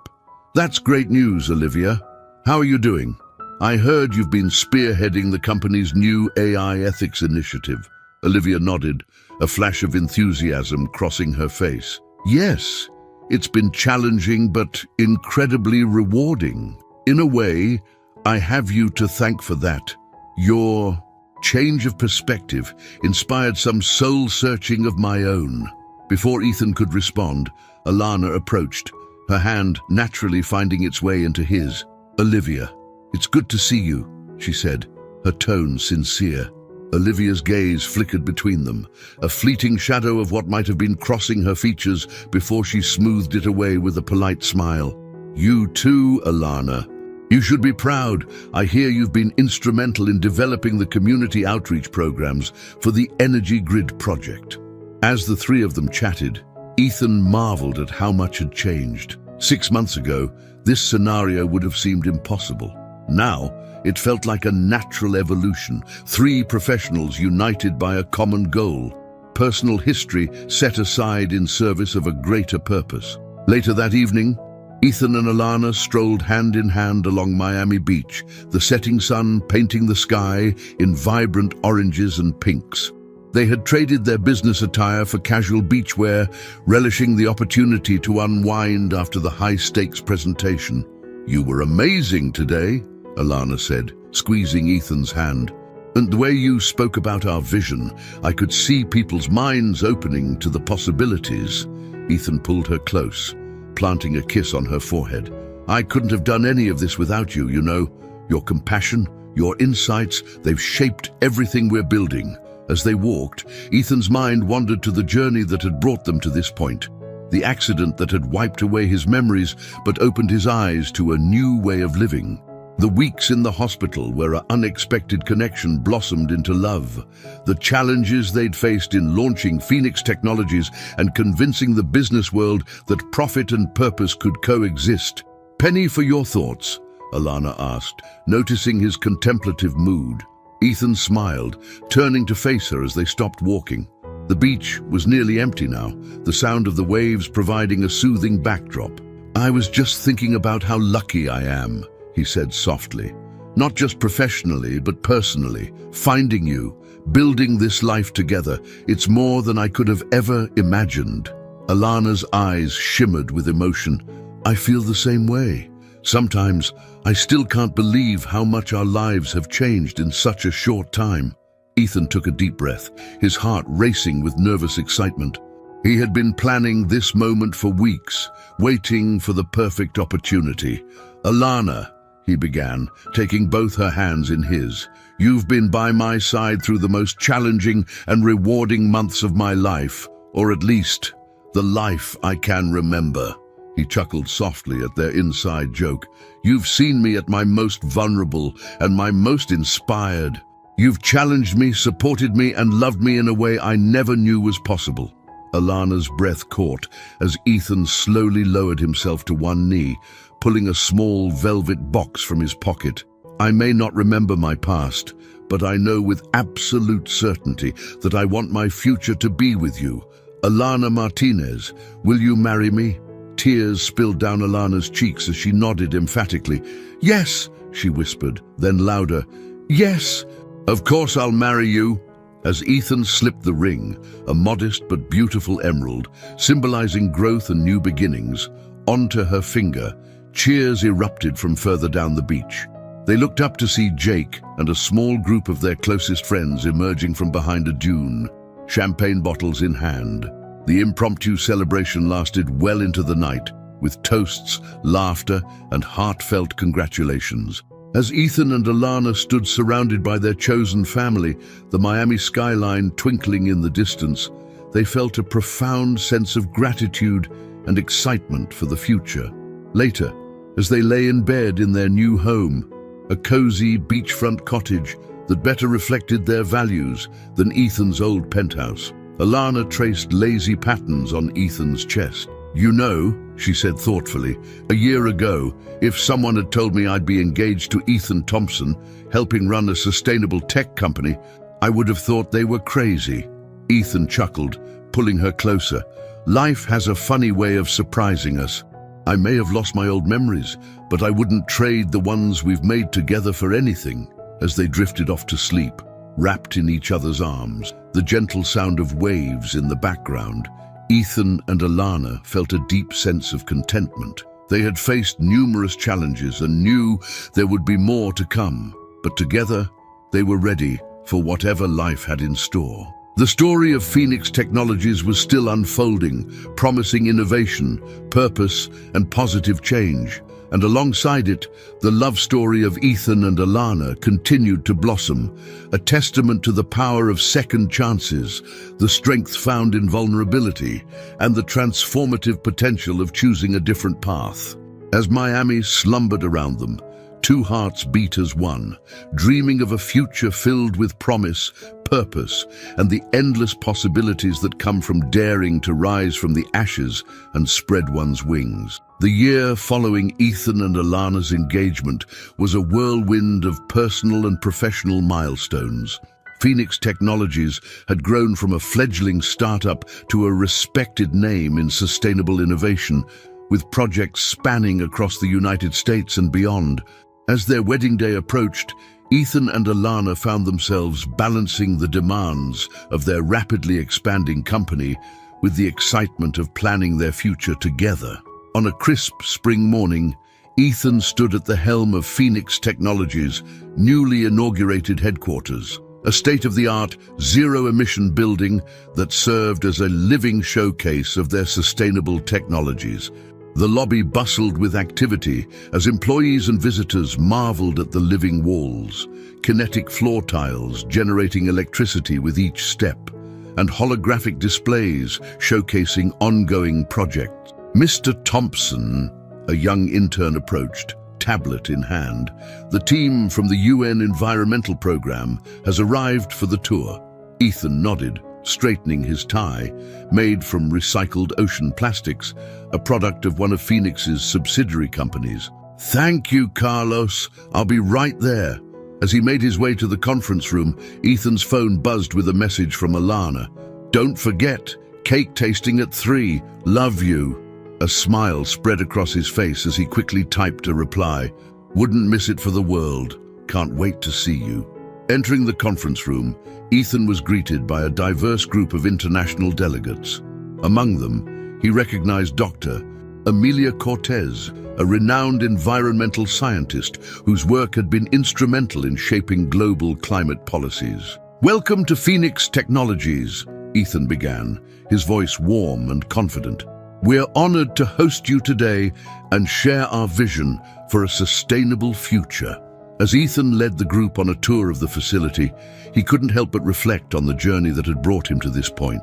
"That's great news, Olivia. How are you doing? I heard you've been spearheading the company's new AI ethics initiative." Olivia nodded, a flash of enthusiasm crossing her face. "Yes, it's been challenging but incredibly rewarding. In a way, I have you to thank for that. Your change of perspective inspired some soul-searching of my own." Before Ethan could respond, Alana approached, her hand naturally finding its way into his. "Olivia, it's good to see you," she said, her tone sincere. Olivia's gaze flickered between them, a fleeting shadow of what might have been crossing her features before she smoothed it away with a polite smile. "You too, Alana. You should be proud. I hear you've been instrumental in developing the community outreach programs for the Energy Grid project." As the three of them chatted, Ethan marveled at how much had changed. 6 months ago, this scenario would have seemed impossible. Now, it felt like a natural evolution, 3 professionals united by a common goal, personal history set aside in service of a greater purpose. Later that evening, Ethan and Alana strolled hand in hand along Miami Beach, the setting sun painting the sky in vibrant oranges and pinks. They had traded their business attire for casual beachwear, relishing the opportunity to unwind after the high-stakes presentation. "You were amazing today," Alana said, squeezing Ethan's hand. "And the way you spoke about our vision, I could see people's minds opening to the possibilities." Ethan pulled her close, planting a kiss on her forehead. "I couldn't have done any of this without you, you know. Your compassion, your insights, they've shaped everything we're building." As they walked, Ethan's mind wandered to the journey that had brought them to this point. The accident that had wiped away his memories but opened his eyes to a new way of living. The weeks in the hospital where an unexpected connection blossomed into love. The challenges they'd faced in launching Phoenix Technologies and convincing the business world that profit and purpose could coexist. "Penny, for your thoughts," Alana asked, noticing his contemplative mood. Ethan smiled, turning to face her as they stopped walking. The beach was nearly empty now, the sound of the waves providing a soothing backdrop. "I was just thinking about how lucky I am," he said softly. "Not just professionally, but personally. Finding you, building this life together, it's more than I could have ever imagined." Alana's eyes shimmered with emotion. "I feel the same way. Sometimes I still can't believe how much our lives have changed in such a short time." Ethan took a deep breath, his heart racing with nervous excitement. He had been planning this moment for weeks, waiting for the perfect opportunity. "Alana," he began, taking both her hands in his, "you've been by my side through the most challenging and rewarding months of my life, or at least the life I can remember." He chuckled softly at their inside joke. "You've seen me at my most vulnerable and my most inspired. You've challenged me, supported me, and loved me in a way I never knew was possible." Alana's breath caught as Ethan slowly lowered himself to one knee, pulling a small velvet box from his pocket. "I may not remember my past, but I know with absolute certainty that I want my future to be with you. Alana Martinez, will you marry me?" Tears spilled down Alana's cheeks as she nodded emphatically. "Yes," she whispered, then louder, "Yes, of course I'll marry you." As Ethan slipped the ring, a modest but beautiful emerald, symbolizing growth and new beginnings, onto her finger, cheers erupted from further down the beach. They looked up to see Jake and a small group of their closest friends emerging from behind a dune, champagne bottles in hand. The impromptu celebration lasted well into the night, with toasts, laughter, and heartfelt congratulations. As Ethan and Alana stood surrounded by their chosen family, the Miami skyline twinkling in the distance, they felt a profound sense of gratitude and excitement for the future. Later, as they lay in bed in their new home, a cozy beachfront cottage that better reflected their values than Ethan's old penthouse, Alana traced lazy patterns on Ethan's chest. "You know," she said thoughtfully, "a year ago, if someone had told me I'd be engaged to Ethan Thompson, helping run a sustainable tech company, I would have thought they were crazy." Ethan chuckled, pulling her closer. "Life has a funny way of surprising us. I may have lost my old memories, but I wouldn't trade the ones we've made together for anything." As they drifted off to sleep, wrapped in each other's arms, the gentle sound of waves in the background, Ethan and Alana felt a deep sense of contentment. They had faced numerous challenges and knew there would be more to come, but together they were ready for whatever life had in store. The story of Phoenix Technologies was still unfolding, promising innovation, purpose, and positive change. And alongside it, the love story of Ethan and Alana continued to blossom, a testament to the power of second chances, the strength found in vulnerability, and the transformative potential of choosing a different path. As Miami slumbered around them, two hearts beat as one, dreaming of a future filled with promise, purpose, and the endless possibilities that come from daring to rise from the ashes and spread one's wings. The year following Ethan and Alana's engagement was a whirlwind of personal and professional milestones. Phoenix Technologies had grown from a fledgling startup to a respected name in sustainable innovation, with projects spanning across the United States and beyond. As their wedding day approached, Ethan and Alana found themselves balancing the demands of their rapidly expanding company with the excitement of planning their future together. On a crisp spring morning, Ethan stood at the helm of Phoenix Technologies' newly inaugurated headquarters, a state-of-the-art, zero-emission building that served as a living showcase of their sustainable technologies. The lobby bustled with activity as employees and visitors marveled at the living walls, kinetic floor tiles generating electricity with each step, and holographic displays showcasing ongoing projects. Mr. Thompson, a young intern, approached, tablet in hand. The team from the UN Environmental Program has arrived for the tour. Ethan nodded, straightening his tie, made from recycled ocean plastics, a product of one of Phoenix's subsidiary companies. "Thank you, Carlos. I'll be right there." As he made his way to the conference room, Ethan's phone buzzed with a message from Alana. "Don't forget, cake tasting at 3. Love you." A smile spread across his face as he quickly typed a reply. "Wouldn't miss it for the world. Can't wait to see you." Entering the conference room, Ethan was greeted by a diverse group of international delegates. Among them, he recognized Dr. Emilia Cortez, a renowned environmental scientist whose work had been instrumental in shaping global climate policies. "Welcome to Phoenix Technologies," Ethan began, his voice warm and confident. "We're honored to host you today and share our vision for a sustainable future." As Ethan led the group on a tour of the facility, he couldn't help but reflect on the journey that had brought him to this point.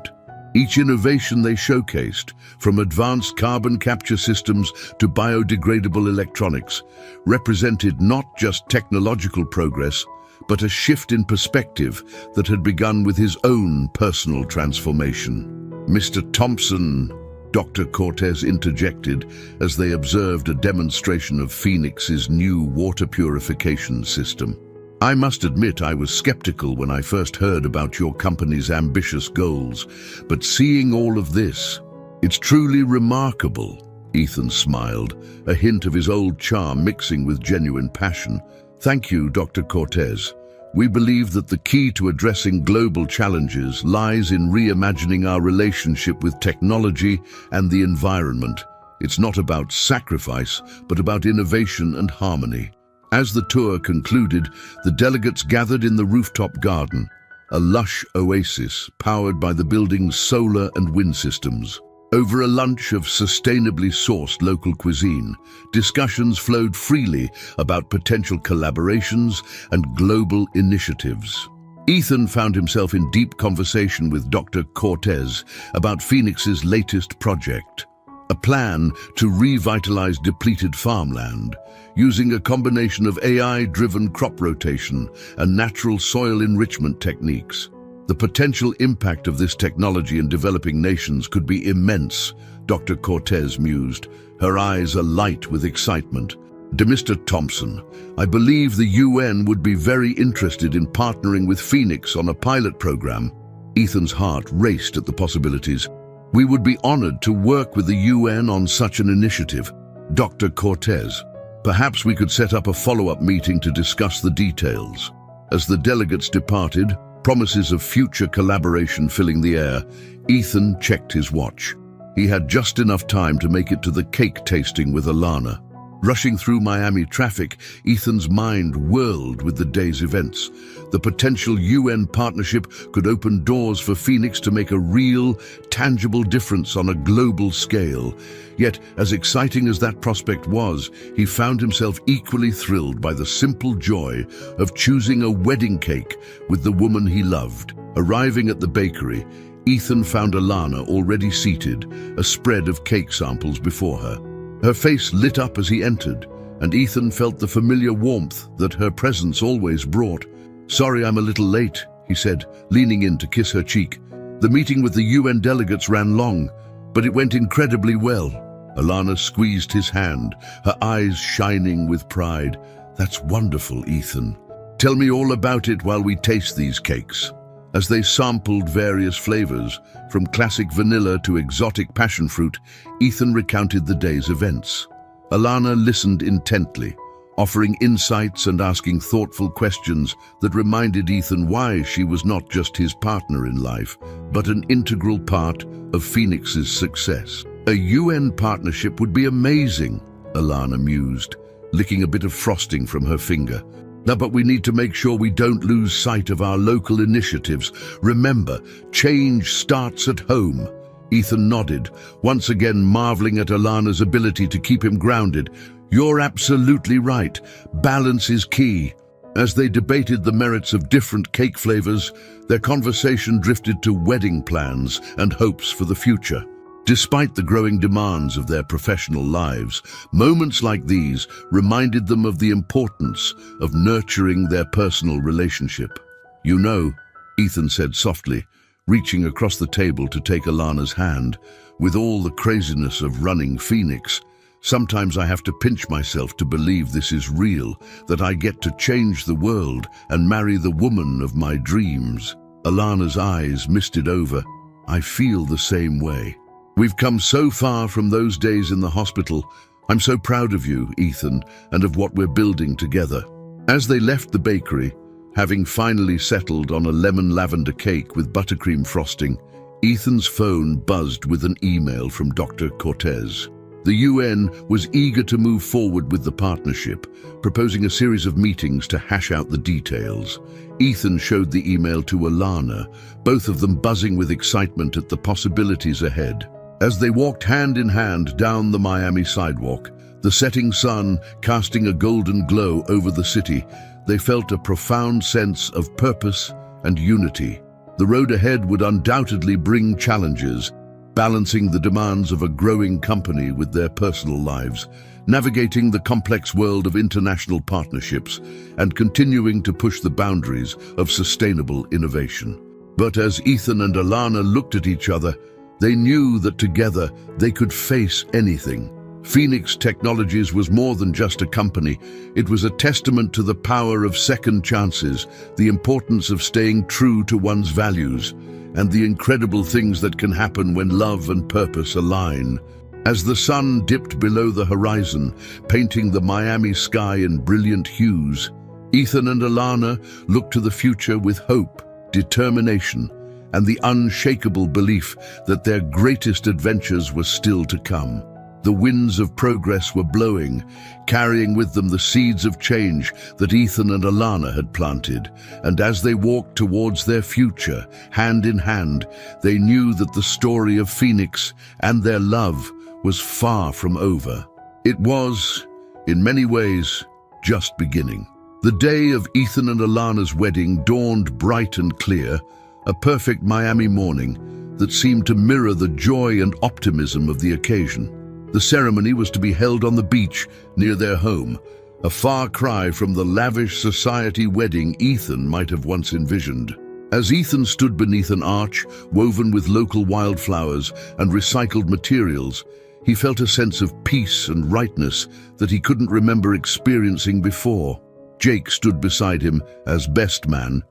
Each innovation they showcased, from advanced carbon capture systems to biodegradable electronics, represented not just technological progress, but a shift in perspective that had begun with his own personal transformation. "Mr. Thompson," Dr. Cortez interjected as they observed a demonstration of Phoenix's new water purification system. "I must admit I was skeptical when I first heard about your company's ambitious goals, but seeing all of this, it's truly remarkable." Ethan smiled, a hint of his old charm mixing with genuine passion. "Thank you, Dr. Cortez. We believe that the key to addressing global challenges lies in reimagining our relationship with technology and the environment. It's not about sacrifice, but about innovation and harmony." As the tour concluded, the delegates gathered in the rooftop garden, a lush oasis powered by the building's solar and wind systems. Over a lunch of sustainably sourced local cuisine, discussions flowed freely about potential collaborations and global initiatives. Ethan found himself in deep conversation with Dr. Cortez about Phoenix's latest project, a plan to revitalize depleted farmland, using a combination of AI-driven crop rotation and natural soil enrichment techniques. The potential impact of this technology in developing nations could be immense, Dr. Cortez mused, her eyes alight with excitement. "To Mr. Thompson, I believe the UN would be very interested in partnering with Phoenix on a pilot program." Ethan's heart raced at the possibilities. "We would be honored to work with the UN on such an initiative." Dr. Cortez, "Perhaps we could set up a follow-up meeting to discuss the details." As the delegates departed, promises of future collaboration filling the air, Ethan checked his watch. He had just enough time to make it to the cake tasting with Alana. Rushing through Miami traffic, Ethan's mind whirled with the day's events. The potential UN partnership could open doors for Phoenix to make a real, tangible difference on a global scale. Yet, as exciting as that prospect was, he found himself equally thrilled by the simple joy of choosing a wedding cake with the woman he loved. Arriving at the bakery, Ethan found Alana already seated, a spread of cake samples before her. Her face lit up as he entered, and Ethan felt the familiar warmth that her presence always brought. "Sorry I'm a little late," he said, leaning in to kiss her cheek. "The meeting with the UN delegates ran long, but it went incredibly well." Alana squeezed his hand, her eyes shining with pride. "That's wonderful, Ethan. Tell me all about it while we taste these cakes." As they sampled various flavors, from classic vanilla to exotic passion fruit, Ethan recounted the day's events. Alana listened intently, offering insights and asking thoughtful questions that reminded Ethan why she was not just his partner in life, but an integral part of Phoenix's success. "A UN partnership would be amazing," Alana mused, licking a bit of frosting from her finger. "Now, but we need to make sure we don't lose sight of our local initiatives. Remember, change starts at home." Ethan nodded, once again marveling at Alana's ability to keep him grounded. "You're absolutely right. Balance is key." As they debated the merits of different cake flavors, their conversation drifted to wedding plans and hopes for the future. Despite the growing demands of their professional lives, moments like these reminded them of the importance of nurturing their personal relationship. "You know," Ethan said softly, reaching across the table to take Alana's hand, "with all the craziness of running Phoenix, sometimes I have to pinch myself to believe this is real, that I get to change the world and marry the woman of my dreams." Alana's eyes misted over. "I feel the same way. We've come so far from those days in the hospital. I'm so proud of you, Ethan, and of what we're building together." As they left the bakery, having finally settled on a lemon lavender cake with buttercream frosting, Ethan's phone buzzed with an email from Dr. Cortez. The UN was eager to move forward with the partnership, proposing a series of meetings to hash out the details. Ethan showed the email to Alana, both of them buzzing with excitement at the possibilities ahead. As they walked hand in hand down the Miami sidewalk, the setting sun casting a golden glow over the city, they felt a profound sense of purpose and unity. The road ahead would undoubtedly bring challenges, balancing the demands of a growing company with their personal lives, navigating the complex world of international partnerships, and continuing to push the boundaries of sustainable innovation. But as Ethan and Alana looked at each other, they knew that together they could face anything. Phoenix Technologies was more than just a company. It was a testament to the power of second chances, the importance of staying true to one's values, and the incredible things that can happen when love and purpose align. As the sun dipped below the horizon, painting the Miami sky in brilliant hues, Ethan and Alana looked to the future with hope, determination, and the unshakable belief that their greatest adventures were still to come. The winds of progress were blowing, carrying with them the seeds of change that Ethan and Alana had planted, and as they walked towards their future, hand in hand, they knew that the story of Phoenix and their love was far from over. It was, in many ways, just beginning. The day of Ethan and Alana's wedding dawned bright and clear, a perfect Miami morning that seemed to mirror the joy and optimism of the occasion. The ceremony was to be held on the beach near their home, a far cry from the lavish society wedding Ethan might have once envisioned. As Ethan stood beneath an arch woven with local wildflowers and recycled materials, he felt a sense of peace and rightness that he couldn't remember experiencing before. Jake stood beside him as best man,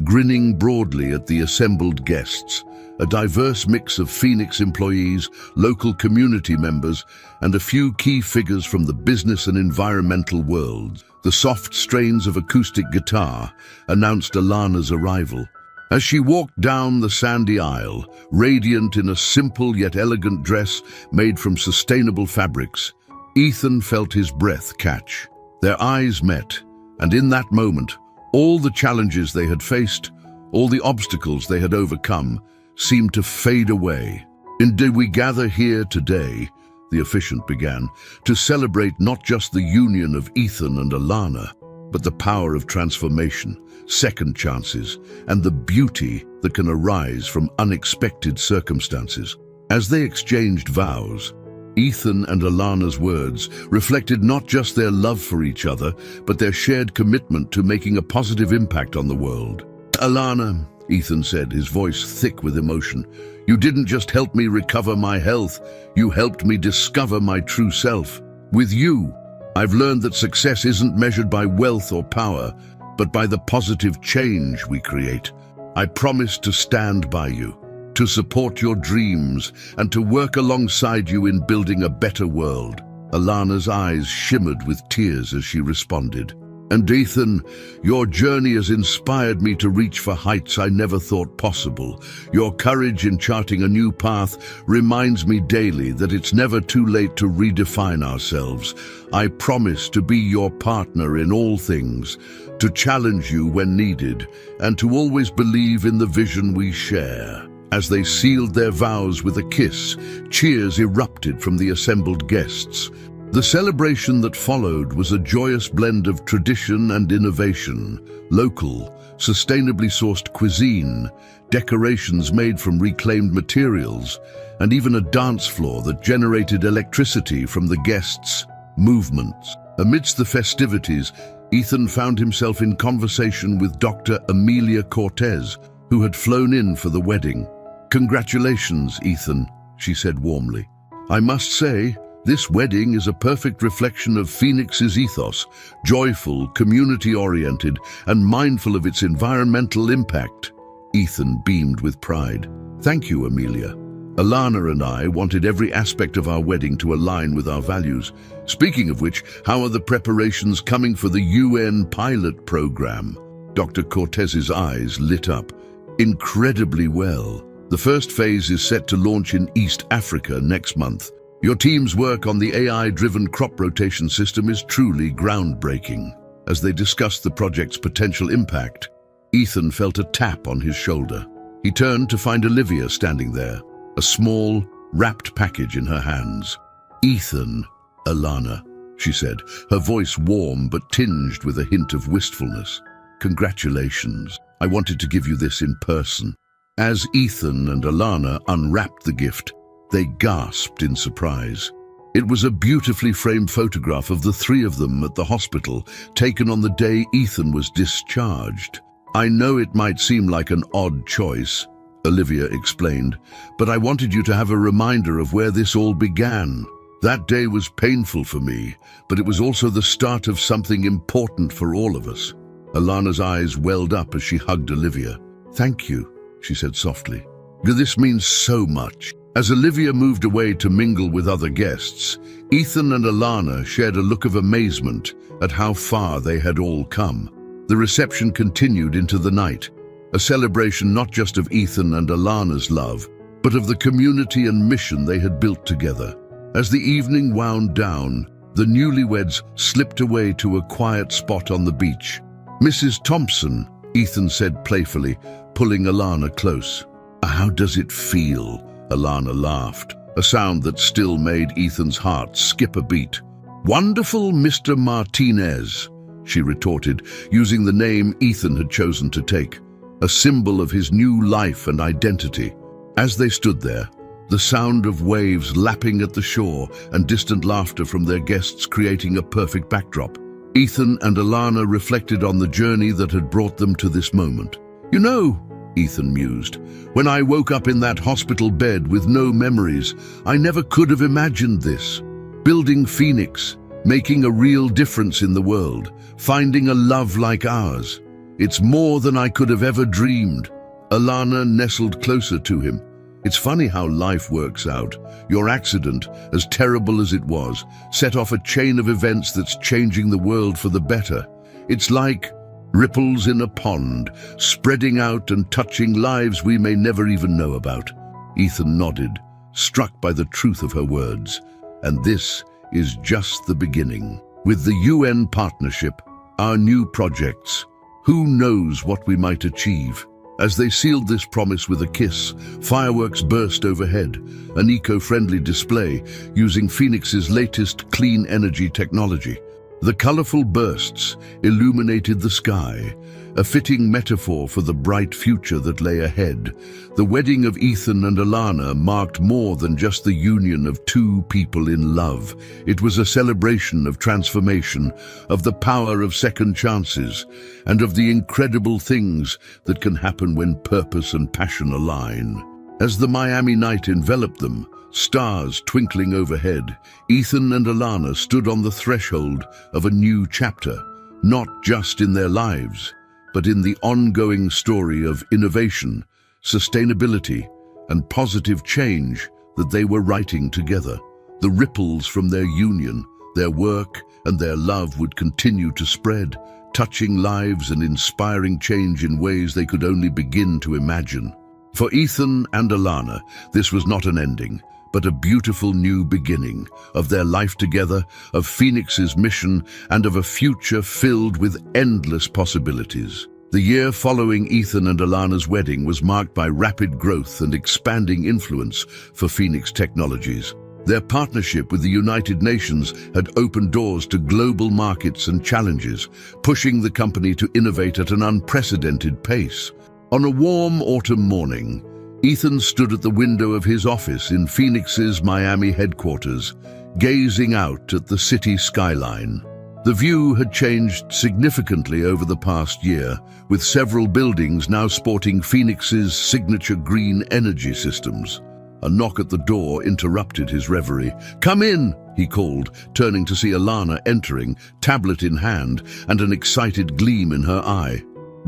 grinning broadly at the assembled guests, a diverse mix of Phoenix employees, local community members, and a few key figures from the business and environmental worlds. The soft strains of acoustic guitar announced Alana's arrival. As she walked down the sandy aisle, radiant in a simple yet elegant dress made from sustainable fabrics, Ethan felt his breath catch. Their eyes met, and in that moment, all the challenges they had faced, all the obstacles they had overcome, seemed to fade away. "Indeed, we gather here today," the officiant began, "to celebrate not just the union of Ethan and Alana, but the power of transformation, second chances, and the beauty that can arise from unexpected circumstances." As they exchanged vows, Ethan and Alana's words reflected not just their love for each other, but their shared commitment to making a positive impact on the world. "Alana," Ethan said, his voice thick with emotion, "you didn't just help me recover my health, you helped me discover my true self. With you, I've learned that success isn't measured by wealth or power, but by the positive change we create. I promise to stand by you, to support your dreams, and to work alongside you in building a better world." Alana's eyes shimmered with tears as she responded. And Ethan, your journey has inspired me to reach for heights I never thought possible. Your courage in charting a new path reminds me daily that it's never too late to redefine ourselves. I promise to be your partner in all things, to challenge you when needed, and to always believe in the vision we share. As they sealed their vows with a kiss, cheers erupted from the assembled guests. The celebration that followed was a joyous blend of tradition and innovation, local, sustainably sourced cuisine, decorations made from reclaimed materials, and even a dance floor that generated electricity from the guests' movements. Amidst the festivities, Ethan found himself in conversation with Dr. Amelia Cortez, who had flown in for the wedding. "Congratulations, Ethan," she said warmly. "I must say, this wedding is a perfect reflection of Phoenix's ethos, joyful, community-oriented, and mindful of its environmental impact." Ethan beamed with pride. "Thank you, Amelia. Alana and I wanted every aspect of our wedding to align with our values. Speaking of which, how are the preparations coming for the UN pilot program?" Dr. Cortez's eyes lit up. "Incredibly well. The first phase is set to launch in East Africa next month. Your team's work on the AI-driven crop rotation system is truly groundbreaking." As they discussed the project's potential impact, Ethan felt a tap on his shoulder. He turned to find Olivia standing there, a small, wrapped package in her hands. "Ethan, Alana," she said, her voice warm but tinged with a hint of wistfulness. "Congratulations. I wanted to give you this in person." As Ethan and Alana unwrapped the gift, they gasped in surprise. It was a beautifully framed photograph of the three of them at the hospital, taken on the day Ethan was discharged. "I know it might seem like an odd choice," Olivia explained, "but I wanted you to have a reminder of where this all began. That day was painful for me, but it was also the start of something important for all of us." Alana's eyes welled up as she hugged Olivia. "Thank you," she said softly. "This means so much." As Olivia moved away to mingle with other guests, Ethan and Alana shared a look of amazement at how far they had all come. The reception continued into the night, a celebration not just of Ethan and Alana's love, but of the community and mission they had built together. As the evening wound down, the newlyweds slipped away to a quiet spot on the beach. "Mrs. Thompson," Ethan said playfully, pulling Alana close. "How does it feel?" Alana laughed, a sound that still made Ethan's heart skip a beat. "Wonderful, Mr. Martinez," she retorted, using the name Ethan had chosen to take, a symbol of his new life and identity. As they stood there, the sound of waves lapping at the shore and distant laughter from their guests creating a perfect backdrop, Ethan and Alana reflected on the journey that had brought them to this moment. "You know," Ethan mused, "when I woke up in that hospital bed with no memories, I never could have imagined this. Building Phoenix, making a real difference in the world, finding a love like ours. It's more than I could have ever dreamed." Alana nestled closer to him. "It's funny how life works out. Your accident, as terrible as it was, set off a chain of events that's changing the world for the better. It's like ripples in a pond, spreading out and touching lives we may never even know about." Ethan nodded, struck by the truth of her words. "And this is just the beginning. With the UN partnership, our new projects, who knows what we might achieve?" As they sealed this promise with a kiss, fireworks burst overhead, an eco-friendly display using Phoenix's latest clean energy technology. The colorful bursts illuminated the sky, a fitting metaphor for the bright future that lay ahead. The wedding of Ethan and Alana marked more than just the union of two people in love. It was a celebration of transformation, of the power of second chances, and of the incredible things that can happen when purpose and passion align. As the Miami night enveloped them, stars twinkling overhead, Ethan and Alana stood on the threshold of a new chapter, not just in their lives, but in the ongoing story of innovation, sustainability, and positive change that they were writing together. The ripples from their union, their work, and their love would continue to spread, touching lives and inspiring change in ways they could only begin to imagine. For Ethan and Alana, this was not an ending, but a beautiful new beginning of their life together, of Phoenix's mission, and of a future filled with endless possibilities. The year following Ethan and Alana's wedding was marked by rapid growth and expanding influence for Phoenix Technologies. Their partnership with the United Nations had opened doors to global markets and challenges, pushing the company to innovate at an unprecedented pace. On a warm autumn morning, Ethan stood at the window of his office in Phoenix's Miami headquarters, gazing out at the city skyline. The view had changed significantly over the past year, with several buildings now sporting Phoenix's signature green energy systems. A knock at the door interrupted his reverie. "Come in," he called, turning to see Alana entering, tablet in hand and an excited gleam in her eye.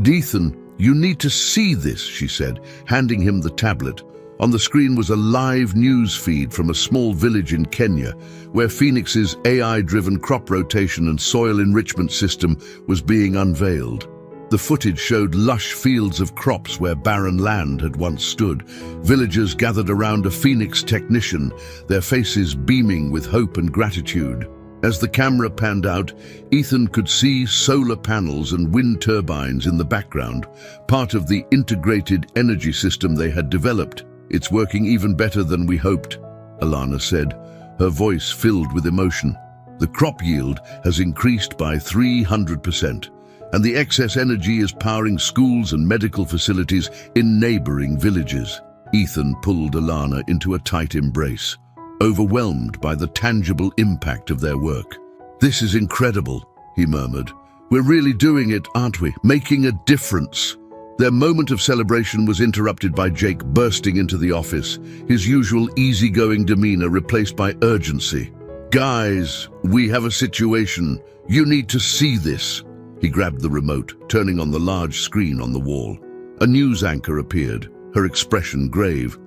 "Ethan, you need to see this," she said, handing him the tablet. On the screen was a live news feed from a small village in Kenya, where Phoenix's AI-driven crop rotation and soil enrichment system was being unveiled. The footage showed lush fields of crops where barren land had once stood. Villagers gathered around a Phoenix technician, their faces beaming with hope and gratitude. As the camera panned out, Ethan could see solar panels and wind turbines in the background, part of the integrated energy system they had developed. "It's working even better than we hoped," Alana said, her voice filled with emotion. "The crop yield has increased by 300%, and the excess energy is powering schools and medical facilities in neighboring villages." Ethan pulled Alana into a tight embrace, overwhelmed by the tangible impact of their work. "This is incredible," he murmured. "We're really doing it, aren't we? Making a difference." Their moment of celebration was interrupted by Jake bursting into the office, his usual easygoing demeanor replaced by urgency. "Guys, we have a situation. You need to see this." He grabbed the remote, turning on the large screen on the wall. A news anchor appeared, her expression grave.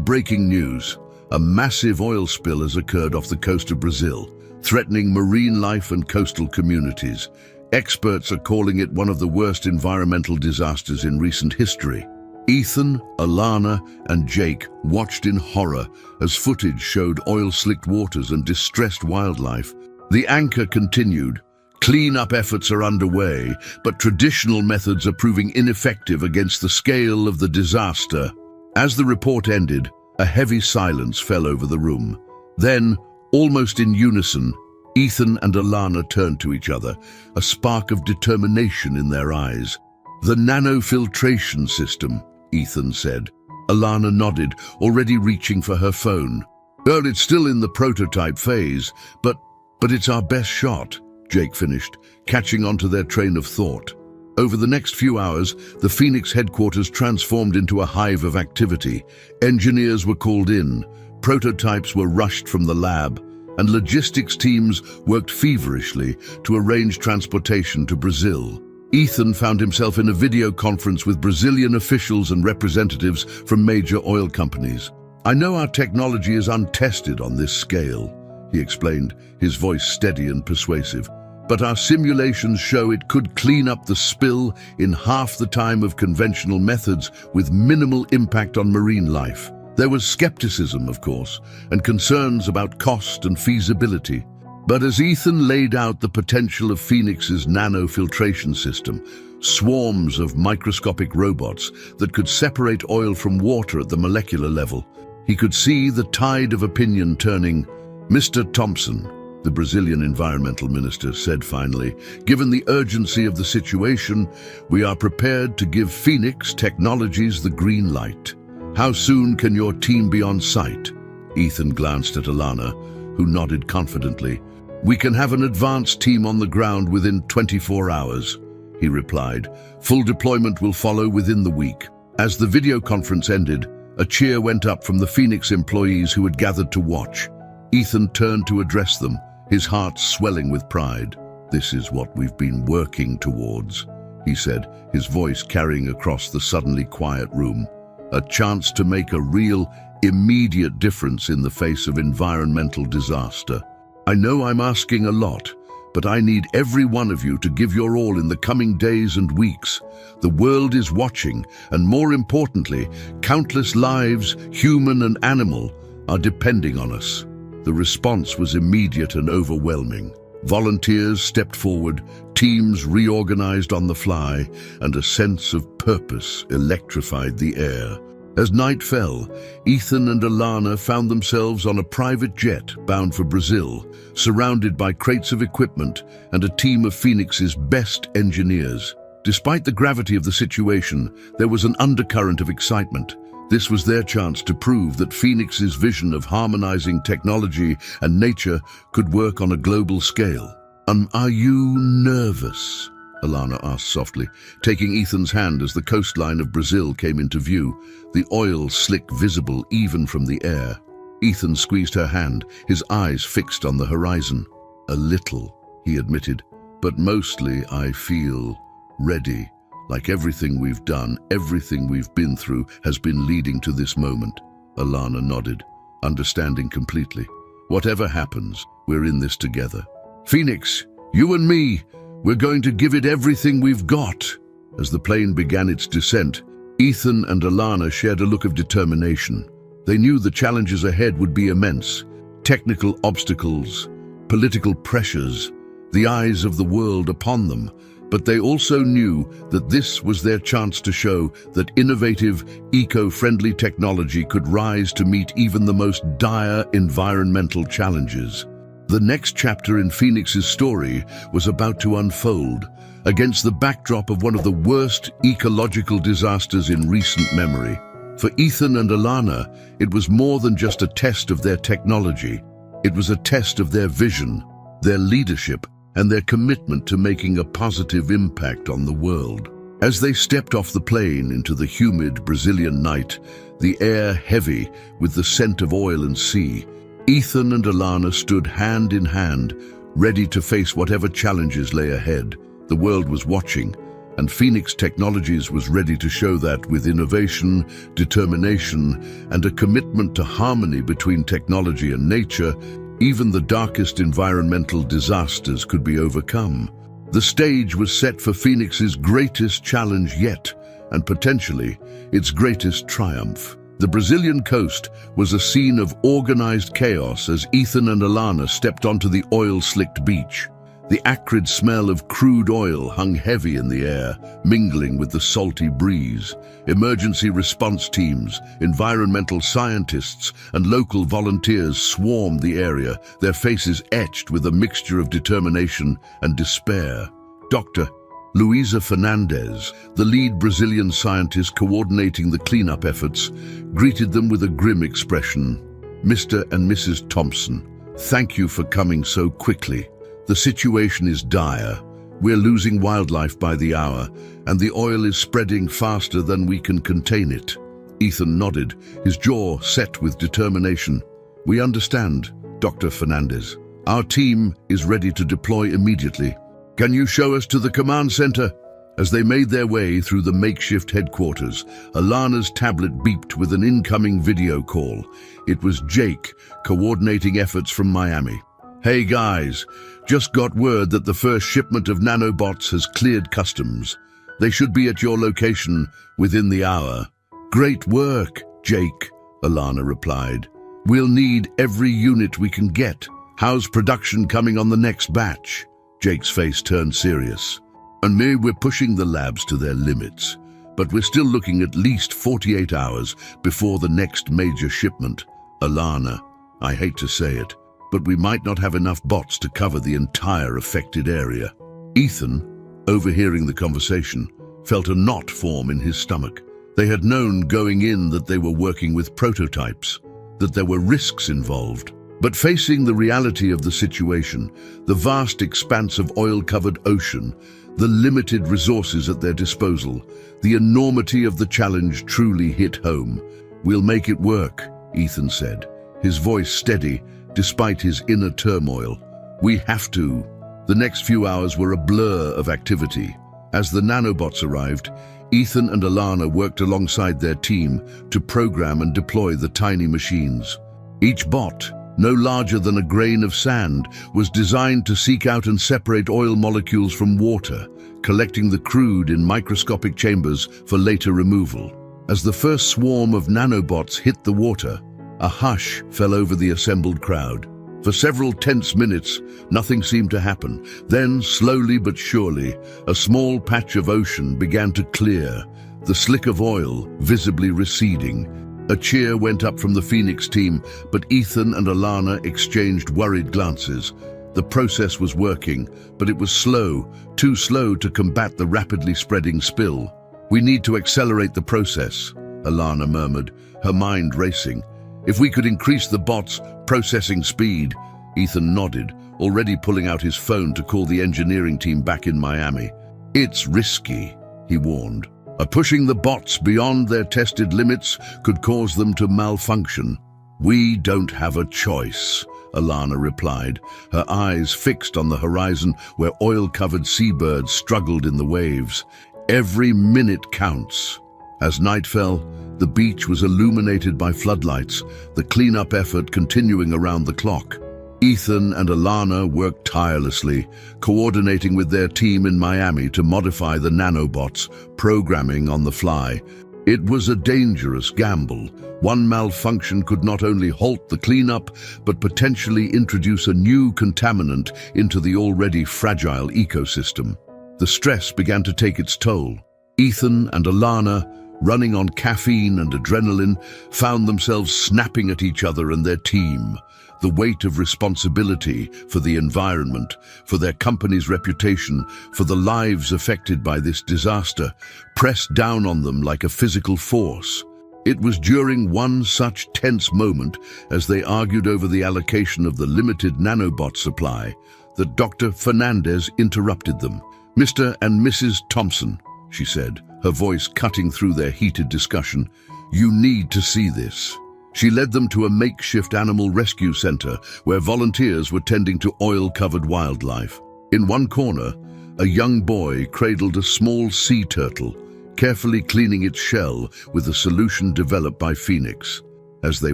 Breaking news. A massive oil spill has occurred off the coast of Brazil, threatening marine life and coastal communities. Experts are calling it one of the worst environmental disasters in recent history. Ethan, Alana, and Jake watched in horror as footage showed oil-slicked waters and distressed wildlife. The anchor continued. "Clean-up efforts are underway, but traditional methods are proving ineffective against the scale of the disaster." As the report ended, a heavy silence fell over the room. Then, almost in unison, Ethan and Alana turned to each other, a spark of determination in their eyes. "The nanofiltration system," Ethan said. Alana nodded, already reaching for her phone. "Well, it's still in the prototype phase, but it's our best shot," Jake finished, catching onto their train of thought. Over the next few hours, the Phoenix headquarters transformed into a hive of activity. Engineers were called in, prototypes were rushed from the lab, and logistics teams worked feverishly to arrange transportation to Brazil. Ethan found himself in a video conference with Brazilian officials and representatives from major oil companies. "I know our technology is untested on this scale," he explained, his voice steady and persuasive. "But our simulations show it could clean up the spill in half the time of conventional methods with minimal impact on marine life." There was skepticism, of course, and concerns about cost and feasibility. But as Ethan laid out the potential of Phoenix's nanofiltration system, swarms of microscopic robots that could separate oil from water at the molecular level, he could see the tide of opinion turning. "Mr. Thompson," the Brazilian environmental minister said finally, "given the urgency of the situation, we are prepared to give Phoenix Technologies the green light. How soon can your team be on site?" Ethan glanced at Alana, who nodded confidently. "We can have an advanced team on the ground within 24 hours, he replied. "Full deployment will follow within the week." As the video conference ended, a cheer went up from the Phoenix employees who had gathered to watch. Ethan turned to address them, his heart swelling with pride. "This is what we've been working towards," he said, his voice carrying across the suddenly quiet room. "A chance to make a real, immediate difference in the face of environmental disaster. I know I'm asking a lot, but I need every one of you to give your all in the coming days and weeks. The world is watching, and more importantly, countless lives, human and animal, are depending on us. The response was immediate and overwhelming. Volunteers stepped forward, teams reorganized on the fly, and a sense of purpose electrified the air. As night fell, Ethan and Alana found themselves on a private jet bound for Brazil, surrounded by crates of equipment and a team of Phoenix's best engineers. Despite the gravity of the situation, there was an undercurrent of excitement. This was their chance to prove that Phoenix's vision of harmonizing technology and nature could work on a global scale. Are you nervous?" Alana asked softly, taking Ethan's hand as the coastline of Brazil came into view, the oil slick visible even from the air. Ethan squeezed her hand, his eyes fixed on the horizon. "A little," he admitted, "but mostly I feel ready. Like everything we've done, everything we've been through has been leading to this moment." Alana nodded, understanding completely. "Whatever happens, we're in this together. Phoenix, you and me, we're going to give it everything we've got." As the plane began its descent, Ethan and Alana shared a look of determination. They knew the challenges ahead would be immense. Technical obstacles, political pressures, the eyes of the world upon them. But they also knew that this was their chance to show that innovative, eco-friendly technology could rise to meet even the most dire environmental challenges. The next chapter in Phoenix's story was about to unfold against the backdrop of one of the worst ecological disasters in recent memory. For Ethan and Alana, it was more than just a test of their technology. It was a test of their vision, their leadership, and their commitment to making a positive impact on the world. As they stepped off the plane into the humid Brazilian night, the air heavy with the scent of oil and sea, Ethan and Alana stood hand in hand, ready to face whatever challenges lay ahead. The world was watching, and Phoenix Technologies was ready to show that with innovation, determination, and a commitment to harmony between technology and nature, even the darkest environmental disasters could be overcome. The stage was set for Phoenix's greatest challenge yet, and potentially its greatest triumph. The Brazilian coast was a scene of organized chaos as Ethan and Alana stepped onto the oil-slicked beach. The acrid smell of crude oil hung heavy in the air, mingling with the salty breeze. Emergency response teams, environmental scientists, and local volunteers swarmed the area, their faces etched with a mixture of determination and despair. Dr. Luisa Fernandez, the lead Brazilian scientist coordinating the cleanup efforts, greeted them with a grim expression. "Mr. and Mrs. Thompson, thank you for coming so quickly. The situation is dire. We're losing wildlife by the hour, and the oil is spreading faster than we can contain it." Ethan nodded, his jaw set with determination. "We understand, Dr. Fernandez. Our team is ready to deploy immediately. Can you show us to the command center?" As they made their way through the makeshift headquarters, Alana's tablet beeped with an incoming video call. It was Jake, coordinating efforts from Miami. "Hey guys, just got word that the first shipment of nanobots has cleared customs. They should be at your location within the hour." "Great work, Jake," Alana replied. "We'll need every unit we can get. How's production coming on the next batch?" Jake's face turned serious. "And me, we're pushing the labs to their limits, but we're still looking at least 48 hours before the next major shipment. Alana, I hate to say it, but we might not have enough bots to cover the entire affected area." Ethan, overhearing the conversation, felt a knot form in his stomach. They had known going in that they were working with prototypes, that there were risks involved. But facing the reality of the situation, the vast expanse of oil-covered ocean, the limited resources at their disposal, the enormity of the challenge truly hit home. "We'll make it work," Ethan said, his voice steady despite his inner turmoil. "We have to." The next few hours were a blur of activity. As the nanobots arrived, Ethan and Alana worked alongside their team to program and deploy the tiny machines. Each bot, no larger than a grain of sand, was designed to seek out and separate oil molecules from water, collecting the crude in microscopic chambers for later removal. As the first swarm of nanobots hit the water, a hush fell over the assembled crowd. For several tense minutes, nothing seemed to happen. Then, slowly but surely, a small patch of ocean began to clear, the slick of oil visibly receding. A cheer went up from the Phoenix team, but Ethan and Alana exchanged worried glances. The process was working, but it was slow, too slow to combat the rapidly spreading spill. "We need to accelerate the process," Alana murmured, her mind racing. "If we could increase the bots' processing speed." Ethan nodded, already pulling out his phone to call the engineering team back in Miami. "It's risky," he warned. "Pushing the bots beyond their tested limits could cause them to malfunction." "We don't have a choice," Alana replied, her eyes fixed on the horizon where oil-covered seabirds struggled in the waves. "Every minute counts." As night fell, the beach was illuminated by floodlights, the cleanup effort continuing around the clock. Ethan and Alana worked tirelessly, coordinating with their team in Miami to modify the nanobots, programming on the fly. It was a dangerous gamble. One malfunction could not only halt the cleanup, but potentially introduce a new contaminant into the already fragile ecosystem. The stress began to take its toll. Ethan and Alana, running on caffeine and adrenaline, found themselves snapping at each other and their team. The weight of responsibility for the environment, for their company's reputation, for the lives affected by this disaster, pressed down on them like a physical force. It was during one such tense moment, as they argued over the allocation of the limited nanobot supply, that Dr. Fernandez interrupted them. "Mr. and Mrs. Thompson," she said, her voice cutting through their heated discussion, "you need to see this." She led them to a makeshift animal rescue center where volunteers were tending to oil-covered wildlife. In one corner, a young boy cradled a small sea turtle, carefully cleaning its shell with a solution developed by Phoenix. As they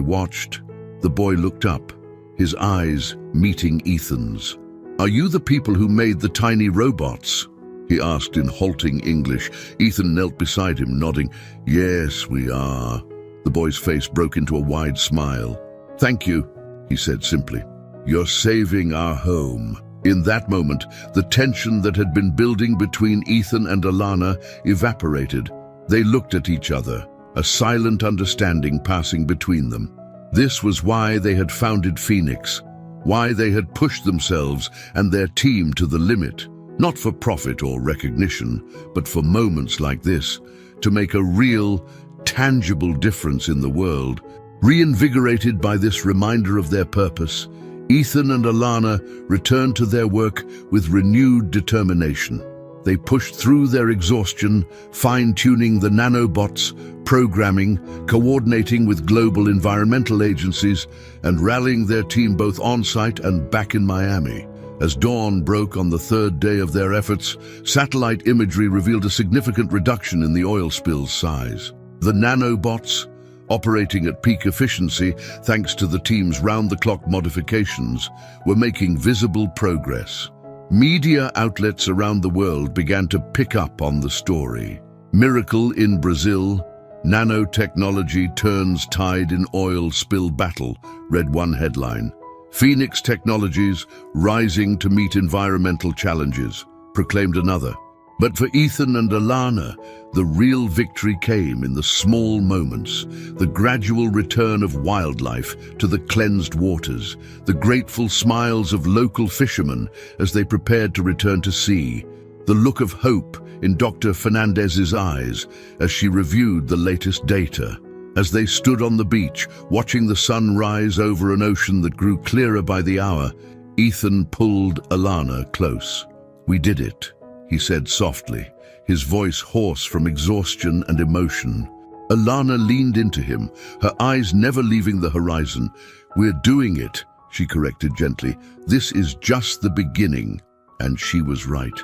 watched, the boy looked up, his eyes meeting Ethan's. "Are you the people who made the tiny robots?" he asked in halting English. Ethan knelt beside him, nodding. "Yes, we are." The boy's face broke into a wide smile. "Thank you," he said simply. "You're saving our home." In that moment, the tension that had been building between Ethan and Alana evaporated. They looked at each other, a silent understanding passing between them. This was why they had founded Phoenix, why they had pushed themselves and their team to the limit, not for profit or recognition, but for moments like this, to make a real, tangible difference in the world. Reinvigorated by this reminder of their purpose, Ethan and Alana returned to their work with renewed determination. They pushed through their exhaustion, fine-tuning the nanobots, programming, coordinating with global environmental agencies, and rallying their team both on-site and back in Miami. As dawn broke on the third day of their efforts, satellite imagery revealed a significant reduction in the oil spill's size. The nanobots, operating at peak efficiency thanks to the team's round-the-clock modifications, were making visible progress. Media outlets around the world began to pick up on the story. "Miracle in Brazil, nanotechnology turns tide in oil spill battle," read one headline. "Phoenix Technologies rising to meet environmental challenges," proclaimed another. But for Ethan and Alana, the real victory came in the small moments, the gradual return of wildlife to the cleansed waters, the grateful smiles of local fishermen as they prepared to return to sea, the look of hope in Dr. Fernandez's eyes as she reviewed the latest data. As they stood on the beach, watching the sun rise over an ocean that grew clearer by the hour, Ethan pulled Alana close. "We did it," he said softly, his voice hoarse from exhaustion and emotion. Alana leaned into him, her eyes never leaving the horizon. "We're doing it," she corrected gently. "This is just the beginning." And she was right.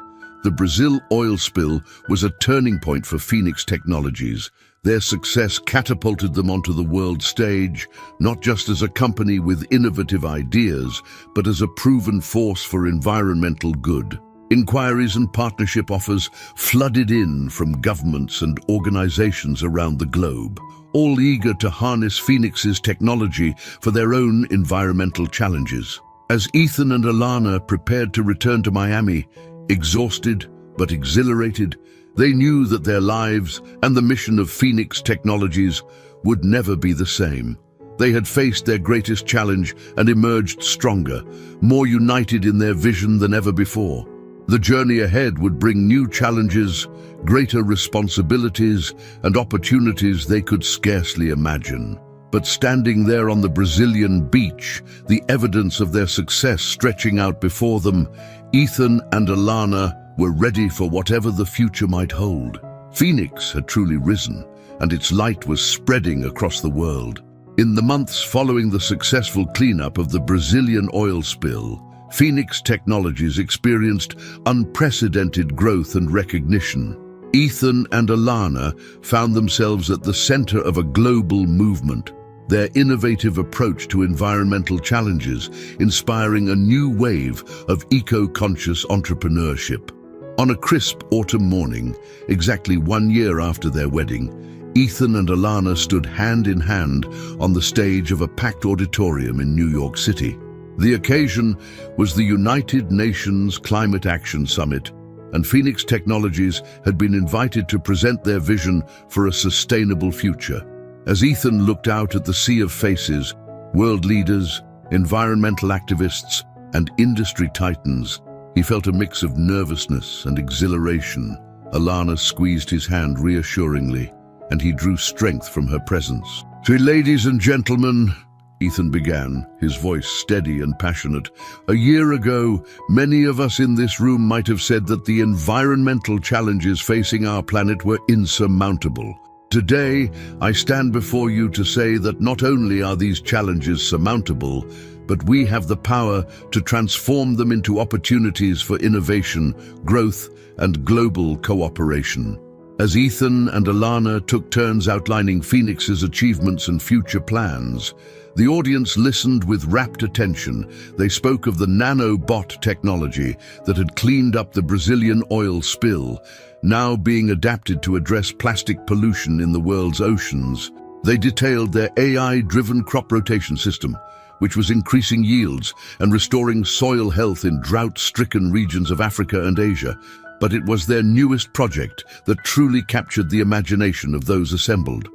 The Brazil oil spill was a turning point for Phoenix Technologies. Their success catapulted them onto the world stage, not just as a company with innovative ideas, but as a proven force for environmental good. Inquiries and partnership offers flooded in from governments and organizations around the globe, all eager to harness Phoenix's technology for their own environmental challenges. As Ethan and Alana prepared to return to Miami, exhausted but exhilarated, they knew that their lives and the mission of Phoenix Technologies would never be the same. They had faced their greatest challenge and emerged stronger, more united in their vision than ever before. The journey ahead would bring new challenges, greater responsibilities, and opportunities they could scarcely imagine. But standing there on the Brazilian beach, the evidence of their success stretching out before them, Ethan and Alana were ready for whatever the future might hold. Phoenix had truly risen, and its light was spreading across the world. In the months following the successful cleanup of the Brazilian oil spill, Phoenix Technologies experienced unprecedented growth and recognition. Ethan and Alana found themselves at the center of a global movement, their innovative approach to environmental challenges inspiring a new wave of eco-conscious entrepreneurship. On a crisp autumn morning, exactly 1 year after their wedding, Ethan and Alana stood hand in hand on the stage of a packed auditorium in New York City. The occasion was the United Nations Climate Action Summit, and Phoenix Technologies had been invited to present their vision for a sustainable future. As Ethan looked out at the sea of faces, world leaders, environmental activists, and industry titans, he felt a mix of nervousness and exhilaration. Alana squeezed his hand reassuringly, and he drew strength from her presence. "So, ladies and gentlemen," Ethan began, his voice steady and passionate. "A year ago, many of us in this room might have said that the environmental challenges facing our planet were insurmountable. Today, I stand before you to say that not only are these challenges surmountable, but we have the power to transform them into opportunities for innovation, growth, and global cooperation." As Ethan and Alana took turns outlining Phoenix's achievements and future plans, the audience listened with rapt attention. They spoke of the nanobot technology that had cleaned up the Brazilian oil spill, now being adapted to address plastic pollution in the world's oceans. They detailed their AI-driven crop rotation system, which was increasing yields and restoring soil health in drought-stricken regions of Africa and Asia. But it was their newest project that truly captured the imagination of those assembled.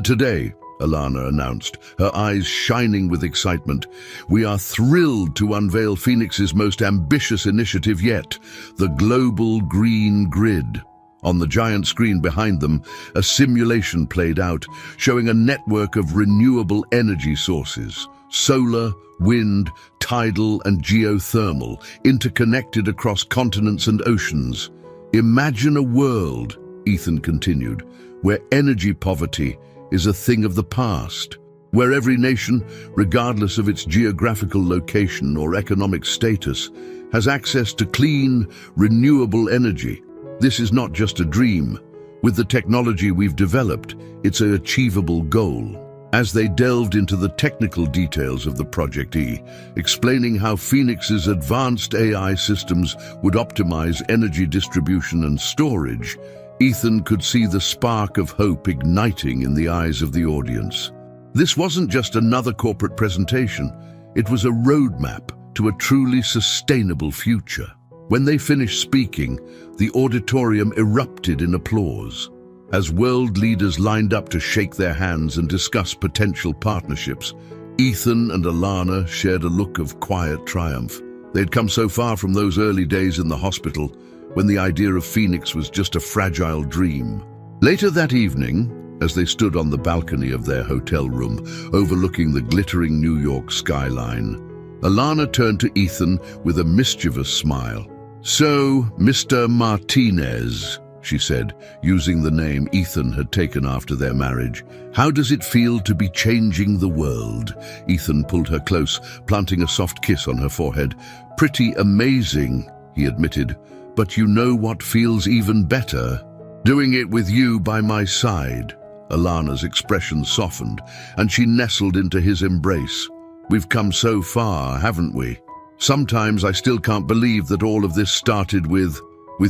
Today, Alana announced, her eyes shining with excitement, "we are thrilled to unveil Phoenix's most ambitious initiative yet, the Global Green Grid." On the giant screen behind them, a simulation played out, showing a network of renewable energy sources, solar, wind, tidal, and geothermal, interconnected across continents and oceans. "Imagine a world," Ethan continued, "where energy poverty is a thing of the past, where every nation, regardless of its geographical location or economic status, has access to clean, renewable energy. This is not just a dream. With the technology we've developed, it's an achievable goal." As they delved into the technical details of the Project E, explaining how Phoenix's advanced AI systems would optimize energy distribution and storage, Ethan could see the spark of hope igniting in the eyes of the audience. This wasn't just another corporate presentation, it was a roadmap to a truly sustainable future. When they finished speaking, the auditorium erupted in applause. As world leaders lined up to shake their hands and discuss potential partnerships, Ethan and Alana shared a look of quiet triumph. They'd come so far from those early days in the hospital, when the idea of Phoenix was just a fragile dream. Later that evening, as they stood on the balcony of their hotel room, overlooking the glittering New York skyline, Alana turned to Ethan with a mischievous smile. "So, Mr. Martinez," she said, using the name Ethan had taken after their marriage, "how does it feel to be changing the world?" Ethan pulled her close, planting a soft kiss on her forehead. "Pretty amazing," he admitted, "but you know what feels even better? Doing it with you by my side." Alana's expression softened, and she nestled into his embrace. "We've come so far, haven't we? Sometimes I still can't believe that all of this started with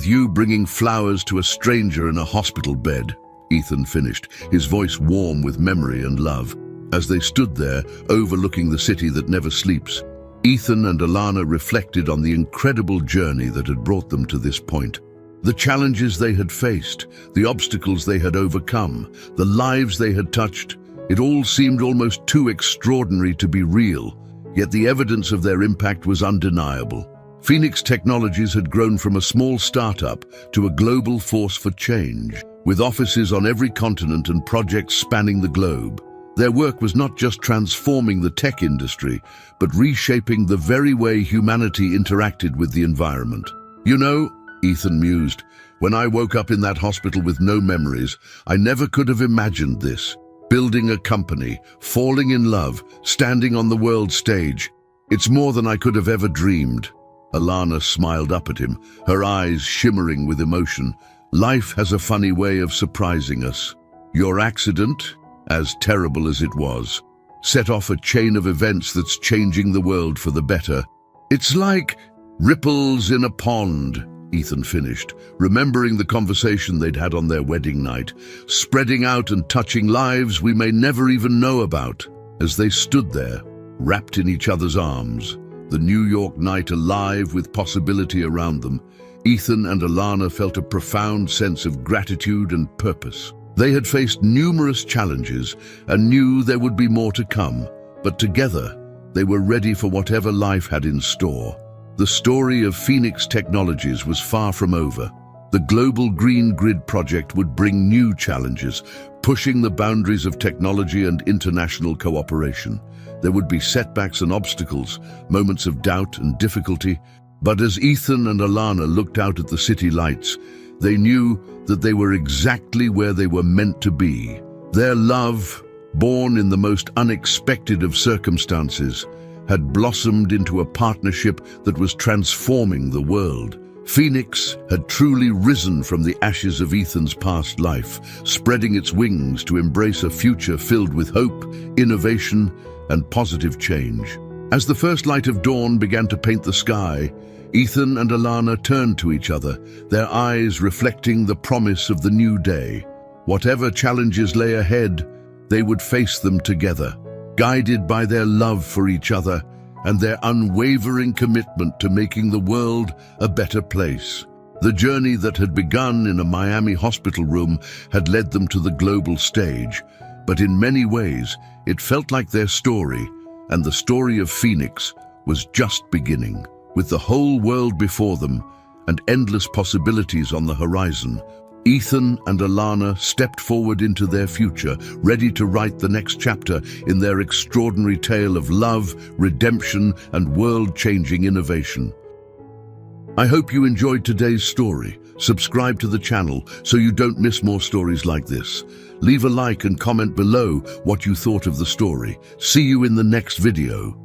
you bringing flowers to a stranger in a hospital bed," Ethan finished, his voice warm with memory and love. As they stood there, overlooking the city that never sleeps, Ethan and Alana reflected on the incredible journey that had brought them to this point. The challenges they had faced, the obstacles they had overcome, the lives they had touched, it all seemed almost too extraordinary to be real, yet the evidence of their impact was undeniable. Phoenix Technologies had grown from a small startup to a global force for change, with offices on every continent and projects spanning the globe. Their work was not just transforming the tech industry, but reshaping the very way humanity interacted with the environment. "You know," Ethan mused, "when I woke up in that hospital with no memories, I never could have imagined this. Building a company, falling in love, standing on the world stage. It's more than I could have ever dreamed." Alana smiled up at him, her eyes shimmering with emotion. "Life has a funny way of surprising us. Your accident, as terrible as it was, set off a chain of events that's changing the world for the better. It's like ripples in a pond," Ethan finished, remembering the conversation they'd had on their wedding night, "spreading out and touching lives we may never even know about." As they stood there, wrapped in each other's arms, the New York night alive with possibility around them, Ethan and Alana felt a profound sense of gratitude and purpose. They had faced numerous challenges and knew there would be more to come, but together they were ready for whatever life had in store. The story of Phoenix Technologies was far from over. The global Green Grid project would bring new challenges, pushing the boundaries of technology and international cooperation. There would be setbacks and obstacles, moments of doubt and difficulty, but as Ethan and Alana looked out at the city lights, they knew that they were exactly where they were meant to be. Their love, born in the most unexpected of circumstances, had blossomed into a partnership that was transforming the world. Phoenix had truly risen from the ashes of Ethan's past life, spreading its wings to embrace a future filled with hope, innovation, and positive change. As the first light of dawn began to paint the sky, Ethan and Alana turned to each other, their eyes reflecting the promise of the new day. Whatever challenges lay ahead, they would face them together, guided by their love for each other and their unwavering commitment to making the world a better place. The journey that had begun in a Miami hospital room had led them to the global stage, but in many ways it felt like their story, and the story of Phoenix, was just beginning. With the whole world before them and endless possibilities on the horizon, Ethan and Alana stepped forward into their future, ready to write the next chapter in their extraordinary tale of love, redemption, and world-changing innovation. I hope you enjoyed today's story. Subscribe to the channel so you don't miss more stories like this. Leave a like and comment below what you thought of the story. See you in the next video.